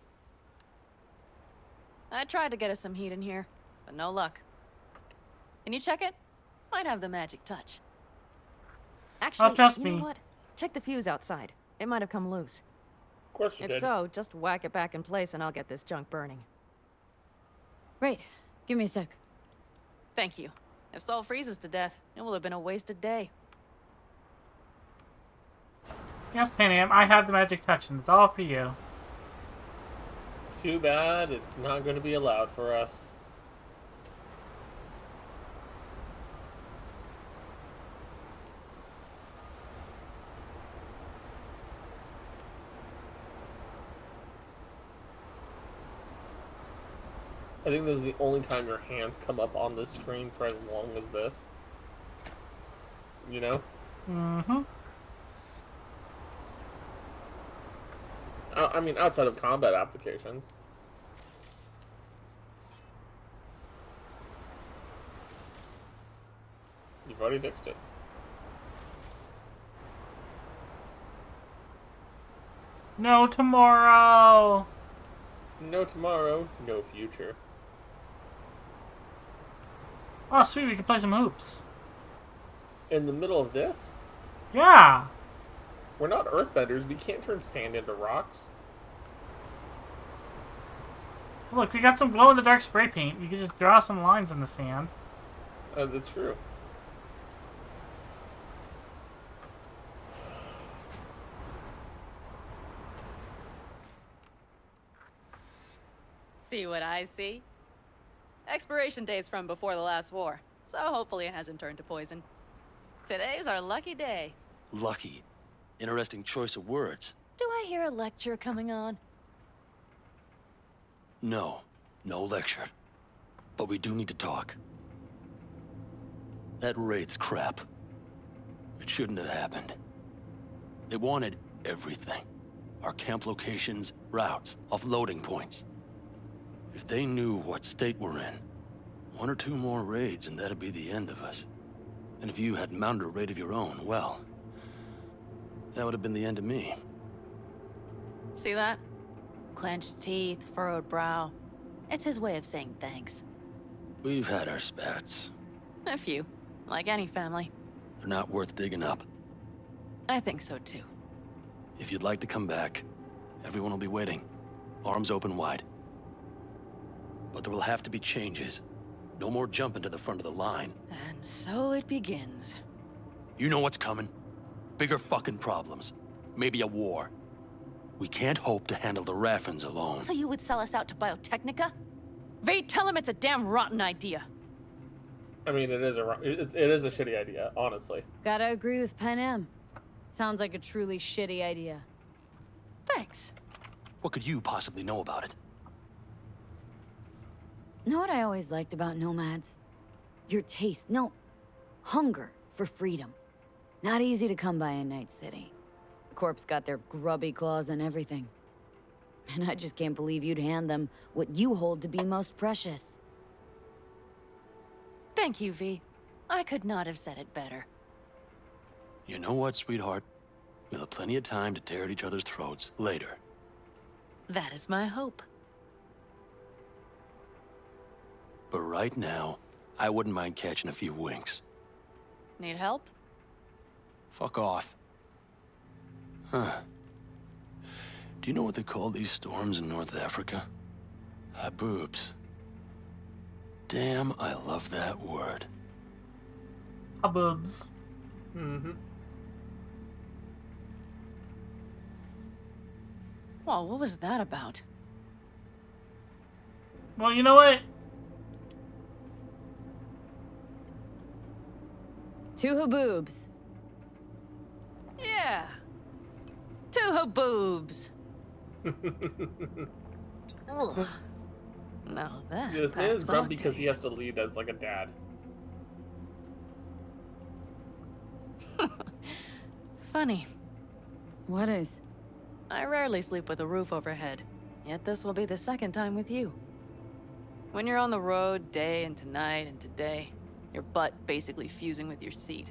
I tried to get us some heat in here, but no luck. Can you check it? Might have the magic touch. Actually, trust you me. know what? Check the fuse outside. It might have come loose. Of course you If did. so, just whack it back in place and I'll get this junk burning. Right. Give me a sec. Thank you. If Saul freezes to death, it will have been a wasted day. Yes, Panam, I have the magic touch, and it's all for you. Too bad it's not going to be allowed for us. I think this is the only time your hands come up on the screen for as long as this. You know? Mm-hmm. I mean, outside of combat applications. You've already fixed it. No tomorrow. No tomorrow, no future. Oh, sweet, we can play some hoops. In the middle of this? Yeah. We're not earthbenders. We can't turn sand into rocks. Look, we got some glow-in-the-dark spray paint. You can just draw some lines in the sand. That's true. See what I see? Expiration date's from before the last war, so hopefully it hasn't turned to poison. Today's our lucky day. Lucky. Interesting choice of words. Do I hear a lecture coming on? No. No lecture. But we do need to talk. That raid's crap. It shouldn't have happened. They wanted everything. Our camp locations, routes, offloading points. If they knew what state we're in, 1 or 2 more raids and that'd be the end of us. And if you had mounted a raid of your own, well, that would have been the end of me. See that? Clenched teeth, furrowed brow. It's his way of saying thanks. We've had our spats. A few, like any family. They're not worth digging up. I think so too. If you'd like to come back, everyone will be waiting. Arms open wide. But there will have to be changes. No more jumping to the front of the line. And so it begins. You know what's coming. Bigger fucking problems. Maybe a war. We can't hope to handle the Raffens alone. So you would sell us out to Biotechnica? Vate, tell him it's a damn rotten idea. I mean, it is a shitty idea, honestly. Gotta agree with Pen M. Sounds like a truly shitty idea. Thanks. What could you possibly know about it? Know what I always liked about nomads? Your taste, no, hunger for freedom. Not easy to come by in Night City. Corp's got their grubby claws and everything. And I just can't believe you'd hand them what you hold to be most precious. Thank you, V. I could not have said it better. You know what, sweetheart? We'll have plenty of time to tear at each other's throats later. That is my hope. But right now, I wouldn't mind catching a few winks. Need help? Fuck off. Huh. Do you know what they call these storms in North Africa? Haboobs. Damn, I love that word. Haboobs. Mm-hmm. Well, what was that about? Well, you know what? Two haboobs. Yeah. Two haboobs. Ugh. Now that This man is packs grumpy octane. because he has to lead as like a dad. Funny. What is? I rarely sleep with a roof overhead, yet this will be the second time with you. When you're on the road day and tonight and today, your butt basically fusing with your seat.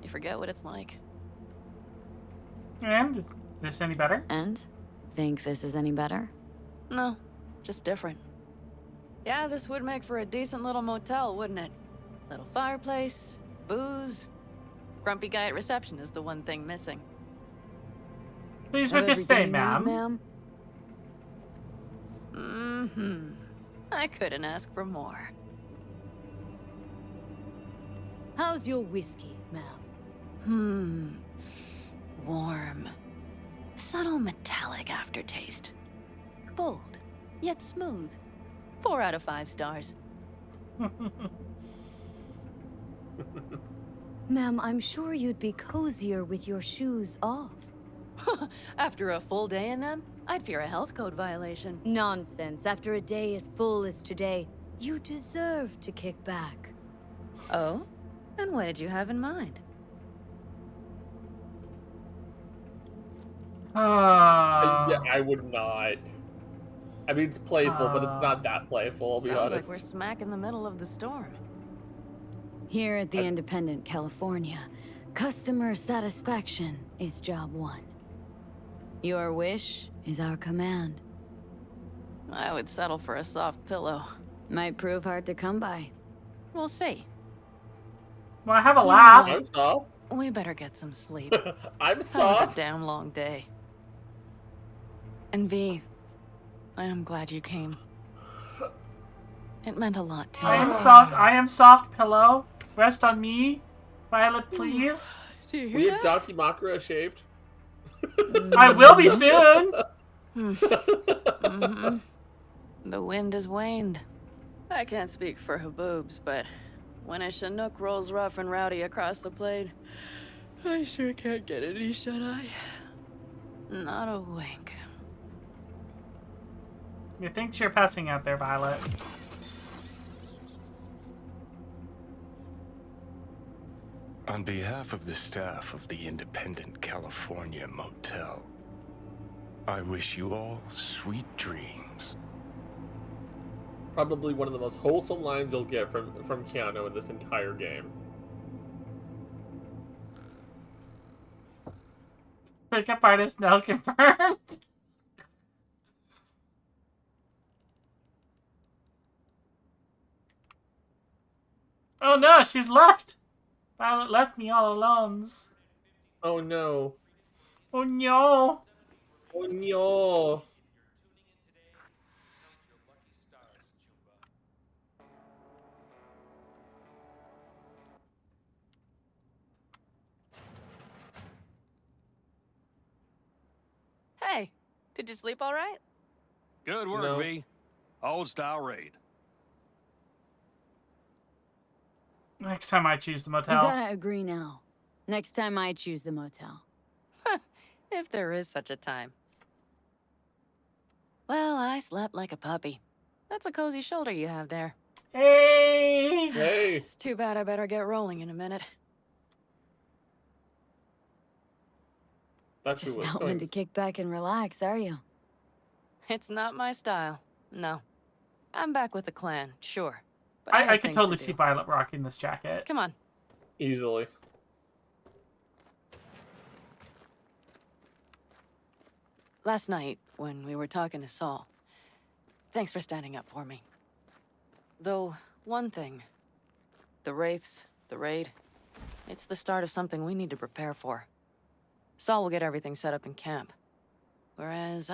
You forget what it's like. And is this any better? And? Think this is any better? No, just different. Yeah, this would make for a decent little motel, wouldn't it? Little fireplace, booze. Grumpy guy at reception is the one thing missing. Please with your stay, ma'am. Mm-hmm. I couldn't ask for more. How's your whiskey, ma'am? Warm. Subtle metallic aftertaste. Bold, yet smooth. 4 out of 5 stars. Ma'am, I'm sure you'd be cozier with your shoes off. After a full day in them, I'd fear a health code violation. Nonsense. After a day as full as today, you deserve to kick back. Oh? And what did you have in mind? Yeah, I would not. I mean, it's playful, but it's not that playful, I'll be Sounds honest. like we're smack in the middle of the storm. Here at the Independent, California, customer satisfaction is job 1. Your wish is our command. I would settle for a soft pillow. Might prove hard to come by. We'll see. Well, I have a You know laugh. what? I'm soft. We better get some sleep. I'm That was a soft. damn long day. And V, I am glad you came. It meant a lot to me. I am soft. I am soft pillow. Rest on me, Violet, please. Do you We have Dakimakura shaved. I will be soon. Mm-hmm. The wind has waned. I can't speak for Haboobs, but when a Chinook rolls rough and rowdy across the plate, I sure can't get any shut-eye. Not a wink. You think you're passing out there, Violet? On behalf of the staff of the Independent California Motel, I wish you all sweet dreams. Probably one of the most wholesome lines you'll get from Keanu in this entire game. Pickup artist now confirmed. Oh no, she's left. Violet left me all alone. Oh no. Oh no. Oh no. Did you sleep all right? Good work, No. V. Old style raid. Next time I choose the You motel. gotta agree now. Next time I choose the motel. If there is such a time. Well, I slept like a puppy. That's a cozy shoulder you have there. Hey! Hey! It's too bad I better get rolling in a minute. That's Just who was not one to kick back and relax, are you? It's not my style. No. I'm back with the clan, sure. But I I have could things totally to see do. Violet rocking this jacket. Come on. Easily. Last night, when we were talking to Saul, thanks for standing up for me. Though, one thing. The Wraiths, the raid, it's the start of something we need to prepare for. Saul will get everything set up in camp. Whereas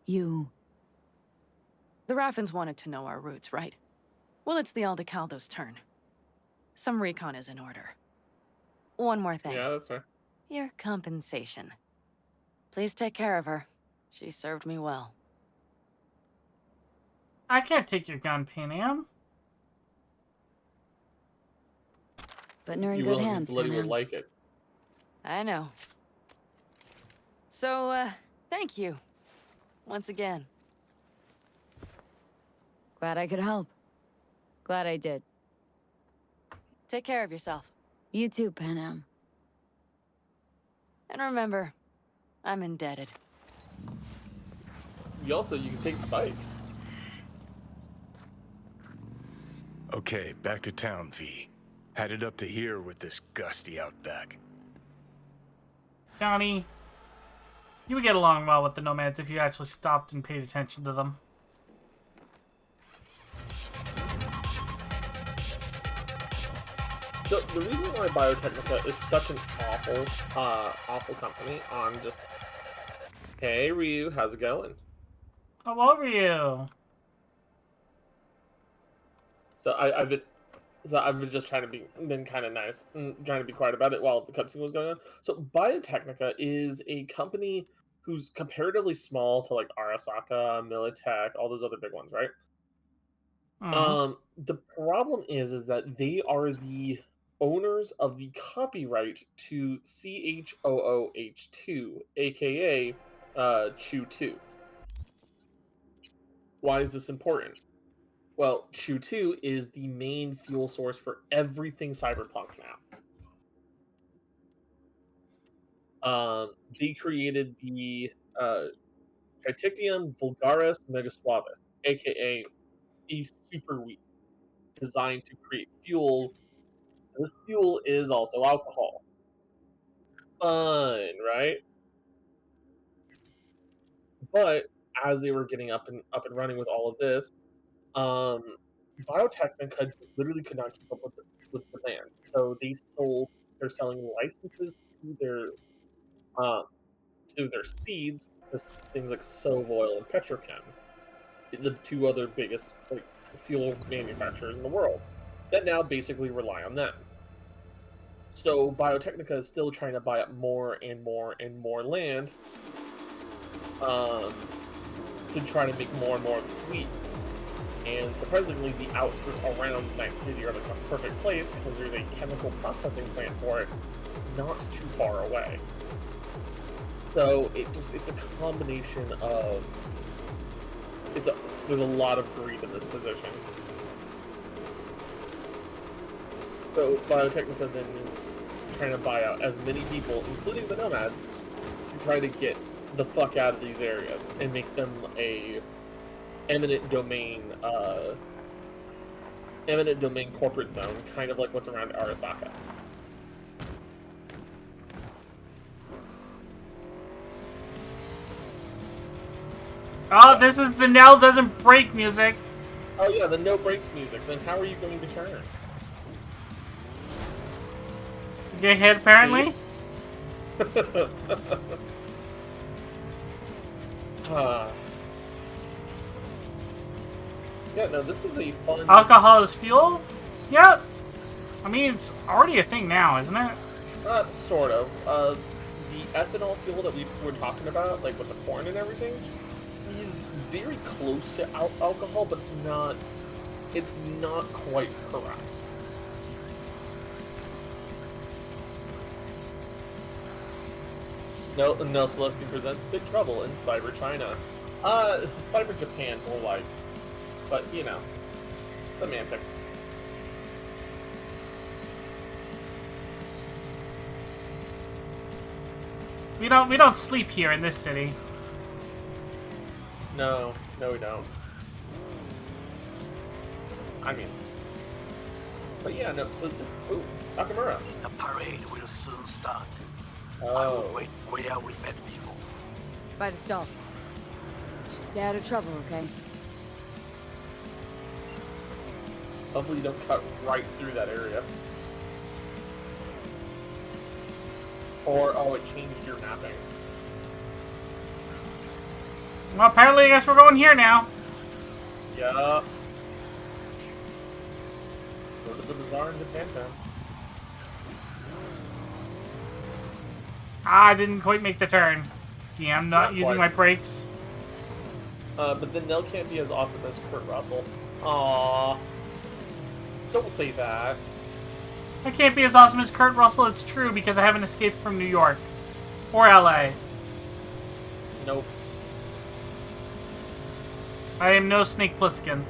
you... The Raffins wanted to know our roots, right? Well, it's the Aldecaldo's turn. Some recon is in order. One more thing. Yeah, that's right. Your compensation. Please take care of her. She served me well. I can't take your gun, Panam. But you're in You good will, hands, Bloody will Panam. like it. I know. So, thank you. Once again. Glad I could help. Glad I did. Take care of yourself. You too, Panam. And remember, I'm indebted. You can take the bike. Okay, back to town, V. Headed up to here with this gusty outback. Johnny, you would get along well with the nomads if you actually stopped and paid attention to them. The reason why Biotechnica is such an awful company on just, hey Ryu, how's it going? How over you? So I've been just trying to been kind of nice, trying to be quiet about it while the cutscene was going on. So Biotechnica is a company who's comparatively small to like Arasaka, Militech, all those other big ones, right? The problem is that they are the owners of the copyright to CHOOH2, aka Chew 2. Why is this important? Well, Chew 2 is the main fuel source for everything Cyberpunk now. They created the Triticum vulgaris megasuavis, aka a super weed, designed to create fuel. This fuel is also alcohol. Fun, right? But as they were getting up and running with all of this, Biotechnica just literally could not keep up with demand. So they're selling licenses to their seeds to things like Sovoil and Petrochem, the two other biggest fuel manufacturers in the world that now basically rely on them. So Biotechnica is still trying to buy up more and more and more land to try to make more and more of these weeds. And surprisingly, the outskirts around Night City are the perfect place because there's a chemical processing plant for it not too far away. So it's a combination of there's a lot of greed in this position. So Biotechnica then is trying to buy out as many people, including the nomads, to try to get the fuck out of these areas and make them a eminent domain corporate zone, kind of like what's around Arasaka. Oh, this is the Nell doesn't break music. Oh yeah, the no brakes music. Then how are you going to turn? Get hit apparently. Yeah, no, this is a fun... Alcohol is fuel? Yep. I mean, it's already a thing now, isn't it? Sort of. the ethanol fuel that we were talking about, like with the corn and everything, is very close to alcohol, but it's not quite correct. No, Celestine presents Big Trouble in Cyber China. Cyber Japan, more like. But, you know, semantics. We don't sleep here in this city. No, we don't. I mean, but yeah, no. So, ooh, Nakamura. The parade will soon start. Oh. I will wait where we met before. By the stalls. Just stay out of trouble, okay? Hopefully you don't cut right through that area. Or, oh, it changed your mapping. Well, apparently I guess we're going here now. Yeah. Go to the bazaar in Japantown. I didn't quite make the turn. Yeah, I'm not using my brakes. But then Nell can't be as awesome as Kurt Russell. Aww. Don't say that. I can't be as awesome as Kurt Russell, it's true, because I haven't escaped from New York. Or LA. Nope. I am no Snake Plissken.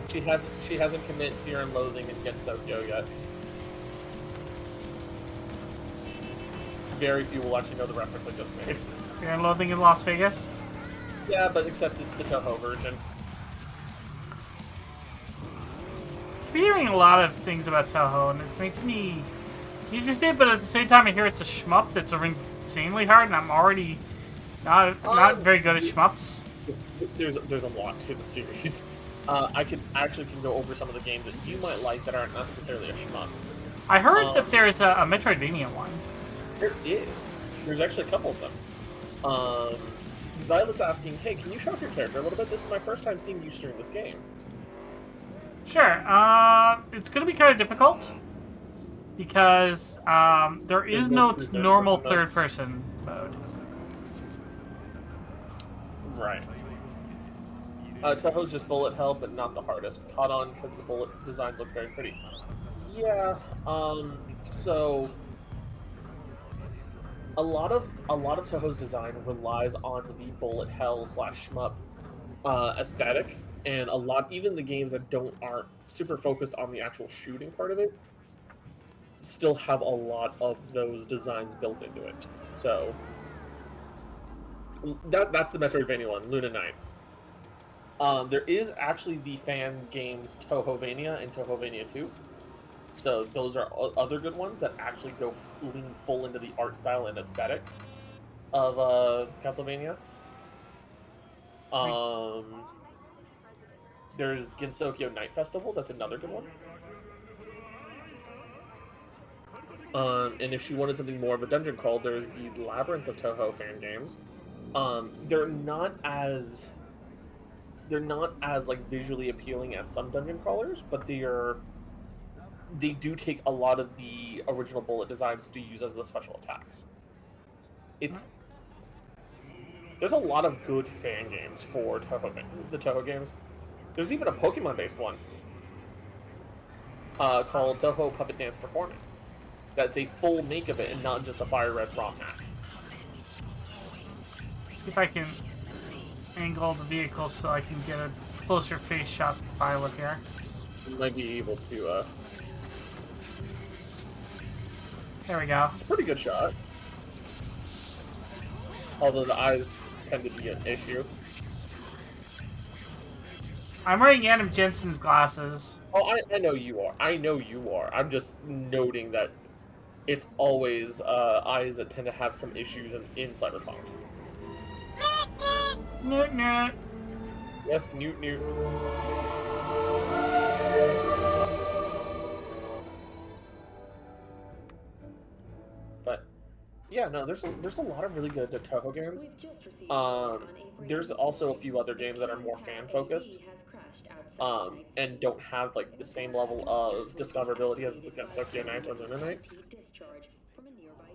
She hasn't committed Fear and Loathing in Gensokyo yet. Very few will actually know the reference I just made. Fear and Loathing in Las Vegas? Yeah, but except it's the Toho version. I'm hearing a lot of things about Toho, and it makes me interested, but at the same time I hear it's a shmup that's insanely hard, and I'm already not very good at shmups. There's a lot to the series. I can go over some of the games that you might like that aren't necessarily a shmup. I heard that there's a Metroidvania one. There is. There's actually a couple of them. Violet's asking, hey, can you show off your character a little bit? This is my first time seeing you stream this game. Sure. It's going to be kind of difficult because there is no normal third-person mode. Right. Toho's just bullet hell, but not the hardest. Caught on because the bullet designs look very pretty. Yeah. So a lot of Toho's design relies on the bullet hell / shmup aesthetic, and even the games that aren't super focused on the actual shooting part of it still have a lot of those designs built into it. So that's the Metroidvania one, Luna Nights. There is actually the fan games Tohovania and Tohovania 2. So those are other good ones that actually lean full into the art style and aesthetic of Castlevania. There's Gensokyo Night Festival. That's another good one. And if she wanted something more of a dungeon crawl, there's the Labyrinth of Toho fan games. They're not as like visually appealing as some dungeon crawlers, but they do take a lot of the original bullet designs to use as the special attacks. There's a lot of good fan games for the Toho games. There's even a Pokemon-based one called Toho Puppet Dance Performance. That's a full make of it and not just a Fire Red ROM hack. See if I can angle the vehicle so I can get a closer face shot of Violet here. You might be able to, There we go. Pretty good shot. Although the eyes tend to be an issue. I'm wearing Adam Jensen's glasses. Oh, I know you are. I'm just noting that it's always eyes that tend to have some issues in Cyberpunk. Newt newt. Yes, newt newt. But yeah, no, there's a lot of really good Toho games. There's also a few other games that are more fan focused, and don't have like the same level of discoverability as the Gensokyo Nights or Luna Nights.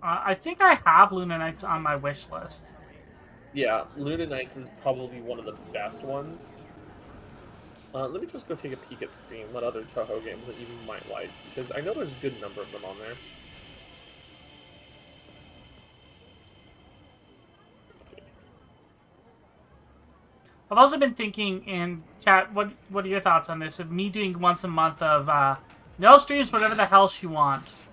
I think I have Luna Knights on my wish list. Yeah, Luna Knights is probably one of the best ones. Let me just go take a peek at Steam. What other Toho games that you might like? Because I know there's a good number of them on there. Let's see. I've also been thinking in chat, what are your thoughts on this? Of me doing once a month of Nell streams whatever the hell she wants.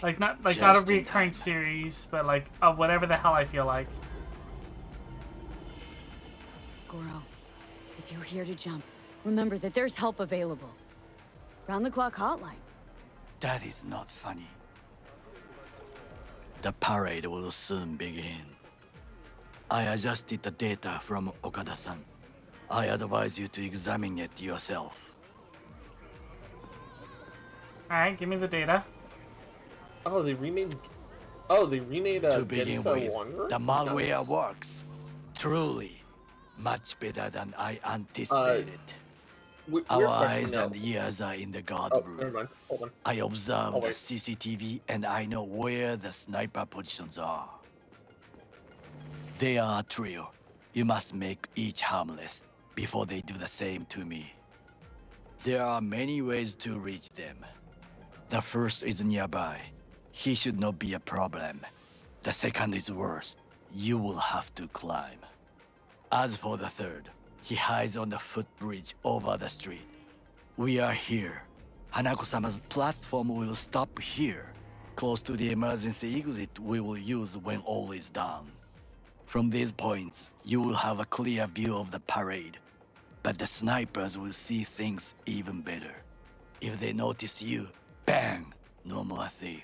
Like not a recurring series, but like whatever the hell I feel like. Goro, if you're here to jump, remember that there's help available. Round-the-clock hotline. That is not funny. The parade will soon begin. I adjusted the data from Okada-san. I advise you to examine it yourself. Alright, give me the data. Oh, they remade... To begin with, Longer? the malware works. Truly, much better than I anticipated. Our eyes and ears are in the guard room. Never mind. Hold on. I observed the CCTV and I know where the sniper positions are. They are a trio. You must make each harmless before they do the same to me. There are many ways to reach them. The first is nearby. He should not be a problem. The second is worse. You will have to climb. As for the third, he hides on the footbridge over the street. We are here. Hanako-sama's platform will stop here, close to the emergency exit we will use when all is done. From these points, you will have a clear view of the parade, but the snipers will see things even better. If they notice you, bang, no more thief.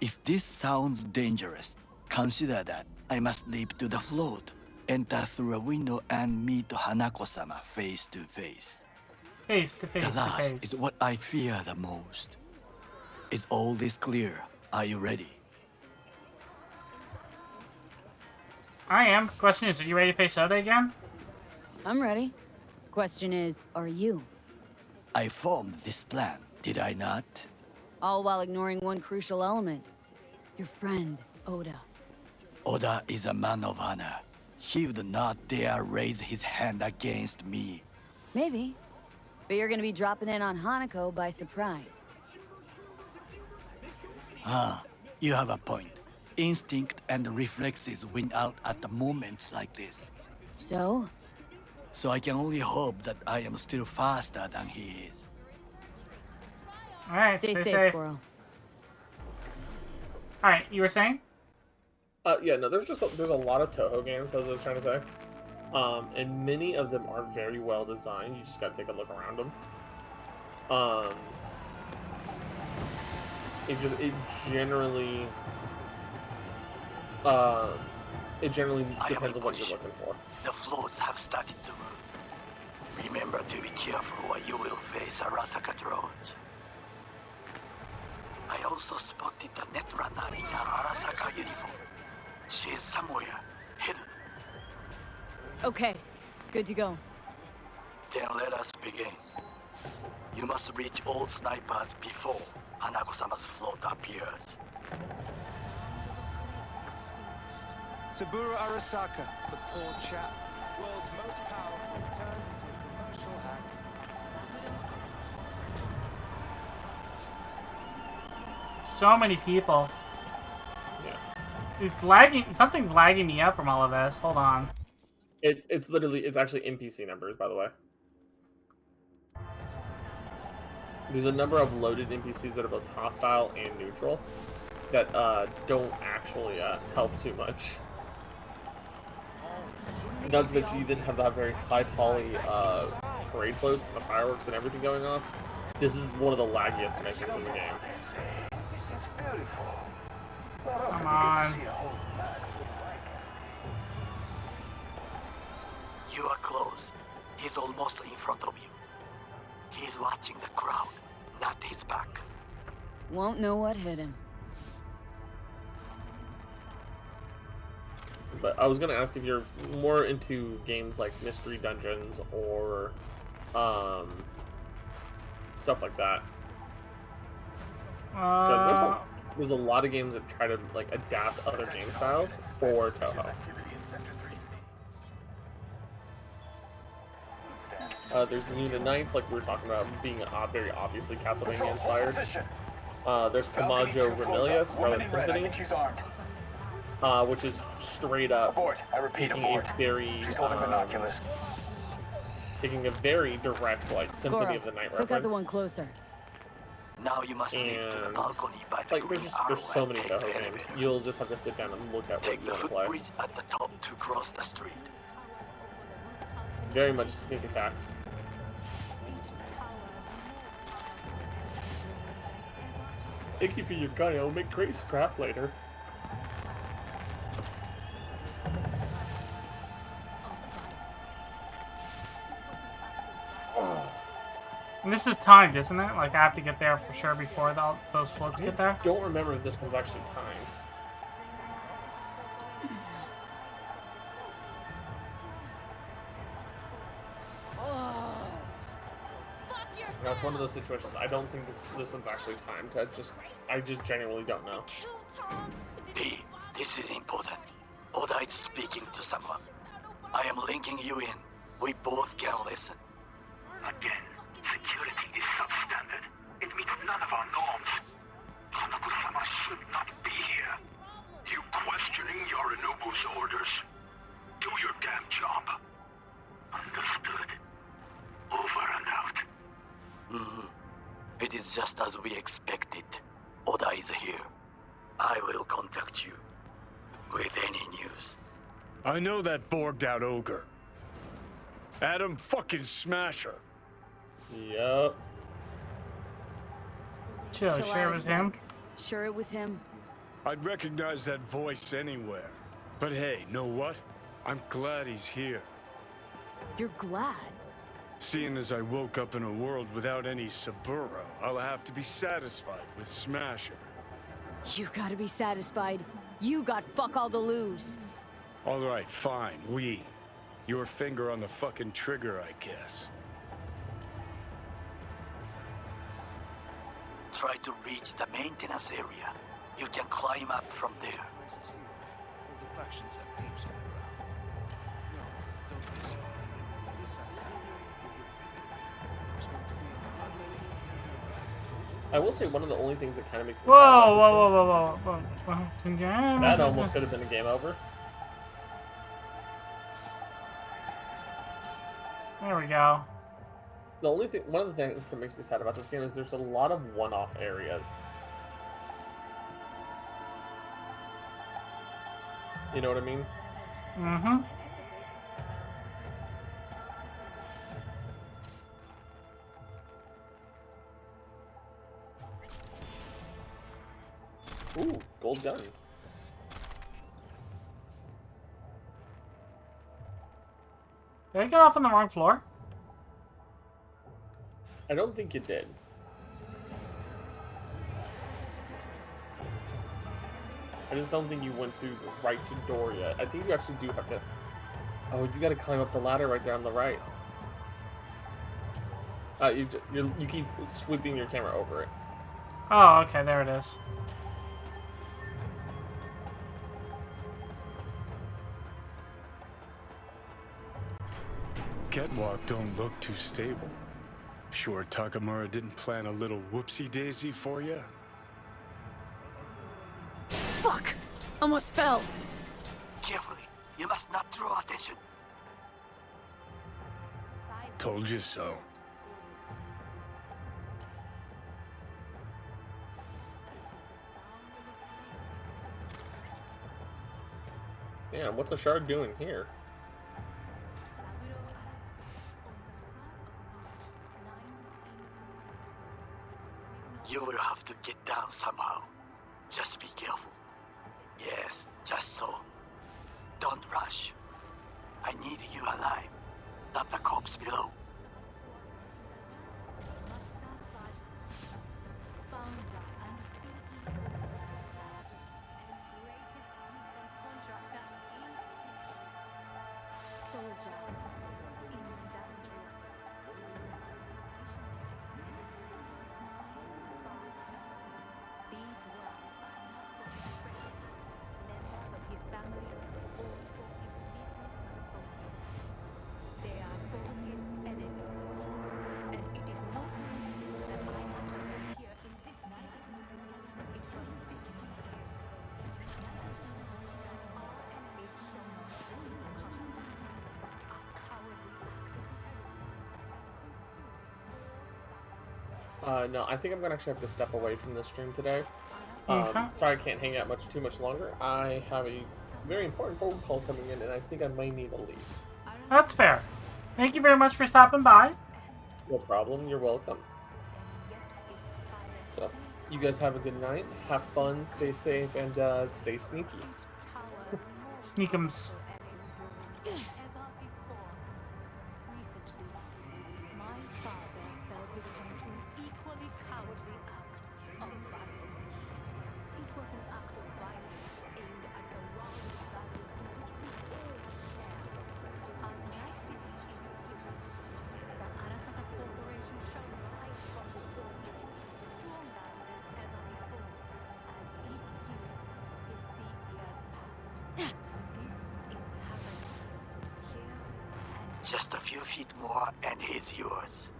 If this sounds dangerous, consider that I must leap to the float, enter through a window and meet Hanako-sama face to face. Face to face. The last is what I fear the most. Is all this clear? Are you ready? I am. Question is, are you ready to face Oda again? I'm ready. Question is, are you? I formed this plan, did I not? All while ignoring one crucial element. Your friend, Oda. Oda is a man of honor. He would not dare raise his hand against me. Maybe. But you're gonna be dropping in on Hanako by surprise. You have a point. Instinct and reflexes win out at the moments like this. So? So I can only hope that I am still faster than he is. Alright, stay safe, Goro. Alright, you were saying? Yeah, no, there's a lot of Toho games, as I was trying to say. And many of them are very well designed. You just gotta take a look around them. It generally depends on what you're looking for. The floats have started to move. Remember to be careful or you will face Arasaka drones. I also spotted the netrunner in her Arasaka uniform. She is somewhere hidden. Okay, good to go. Then let us begin. You must reach all snipers before Hanako-sama's float appears. Saburo Arasaka, the poor chap. World's most powerful, turned into a commercial hack. So many people. Yeah. It's lagging. Something's lagging me up from all of this. Hold on. It's actually NPC numbers, by the way. There's a number of loaded NPCs that are both hostile and neutral that don't actually help too much. Not to mention you then have that very high poly parade floats and the fireworks and everything going off. This is one of the laggiest missions in the game. Come on. You are close. He's almost in front of you. He's watching the crowd, not his back. Won't know what hit him. But I was gonna ask if you're more into games like Mystery Dungeons or stuff like that. there's a lot of games that try to like adapt other game styles for Toho. There's Luna Knights, like we were talking about, being very obviously Castlevania inspired. There's Camajo Remilia, Scarlet Symphony, which is straight up taking a very direct like Symphony of the Night took out the reference. one closer. Now you must lead to the balcony by the like there's so many Toho games. You'll just have to sit down and look at what you want to play. footbridge at the top to cross the street. Very much sneak attacks. Thank you for your gun. It'll make great scrap later. And this is timed, isn't it? Like, I have to get there for sure before those floats get there? I don't remember if this one's actually timed. That's one of those situations. I don't think this one's actually timed. I just genuinely don't know. P, this is important. Oda is speaking to someone. I am linking you in. We both can listen. Again, security is substandard. It meets none of our norms. Hanako-sama should not be here. You questioning Yorinobu's orders? Do your damn job. Understood. Over and out. It is just as we expected. Oda is here. I will contact you with any news. I know that borged out ogre. Adam fucking Smasher. Yup. Chill, sure it was him? Sure it was him? I'd recognize that voice anywhere. But hey, know what? I'm glad he's here. You're glad? Seeing as I woke up in a world without any Saburo, I'll have to be satisfied with Smasher. You gotta be satisfied. You got fuck all to lose. Alright, fine, Your finger on the fucking trigger, I guess. Try to reach the maintenance area. You can climb up from there. The factions have peeps on the ground. No, don't be so. This assassin. There's going to be a bloodletting and I will say one of the only things that kind of makes me Whoa. That almost could have been a game over. There we go. One of the things that makes me sad about this game is there's a lot of one-off areas. You know what I mean? Mm-hmm. Ooh, gold gun. Did I get off on the wrong floor? I don't think you did. I just don't think you went through the right door yet. I think you actually do have to... Oh, you gotta climb up the ladder right there on the right. You keep sweeping your camera over it. Oh, okay, there it is. Catwalk don't look too stable. Sure Takamura didn't plan a little whoopsie-daisy for you? Fuck! Almost fell. Carefully. You must not draw attention. Told you so. Yeah, what's a shard doing here? You will have to get down somehow. Just be careful. Yes, just so. Don't rush. I need you alive, not the corpse below. No, I think I'm gonna actually have to step away from the stream today. Okay. Sorry I can't hang out too much longer. I have a very important phone call coming in, and I think I might need to leave. That's fair. Thank you very much for stopping by. No problem. You're welcome. So, you guys have a good night. Have fun. Stay safe, and stay sneaky. Sneakums. Just a few feet more and he's yours.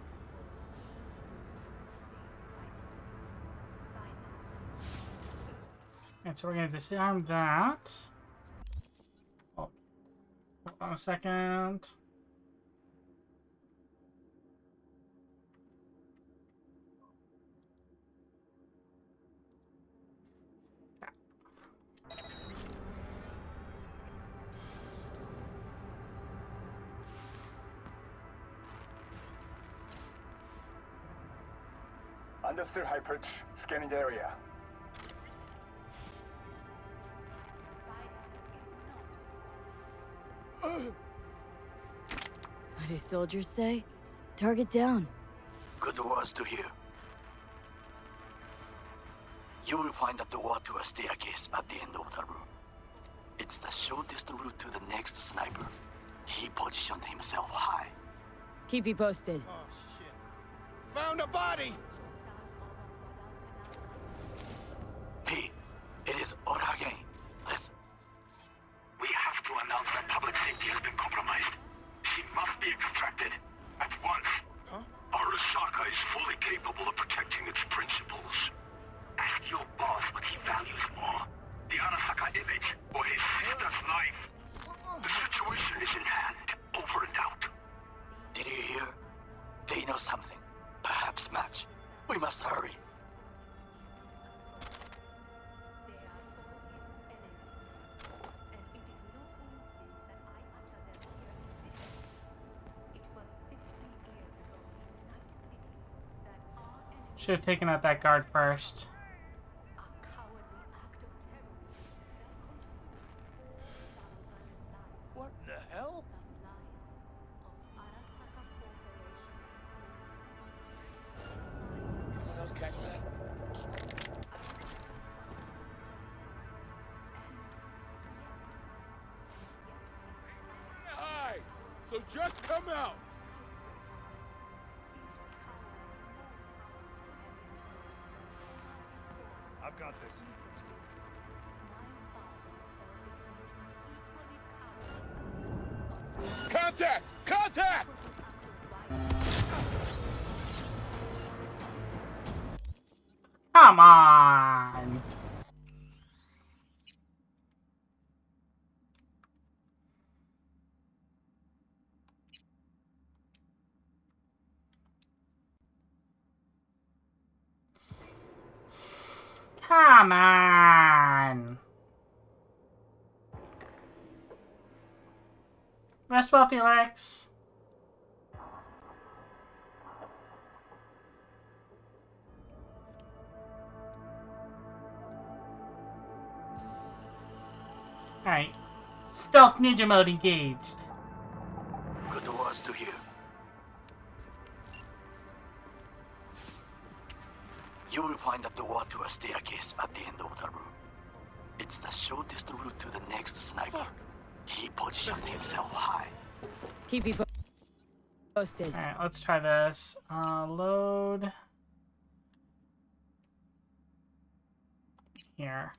And so we're going to disarm that. Oh, hold on a second. Understood, Hyperch. Scanning the area. What do soldiers say? Target down. Good words to hear. You will find a door to a staircase at the end of the room. It's the shortest route to the next sniper. He positioned himself high. Keep you posted. Oh, shit. Found a body! P, it is order again. Listen. We have to announce that public safety has been compromised. She must be extracted. At once. Huh? Arasaka is fully capable of protecting its principles. Ask your boss what he values more. The Arasaka image or his sister's life. The situation is in hand. Over and out. Did you hear? They know something. Perhaps much. We must hurry. Should have taken out that guard first. What the hell? Anyone else catch that? Aye! So just come out! I've got this. Contact! Contact! Come on! Come on! Rest well, Felix. Alright. Stealth ninja mode engaged. Good words to hear. You will find a door to a staircase at the end of the room. It's the shortest route to the next sniper. He positioned himself high. Keep you posted. Alright, let's try this. Load. Here.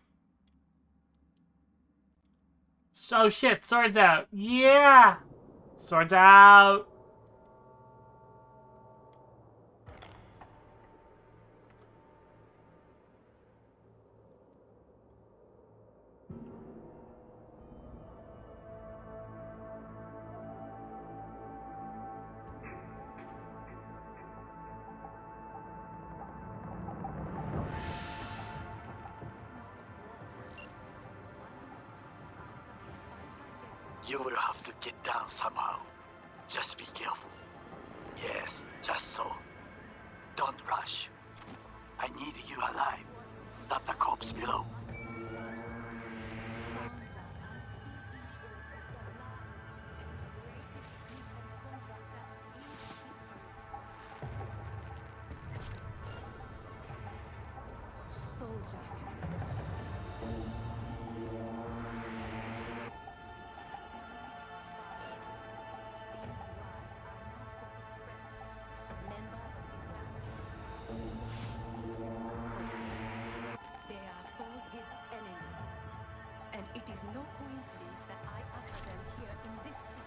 Oh shit, swords out. Yeah! Swords out! You will have to get down somehow. Just be careful. Yes, just so. Don't rush. I need you alive, not the corpse below. Soldier. They are for his enemies. And it is no coincidence that I offer them here in this city.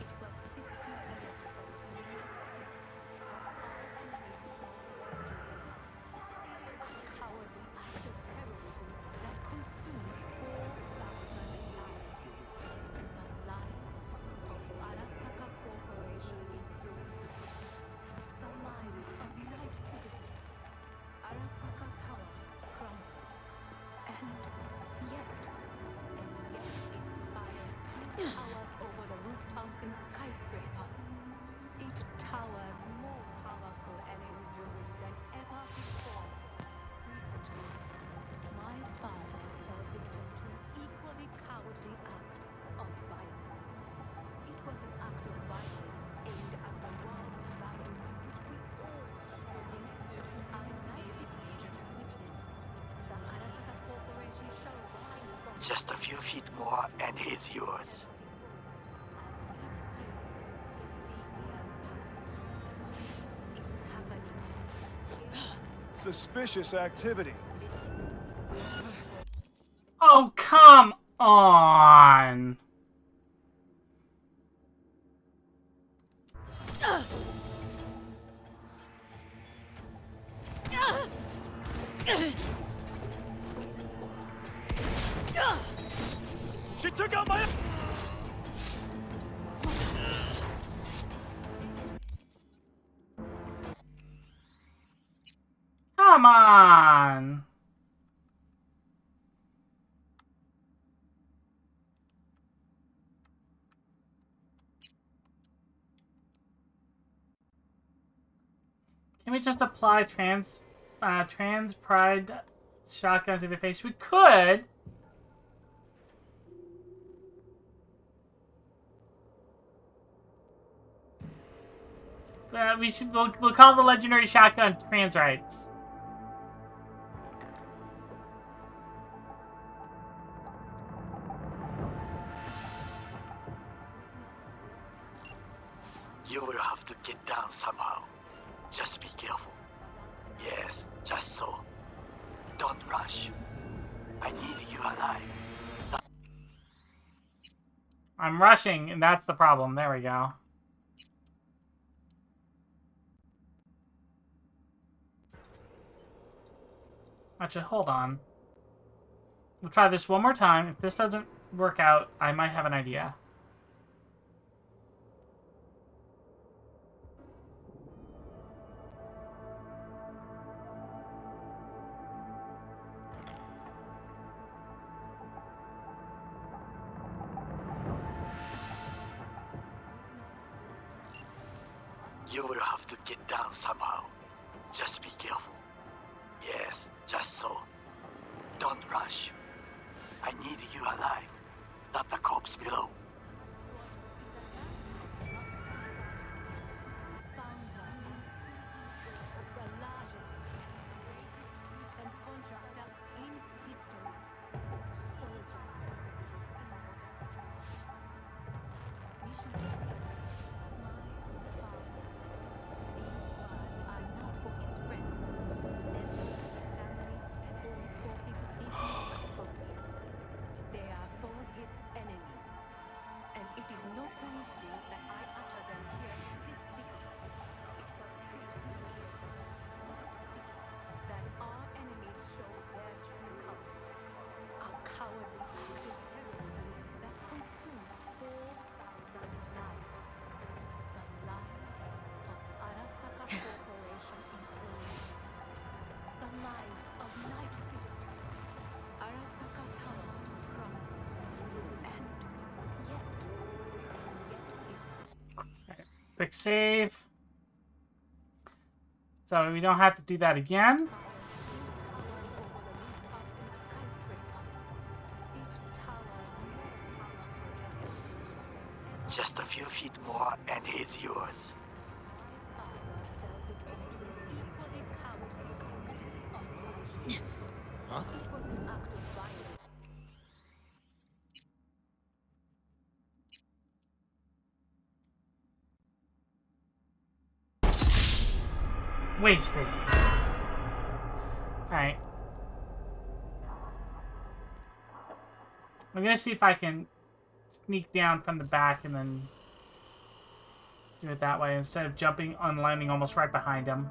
It was 50 years ago. A cowardly act of terrorism that consumed 4,000 lives. The lives of Arasaka Corporation. The lives of night citizens. Arasaka Tower crumbled. And yet its spire still towers over the rooftops and skyscrapers. It towers more powerful and enduring than ever before. Recently, my father fell victim to an equally cowardly act of violence. It was an act of violence aimed at the one values in which we all share. As Night City is its witness, the Arasaka Corporation shall rise from Just a few feet more and he's yours. Suspicious activity. Oh, come on! She took out my... Come on! Can we just apply trans pride shotgun to the face? We could. We'll call the legendary shotgun trans rights. You will have to get down somehow. Just be careful. Yes, just so. Don't rush. I need you alive. I'm rushing, and that's the problem. There we go. Actually, hold on. We'll try this one more time. If this doesn't work out, I might have an idea. You will have to get down somehow. Just be careful. Yes, just so. Don't rush. I need you alive, not the corpse below. They are for Quick save. So we don't have to do that again. Just a few feet more and he's yours. Huh? Wasted. Alright. I'm gonna see if I can sneak down from the back and then do it that way instead of jumping and landing almost right behind him.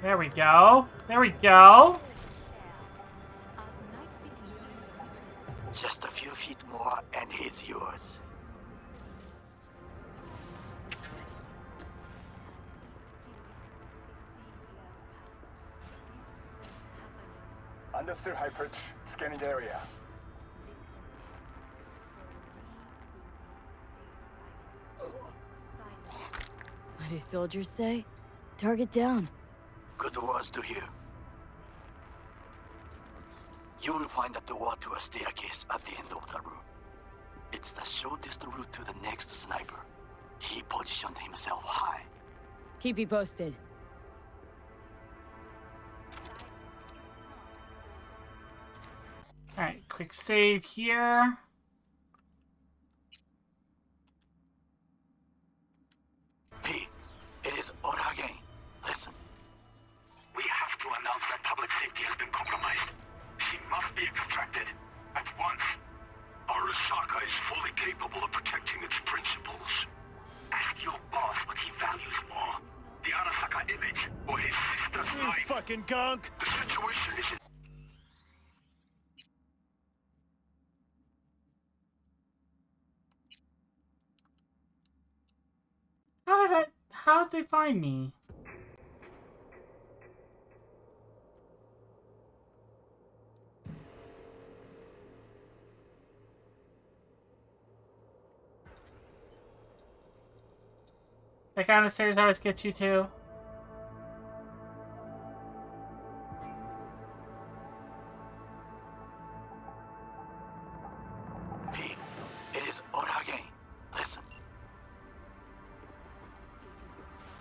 There we go. There we go. Just a few feet more and he's yours. Understood, High Perch. Scanning the area. What do soldiers say? Target down. Good words to hear. You will find a door to a staircase at the end of the room. It's the shortest route to the next sniper. He positioned himself high. Keep you posted. Alright, quick save here. P, it is Ora again. Listen. We have to announce that public safety has been compromised. She must be extracted at once. Arasaka is fully capable of protecting its principles. Ask your boss what he values more. The Arasaka image or his sister's life. Fucking gunk! The situation is How'd they find me? That guy on the stairs always gets you too. P, it is Ora again. Listen.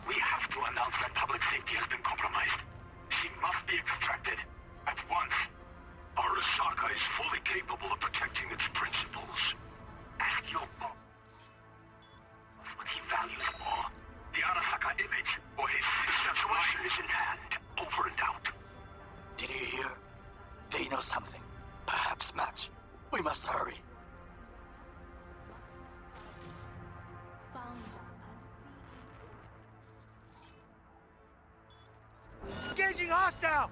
We have to announce that public safety has been compromised. She must be extracted at once. Arasaka is fully capable of protecting its principles. Ask your boss what he values more. The Arasaka image or his sister's situation is in hand. Over and out. Did you hear? They know something. Perhaps match. We must hurry. Engaging hostile!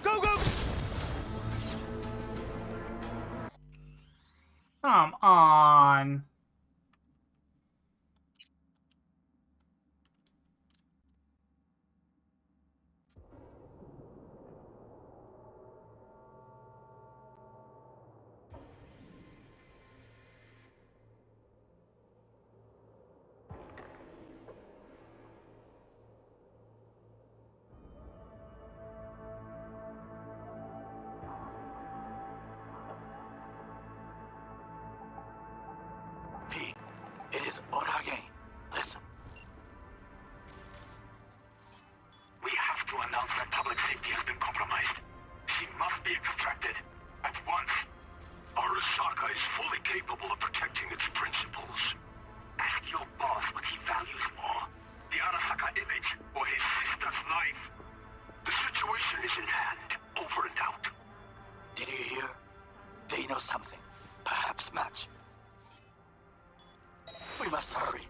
Go, go! Come on. P, it is Ora again. Listen. We have to announce that public safety has been compromised. She must be extracted at once. Arasaka is fully capable of protecting its principles. Ask your boss what he values more. The Arasaka image or his sister's life. The situation is in hand. Over and out. Did you hear? They know something. Perhaps match. We must hurry.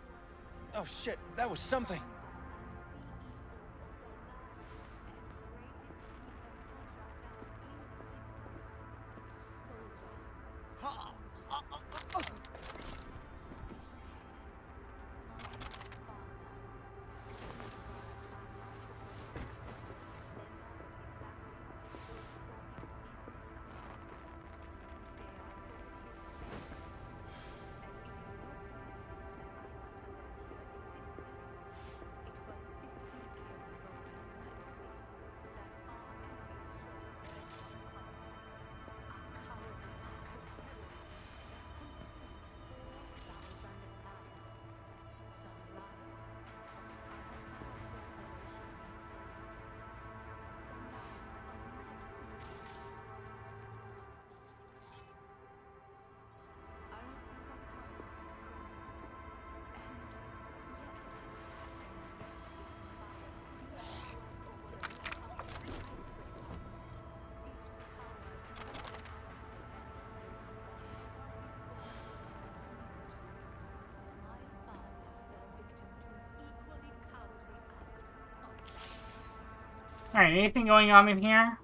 Oh shit, that was something. Alright, anything going on in here?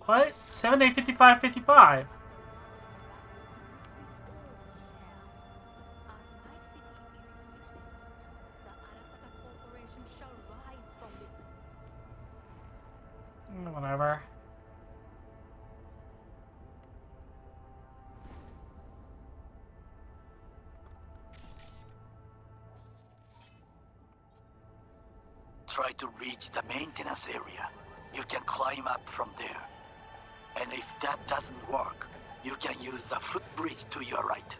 What? 7-8-55-55. Whatever. Try to reach the maintenance area. You can climb up from there. And if that doesn't work, you can use the footbridge to your right.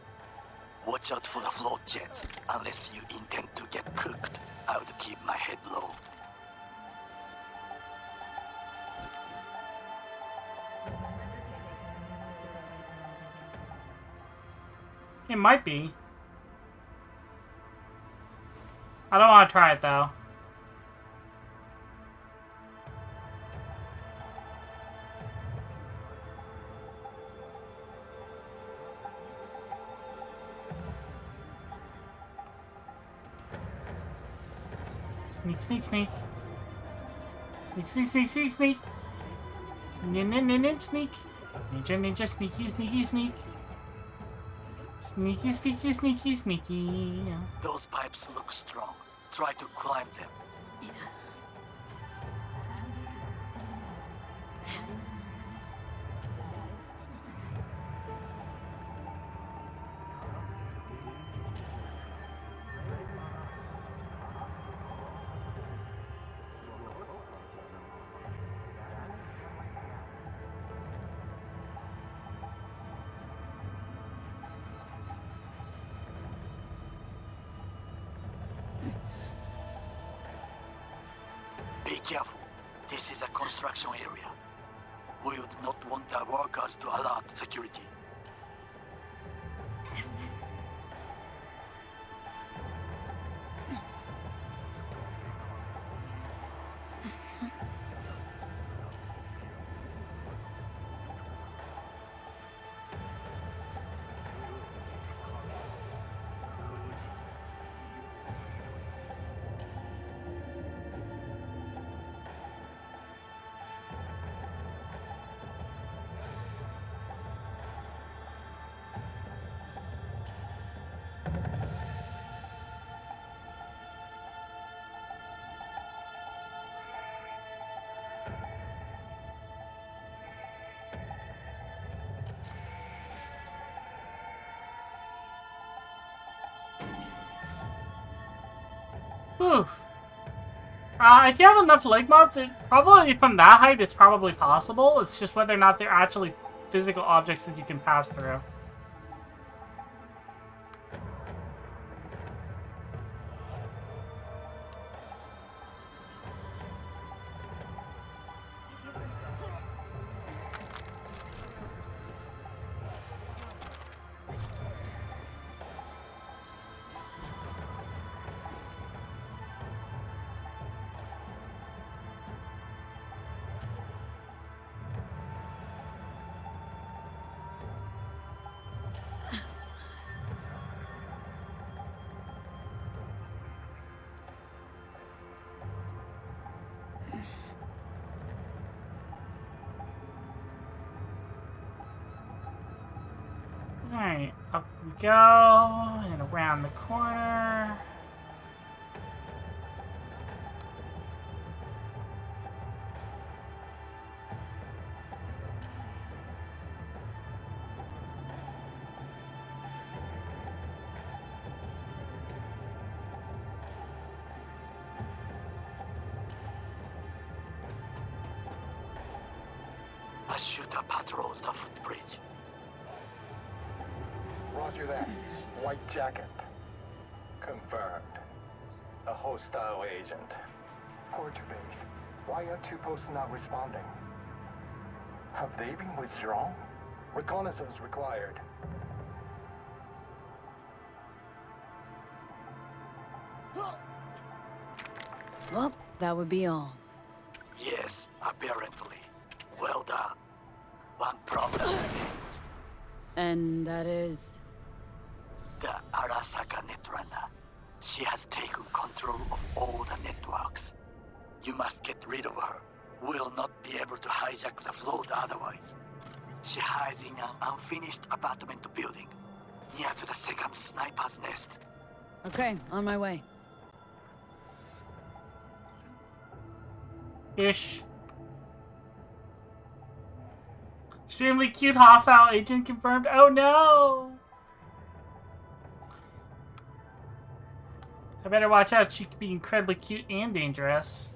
Watch out for the float jets, unless you intend to get cooked. I would keep my head low. It might be. I don't want to try it though. Sneak, sneak, sneak. Sneak, sneak, sneak, sneak, sneak. Nin, sneak. Ninja, ninja, sneaky, sneaky, sneak. Sneaky, sneaky, sneaky, sneaky. Those pipes look strong. Try to climb them. Be careful. This is a construction area. We would not want the workers to alert security. Oof. If you have enough leg mods, probably from that height, it's probably possible. It's just whether or not they're actually physical objects that you can pass through. go. And around the corner. A shooter patrols the footbridge. Roger that. White jacket. Confirmed. A hostile agent. Quarter base. Why are two posts not responding? Have they been withdrawn? Reconnaissance required. Well, that would be all. Yes, apparently. Well done. One problem remains. And that is... The Arasaka Netrunner. She has taken control of all the networks. You must get rid of her. We'll not be able to hijack the float otherwise. She hides in an unfinished apartment building, near to the second sniper's nest. Okay, on my way. Ish. Extremely cute hostile agent confirmed. Oh no! I better watch out. She could be incredibly cute and dangerous.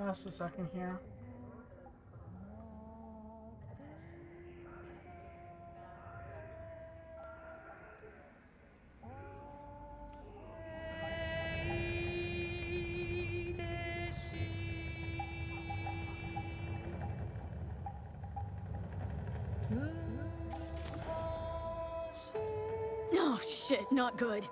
Just a second here. Oh shit, not good.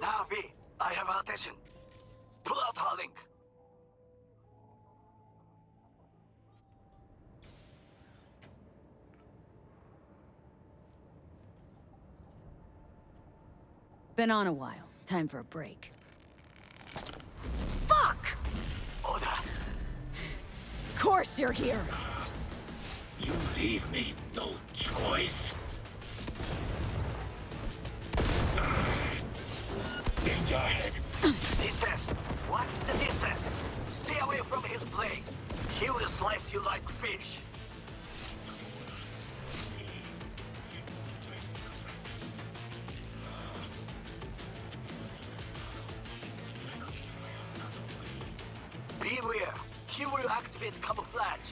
Now, V, I have attention. Pull out her link. Been on a while. Time for a break. Fuck! Order. Of course you're here. You leave me no choice. Danger ahead. Distance. What's the distance? Stay away from his blade. He will slice you like fish. Beware. He will activate camouflage.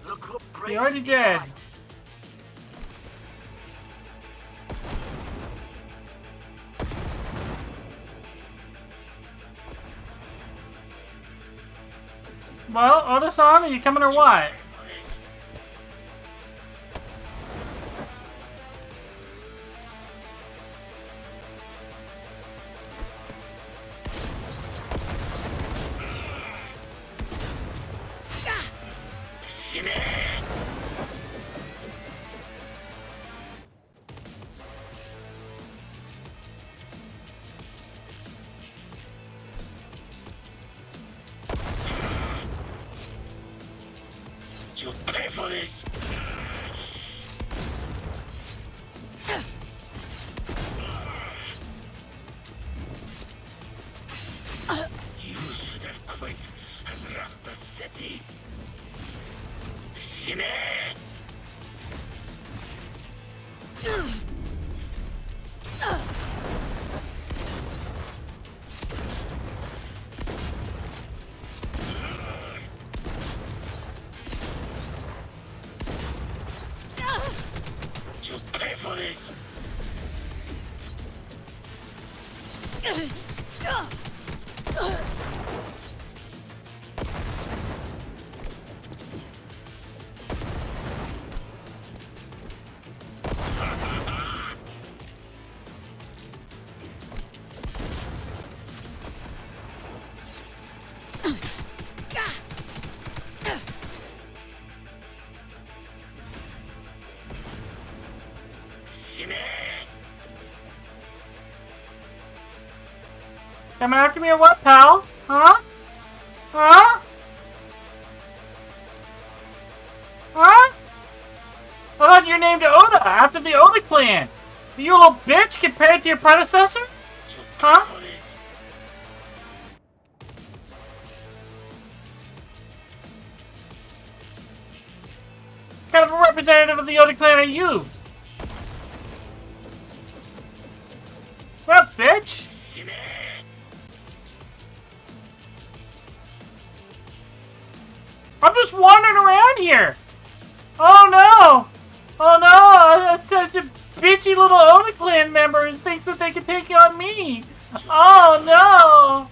The group breaks. He already did. Well, Oda-san, are you coming or what? You pay for this. You should have quit and left the city. Shine! You'll pay for this. Coming after me or what, pal? Huh? Huh? Huh? I thought you were named Oda, after the Oda clan. Are you a little bitch compared to your predecessor? Huh? What kind of a representative of the Oda clan are you? What up, bitch? I'm just wandering around here. Oh no! Oh no! That's such a bitchy little Oda clan member who thinks that they can take on me. Oh no!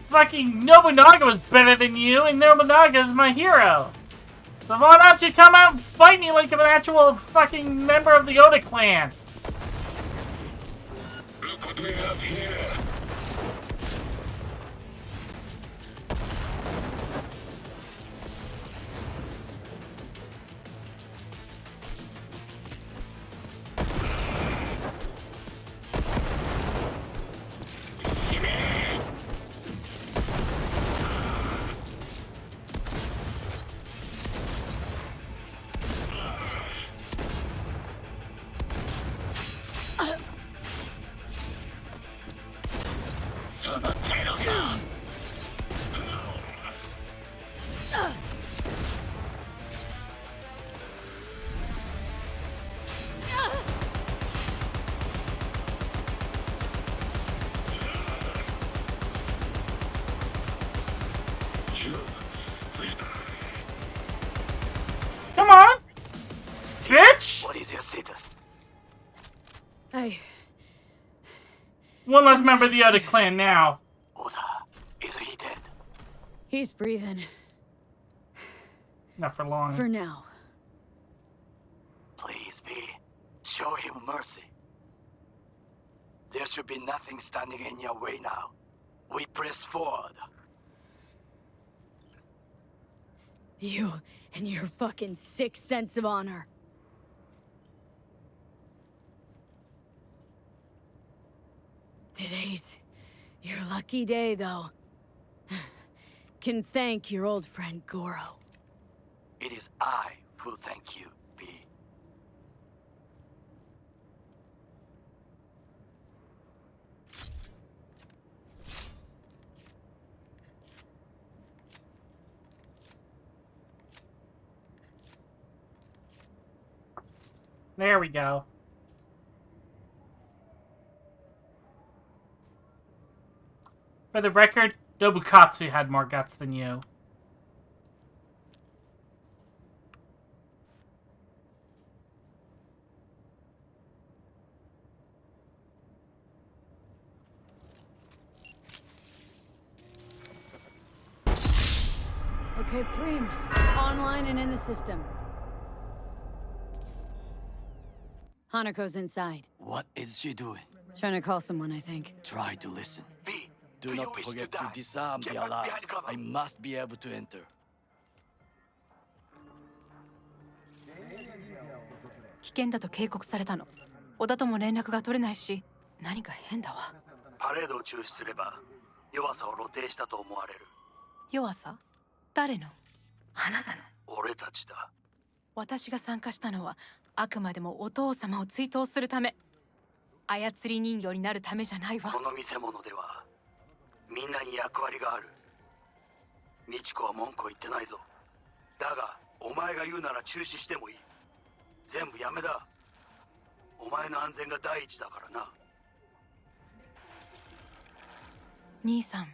Fucking Nobunaga was better than you, and Nobunaga is my hero. So why don't you come out and fight me like an actual fucking member of the Oda clan? Look what we have here. Come on! Bitch! What is your status? One less member of the Oda clan now. Is he dead? He's breathing. Not for long. For now. Please, V. Show him mercy. There should be nothing standing in your way now. We press forward. You and your fucking sick sense of honor. Today's your lucky day, though. Can thank your old friend Goro. It is I who thank you, B. There we go. For the record, Dobukatsu had more guts than you. Okay, Preem. Online and in the system. Hanako's inside. What is she doing? Trying to call someone, I think. Try to listen. B, do not forget to disarm the alarms. I must be able to enter. 危険だと警告されたの。小田とも連絡が取れないし、何か変だわ。パレードを中止すれば、弱さを露呈したと思われる。弱さ？誰の？あなたの。俺たちだ。私が参加したのは、あくまでもお父様を追悼するため。操り人形になるためじゃないわ。この見せ物では、みんなに役割がある。美智子は文句を言ってないぞ。だが、お前が言うなら中止してもいい。全部やめだ。お前の安全が第一だからな。兄さん、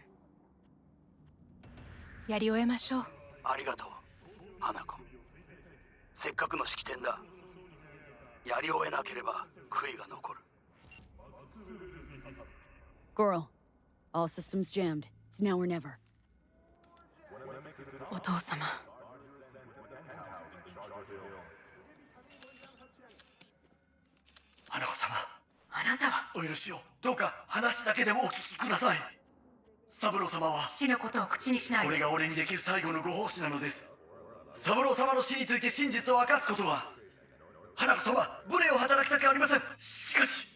やり終えましょう。ありがとう、花子。せっかくの式典だ。やり終えなければ悔いが残る。Girl, all systems jammed. It's now or never. お父様。花子様。あなたはお許しを。どうか話だけでもお聞きください。三郎様は父のことを口にしないで。これが俺にできる最後のご奉仕なのです。三郎様の死について真実を明かすことは、花子様、無礼を働きたくありません。しかし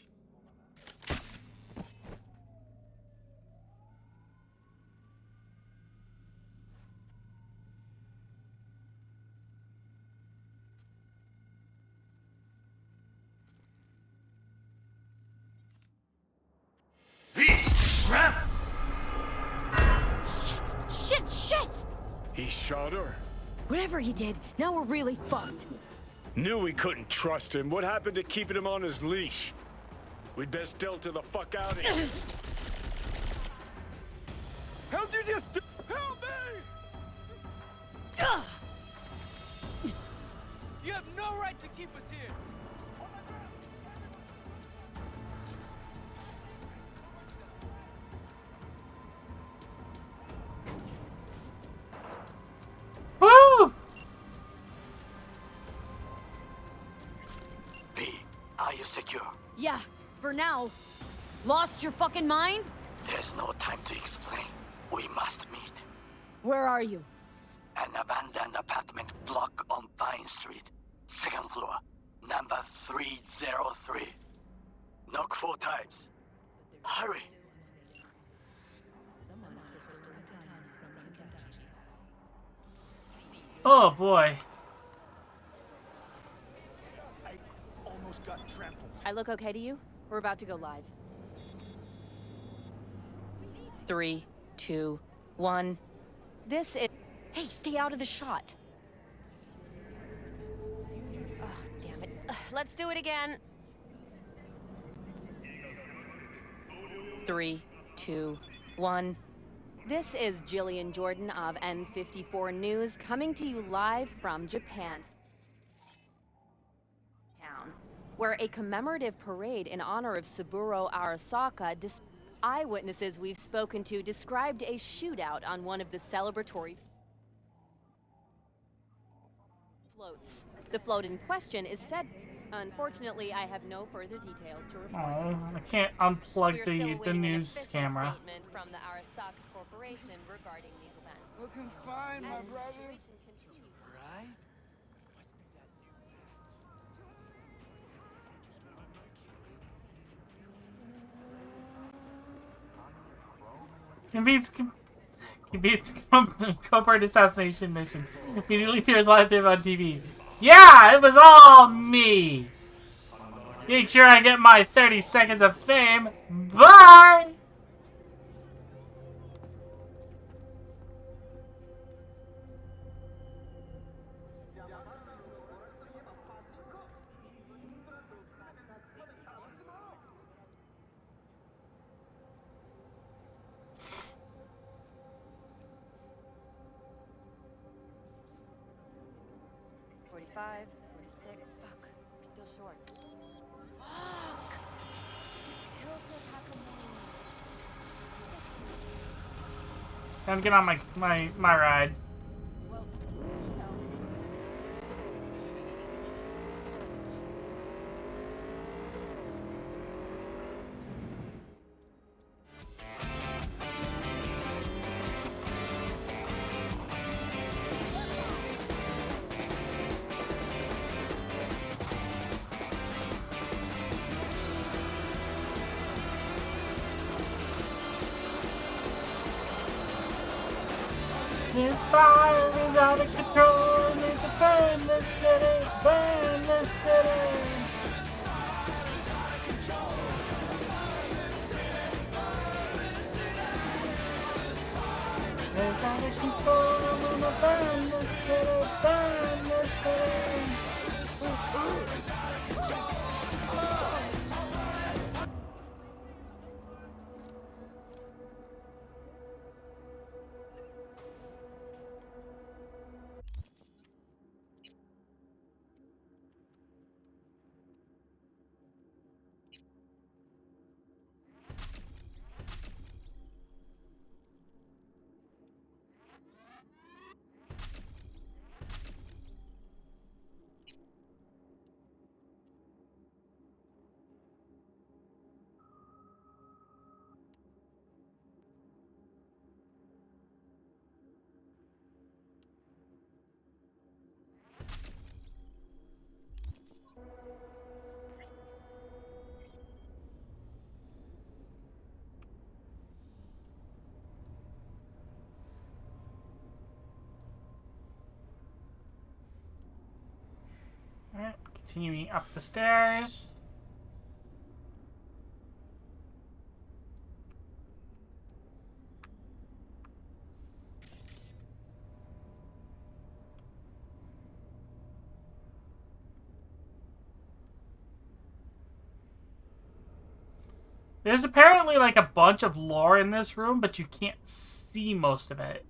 Shit! He shot her? Whatever he did, now we're really fucked. Knew we couldn't trust him. What happened to keeping him on his leash? We'd best delta the fuck out of here. How'd you just do? Help me! You have no right to keep us here. Woo! B, are you secure? Yeah, for now. Lost your fucking mind? There's no time to explain. We must meet. Where are you? An abandoned apartment block on Pine Street. Second floor. Number 303. Knock 4 times. Hurry. Oh boy. I almost got trampled. I look okay to you? We're about to go live. 3, 2, 1. This is... Hey, stay out of the shot. Oh, damn it. Let's do it again. 3, 2, 1. This is Jillian Jordan of ENVtuber News coming to you live from Japan, where a commemorative parade in honor of Saburo Arasaka. Eyewitnesses we've spoken to described a shootout on one of the celebratory floats. The float in question is said. Unfortunately, I have no further details to report. Oh, I can't unplug the news camera. Statement from the Arasaka Corporation regarding these events. Looking fine, my brother. Right? He beats covert assassination mission. Immediately appears live on TV. Yeah, it was all me. Make sure I get my 30 seconds of fame. Bye. Fuck, we're still short. Fuck! Kill the Time to get on my ride. Well, This fire is out of control. We need to burn this city. Burn this city. is out of control. I'm gonna burn this city, burn this city. Alright, continuing up the stairs. There's apparently like a bunch of lore in this room, but you can't see most of it.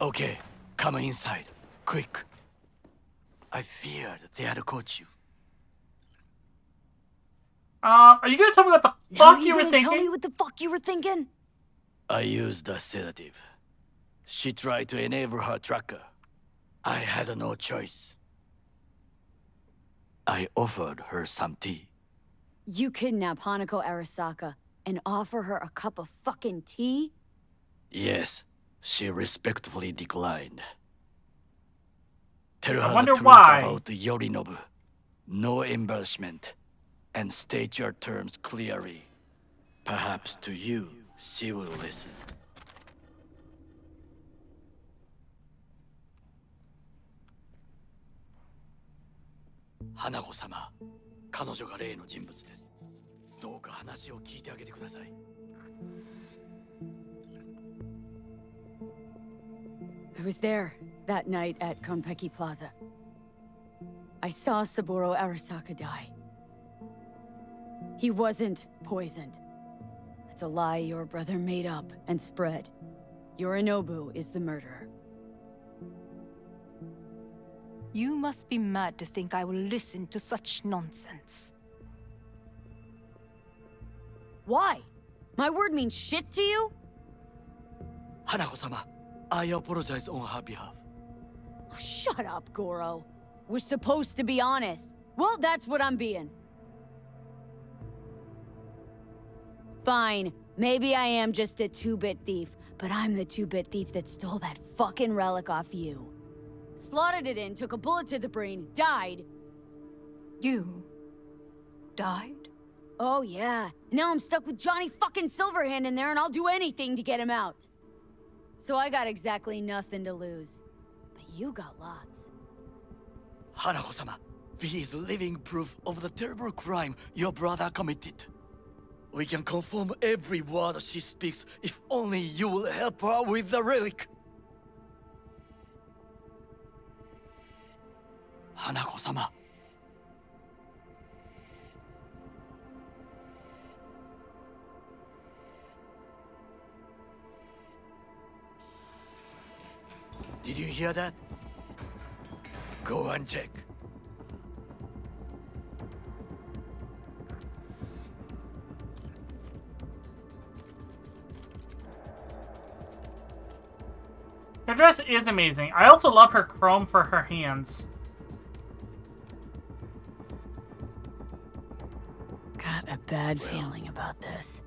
Okay, come inside. Quick. I feared they had caught you. Are you gonna tell me what the fuck you were thinking? Tell me what the fuck you were thinking? I used a sedative. She tried to enable her tracker. I had no choice. I offered her some tea. You kidnap Hanako Arasaka and offer her a cup of fucking tea? Yes, she respectfully declined. Tell I her wonder the truth why. about Yorinobu. No embellishment. And state your terms clearly. Perhaps to you, she will listen. Hanako-sama, 彼女が例の人物です。どうか話を聞いてあげてください。I was there that night at Konpeki Plaza. I saw Saburo Arasaka die. He wasn't poisoned. It's a lie your brother made up and spread. Yorinobu is the murderer. You must be mad to think I will listen to such nonsense. Why? My word means shit to you? Hanako-sama, I apologize on her behalf. Oh, shut up, Goro. We're supposed to be honest. Well, that's what I'm being. Fine. Maybe I am just a 2-bit thief, but I'm the 2-bit thief that stole that fucking relic off you. Slotted it in, took a bullet to the brain, died. You died? Oh yeah. Now I'm stuck with Johnny fucking Silverhand in there and I'll do anything to get him out. So I got exactly nothing to lose. But you got lots. Hanako-sama, V is living proof of the terrible crime your brother committed. We can confirm every word she speaks if only you will help her with the relic. Hanako-sama. Did you hear that? Go and check. dress is amazing. I also love her chrome for her hands. Got a bad feeling about this.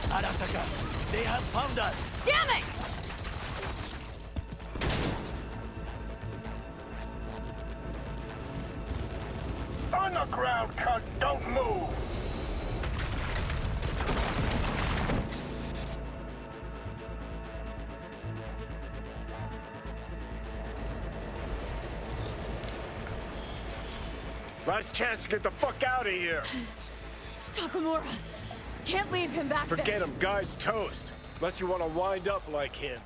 Arasaka, they have found us! Damn it! On the ground, cunt! Don't move! Last chance to get the fuck out of here! Takamura! Can't leave him back there! Forget him, guy's toast. Unless you want to wind up like him.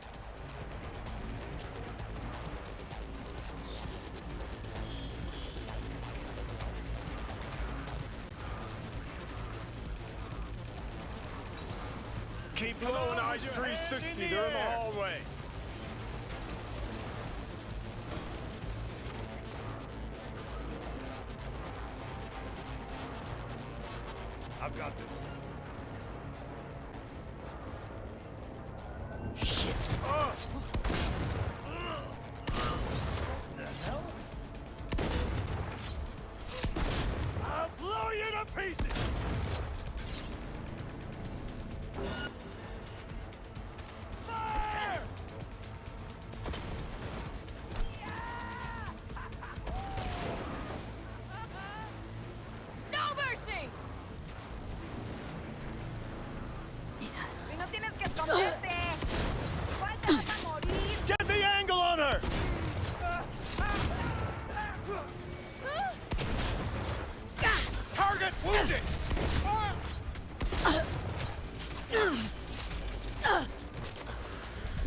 Keep blowing eyes 360, they're in the hallway. I've got this. Shit. The hell? I'll blow you to pieces! Fire! No mercy! Get the angle on her! Target wounded!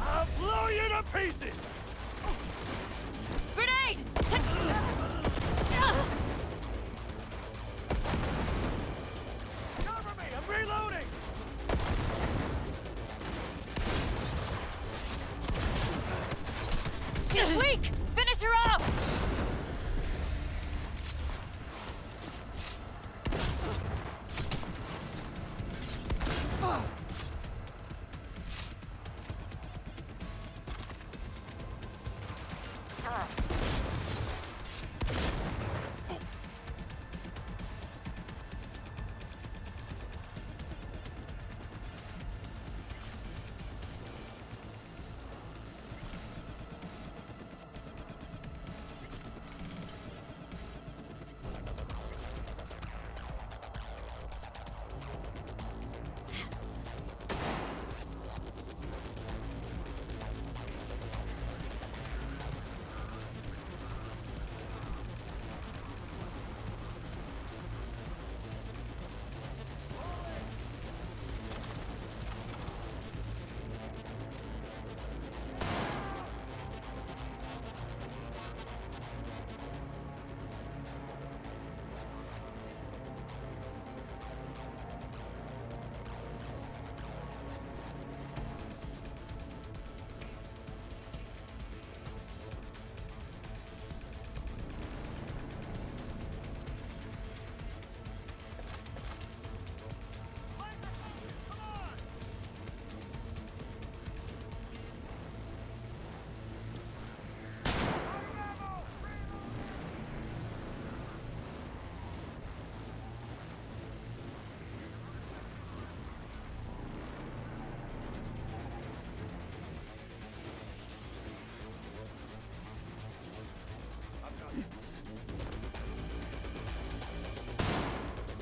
I'll blow you to pieces! Grenade! Cover me! I'm reloading! She's weak! Finish her off!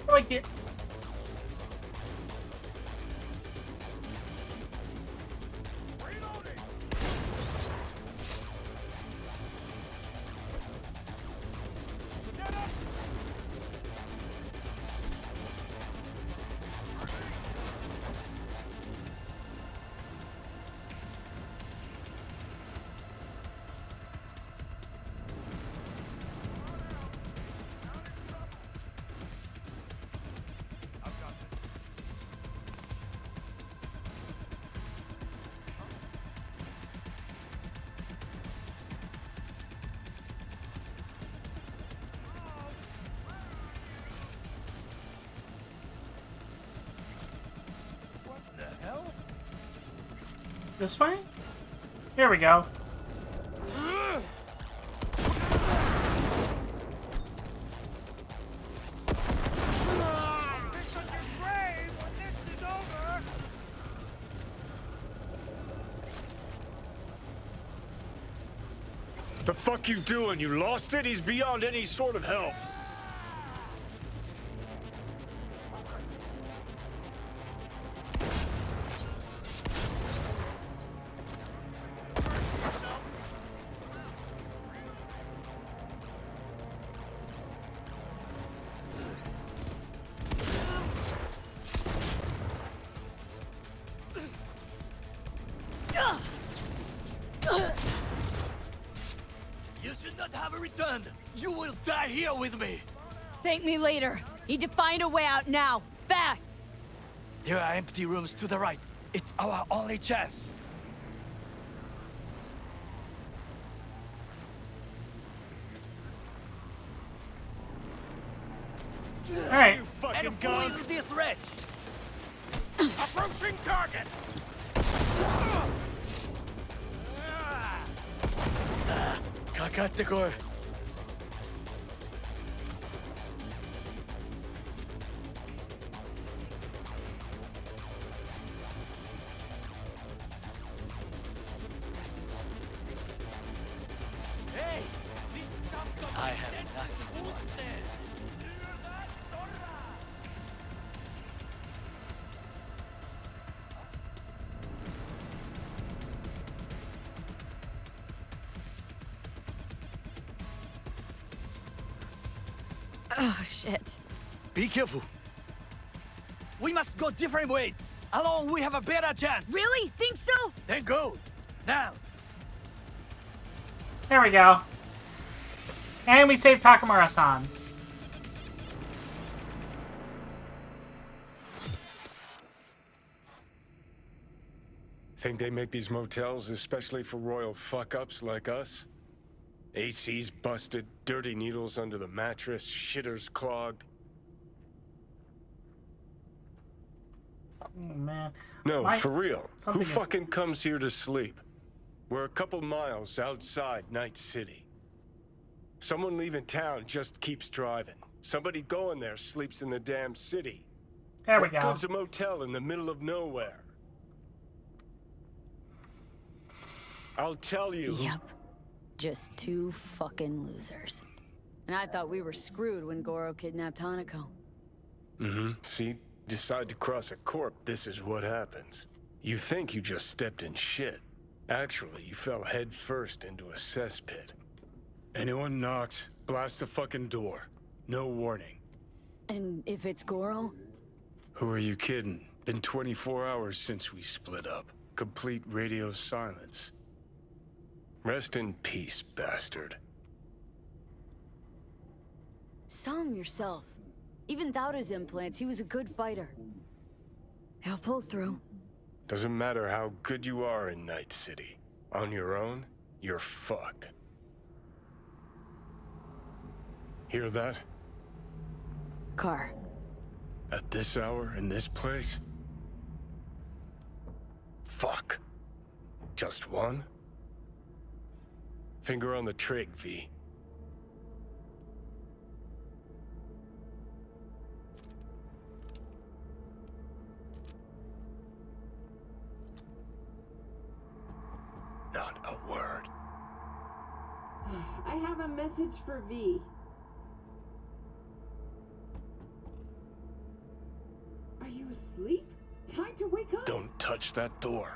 I like it. This way? Here we go. The fuck you doing? You lost it? He's beyond any sort of help. You should not have returned. You will die here with me. Thank me later. Need to find a way out now. Fast! There are empty rooms to the right. It's our only chance. Alright. And foil this wretch. Approaching target. さあ、かかってこい。I have nothing more. Oh, shit. Be careful. We must go different ways. Alone, we have a better chance. Really? Think so? Then go. Now. There we go. And we saved Takamura-san. Think they make these motels especially for royal fuck-ups like us? AC's busted, dirty needles under the mattress, shitters clogged. Oh, man. No, for real. Who something is- fucking comes here to sleep? We're a couple miles outside Night City. Someone leaving town just keeps driving. Somebody going there sleeps in the damn city. There we What go. good's a motel in the middle of nowhere? I'll tell you. Yep. Just two fucking losers. And I thought we were screwed when Goro kidnapped Hanako. Mm-hmm. See, decide to cross a corp, this is what happens. You think you just stepped in shit. Actually, you fell head first into a cesspit. Anyone knocks, blast the fucking door. No warning. And if it's Goro? Who are you kidding? Been 24 hours since we split up. Complete radio silence. Rest in peace, bastard. Saw him yourself. Even without his implants, he was a good fighter. He'll pull through. Doesn't matter how good you are in Night City. On your own, you're fucked. Hear that? Car. At this hour, in this place? Fuck. Just one? Finger on the trig, V. Not a word. I have a message for V. Are you asleep? Time to wake up. Don't touch that door.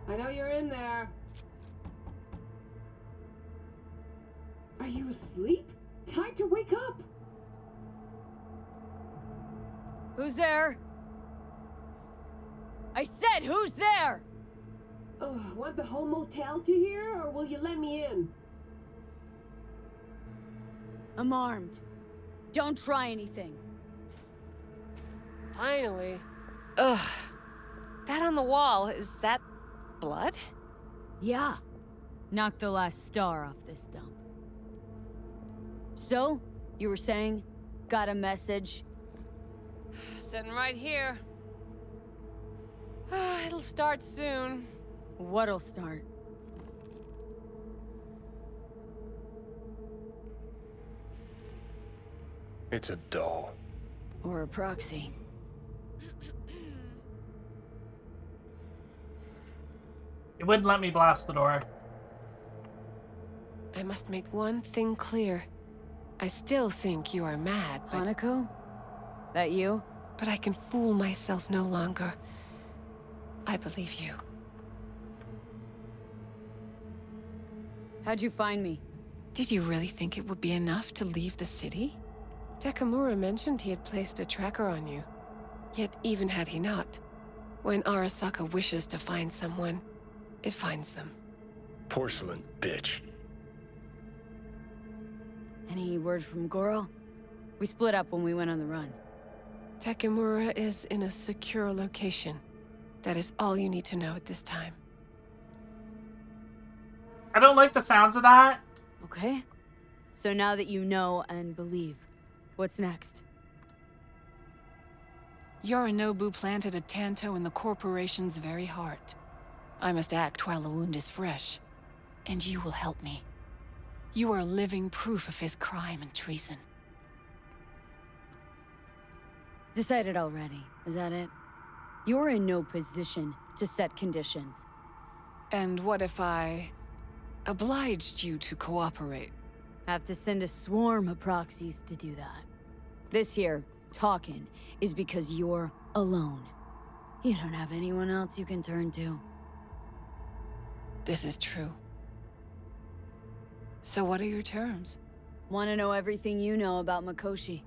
I know you're in there. Are you asleep? Time to wake up. Who's there? I said, who's there? Oh, want the whole motel to hear, or will you let me in? I'm armed. Don't try anything. Finally. Ugh. That on the wall, is that blood? Yeah. Knocked the last star off this dump. So, you were saying? Got a message? Sitting right here. It'll start soon. What'll start? It's a doll. Or a proxy. It wouldn't let me blast the door. I must make one thing clear. I still think you are mad, but... Hanako? That you? But I can fool myself no longer. I believe you. How'd you find me? Did you really think it would be enough to leave the city? Takamura mentioned he had placed a tracker on you. Yet even had he not, when Arasaka wishes to find someone, it finds them. Porcelain bitch. Any word from Goro? We split up when we went on the run. Takamura is in a secure location. That is all you need to know at this time. I don't like the sounds of that. Okay. So now that you know and believe, what's next? Yorinobu planted a Tanto in the corporation's very heart. I must act while the wound is fresh. And you will help me. You are living proof of his crime and treason. Decided already, is that it? You're in no position to set conditions. And what if I obliged you to cooperate? Have to send a swarm of proxies to do that. This here, talking, is because you're alone. You don't have anyone else you can turn to. This is true. So what are your terms? Want to know everything you know about Mikoshi.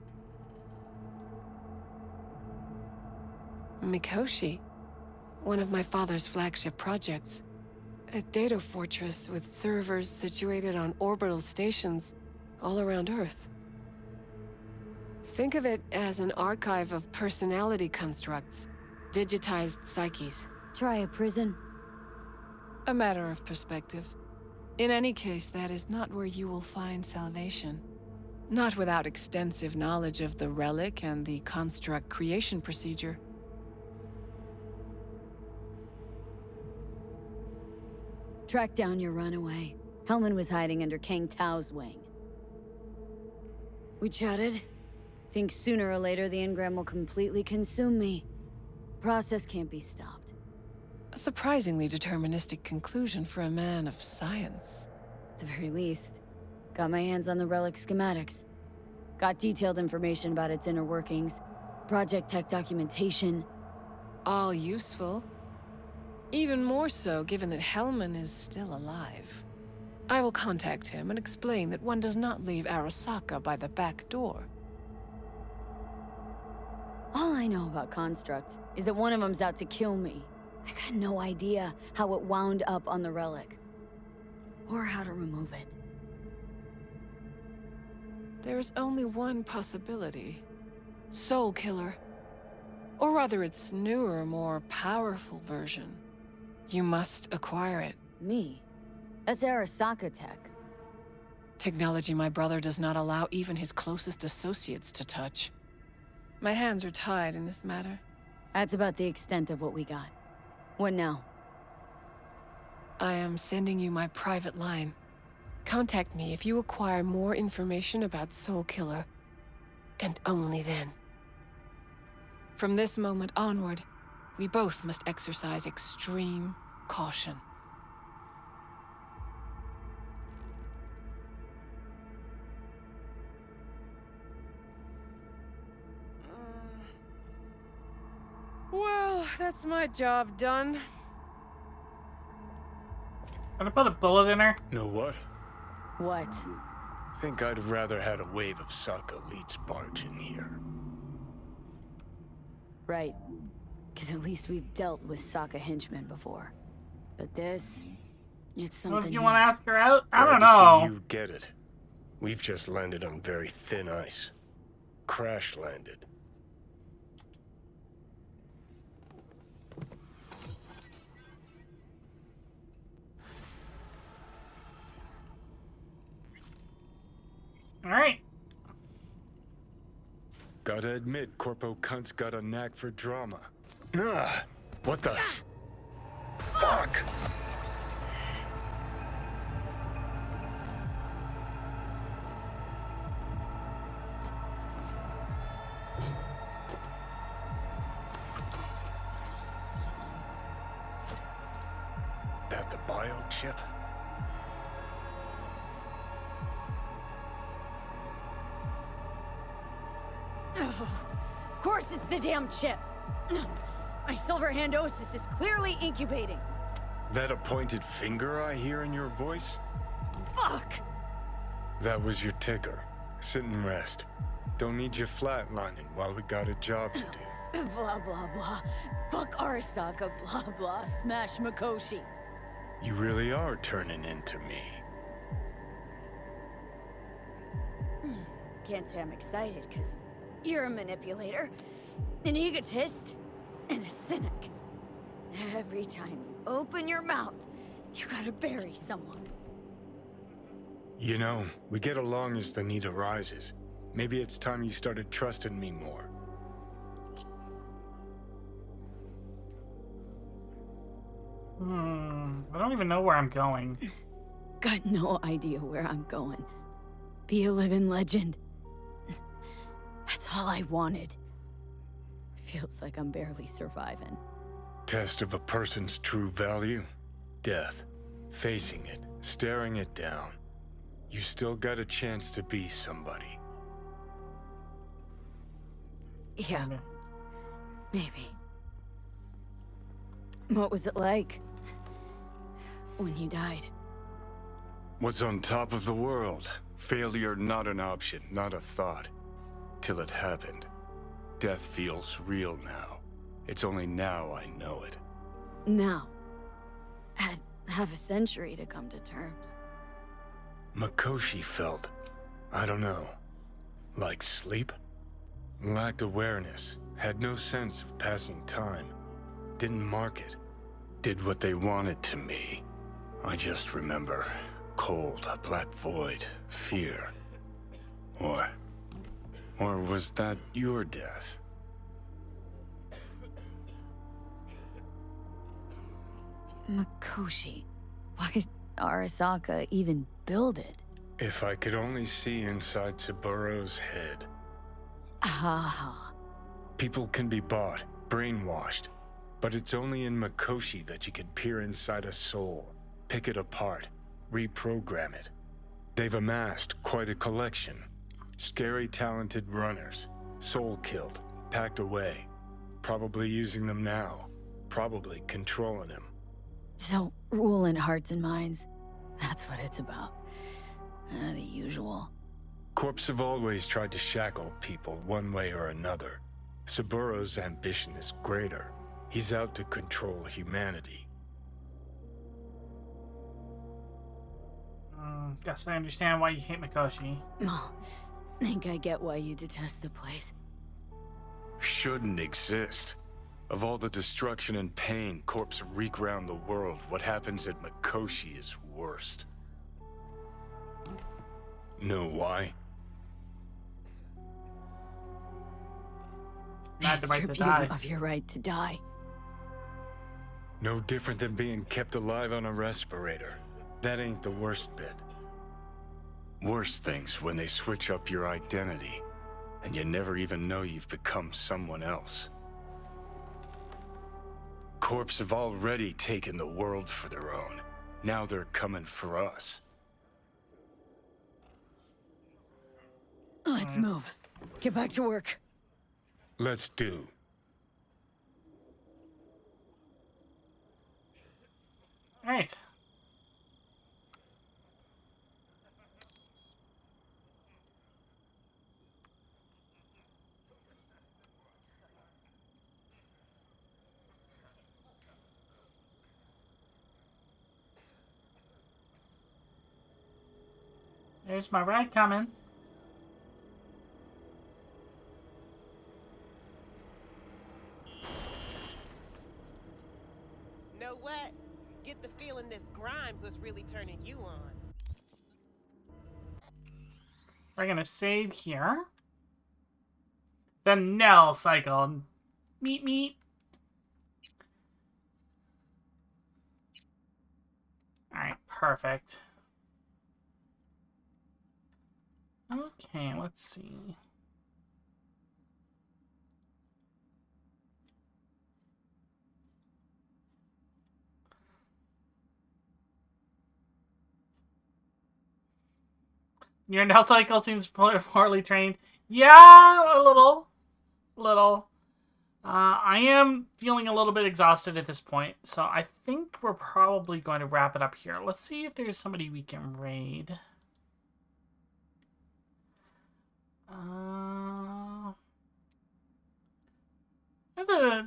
Mikoshi? One of my father's flagship projects. A data fortress with servers situated on orbital stations all around Earth. Think of it as an archive of personality constructs, digitized psyches. Try a prison. A matter of perspective. In any case, that is not where you will find salvation. Not without extensive knowledge of the relic and the construct creation procedure. Track down your runaway. Hellman was hiding under Kang Tao's wing. We chatted. Think sooner or later the engram will completely consume me. Process can't be stopped. A surprisingly deterministic conclusion for a man of science. At the very least, got my hands on the relic schematics. Got detailed information about its inner workings, project tech documentation. All useful. Even more so given that Hellman is still alive. I will contact him and explain that one does not leave Arasaka by the back door. All I know about Construct is that one of them's out to kill me. I got no idea how it wound up on the relic. Or how to remove it. There is only one possibility. Soul Killer. Or rather its newer, more powerful version. You must acquire it. Me? That's Arasaka tech. Technology my brother does not allow even his closest associates to touch. My hands are tied in this matter. That's about the extent of what we got. What now? I am sending you my private line. Contact me if you acquire more information about Soul Killer. And only then. From this moment onward, we both must exercise extreme caution. Well, that's my job done. Gonna put a bullet in her. Know what? What? Think I'd have rather had a wave of Saka elites barge in here. Right. Because at least we've dealt with Sokka henchmen before. But this, it's something Well, if you new. want to ask her out, I don't Glad to see know. you get it. We've just landed on very thin ice. Crash landed. All right. Gotta admit, Corpo Cunt's got a knack for drama. Ah, What the? Fuck! That the biochip? Of course it's the damn chip. My Silverhandosis is clearly incubating. That a pointed finger I hear in your voice? Fuck! That was your ticker. Sit and rest. Don't need you flatlining while we got a job to do. Blah, blah, blah. Fuck Arasaka, blah, blah. Smash Mikoshi. You really are turning into me. Can't say I'm excited, because you're a manipulator, an egotist, and a cynic. Every time you open your mouth, you gotta bury someone. You know, we get along as the need arises. Maybe it's time you started trusting me more. I don't even know where I'm going. Got no idea where I'm going. Be a living legend. That's all I wanted. Feels like I'm barely surviving. Test of a person's true value? Death. Facing it, staring it down. You still got a chance to be somebody. Yeah. Maybe. What was it like when you died? Was on top of the world. Failure not an option, not a thought. Till it happened. Death feels real now. It's only now I know it. Now. Had half a century to come to terms. Mikoshi felt, I don't know, like sleep? Lacked awareness, had no sense of passing time. Didn't mark it. Did what they wanted to me. I just remember cold, a black void, fear. Or was that your death? Mikoshi. Why did Arasaka even build it? If I could only see inside Saburo's head. Haha. People can be bought, brainwashed. But it's only in Mikoshi that you can peer inside a soul, pick it apart, reprogram it. They've amassed quite a collection. Scary talented runners, soul killed, packed away. Probably using them now, probably controlling them. So, ruling hearts and minds, that's what it's about. The usual. Corps have always tried to shackle people one way or another. Saburo's ambition is greater. He's out to control humanity. Guess I understand why you hate Mikoshi. Oh, think I get why you detest the place. Shouldn't exist. Of all the destruction and pain Corps wreak round the world, what happens at Mikoshi is worst. Know why? Not the right to Strip you die. of your right to die. No different than being kept alive on a respirator. That ain't the worst bit. Worse things when they switch up your identity, and you never even know you've become someone else. Corps have already taken the world for their own. Now they're coming for us. Let's move. Get back to work. Let's do. Alright. There's my ride coming. Know what? Get the feeling this Grimes was really turning you on. We're gonna save here. The Nell cycle. Meet. Perfect. Okay, let's see. Your nail cycle seems poorly trained. Yeah, a little. I am feeling a little bit exhausted at this point, so I think we're probably going to wrap it up here. Let's see if there's somebody we can raid.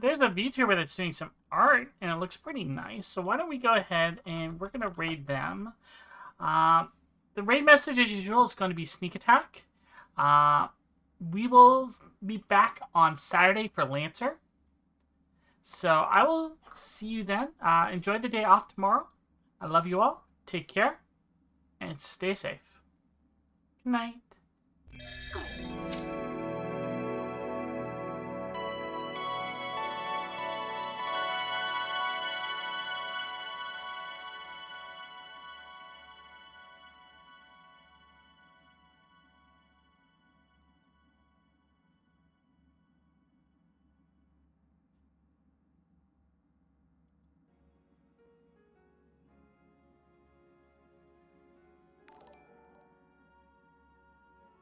There's a VTuber that's doing some art, and it looks pretty nice. So why don't we go ahead and we're gonna raid them. The raid message, as usual, is going to be sneak attack. We will be back on Saturday for Lancer. So I will see you then. Enjoy the day off tomorrow. I love you all. Take care and stay safe. Good night.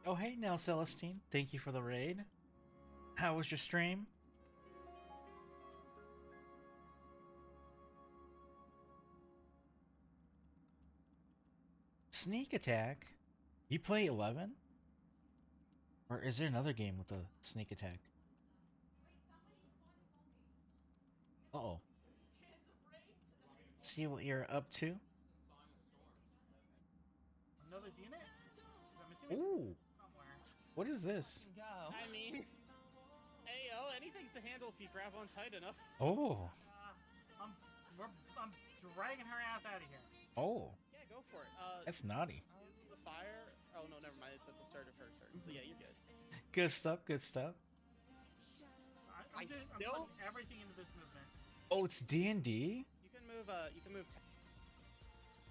Oh, hey, Nell Celestine. Thank you for the raid. How was your stream? Sneak attack? You play 11? Or is there another game with a sneak attack? Uh-oh. See what you're up to? Another unit? I'm assuming Ooh. somewhere. What is this? I mean, hey yo, anything's to handle if you grab on tight enough. Oh. I'm dragging her ass out of here. Oh. Yeah, go for it. That's naughty. The fire. Oh no, never mind. It's at the start of her turn. So yeah, you're good. Good stuff, good stuff. I'm putting everything into this movement. Oh, it's D&D? You can move. You can move.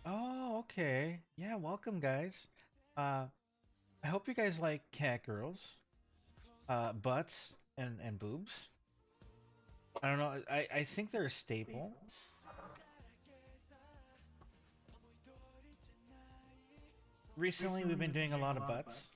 Oh, okay. Yeah, welcome, guys. I hope you guys like cat girls, butts, and boobs. I don't know. I think they're a staple. Recently, we've been doing a lot of butts.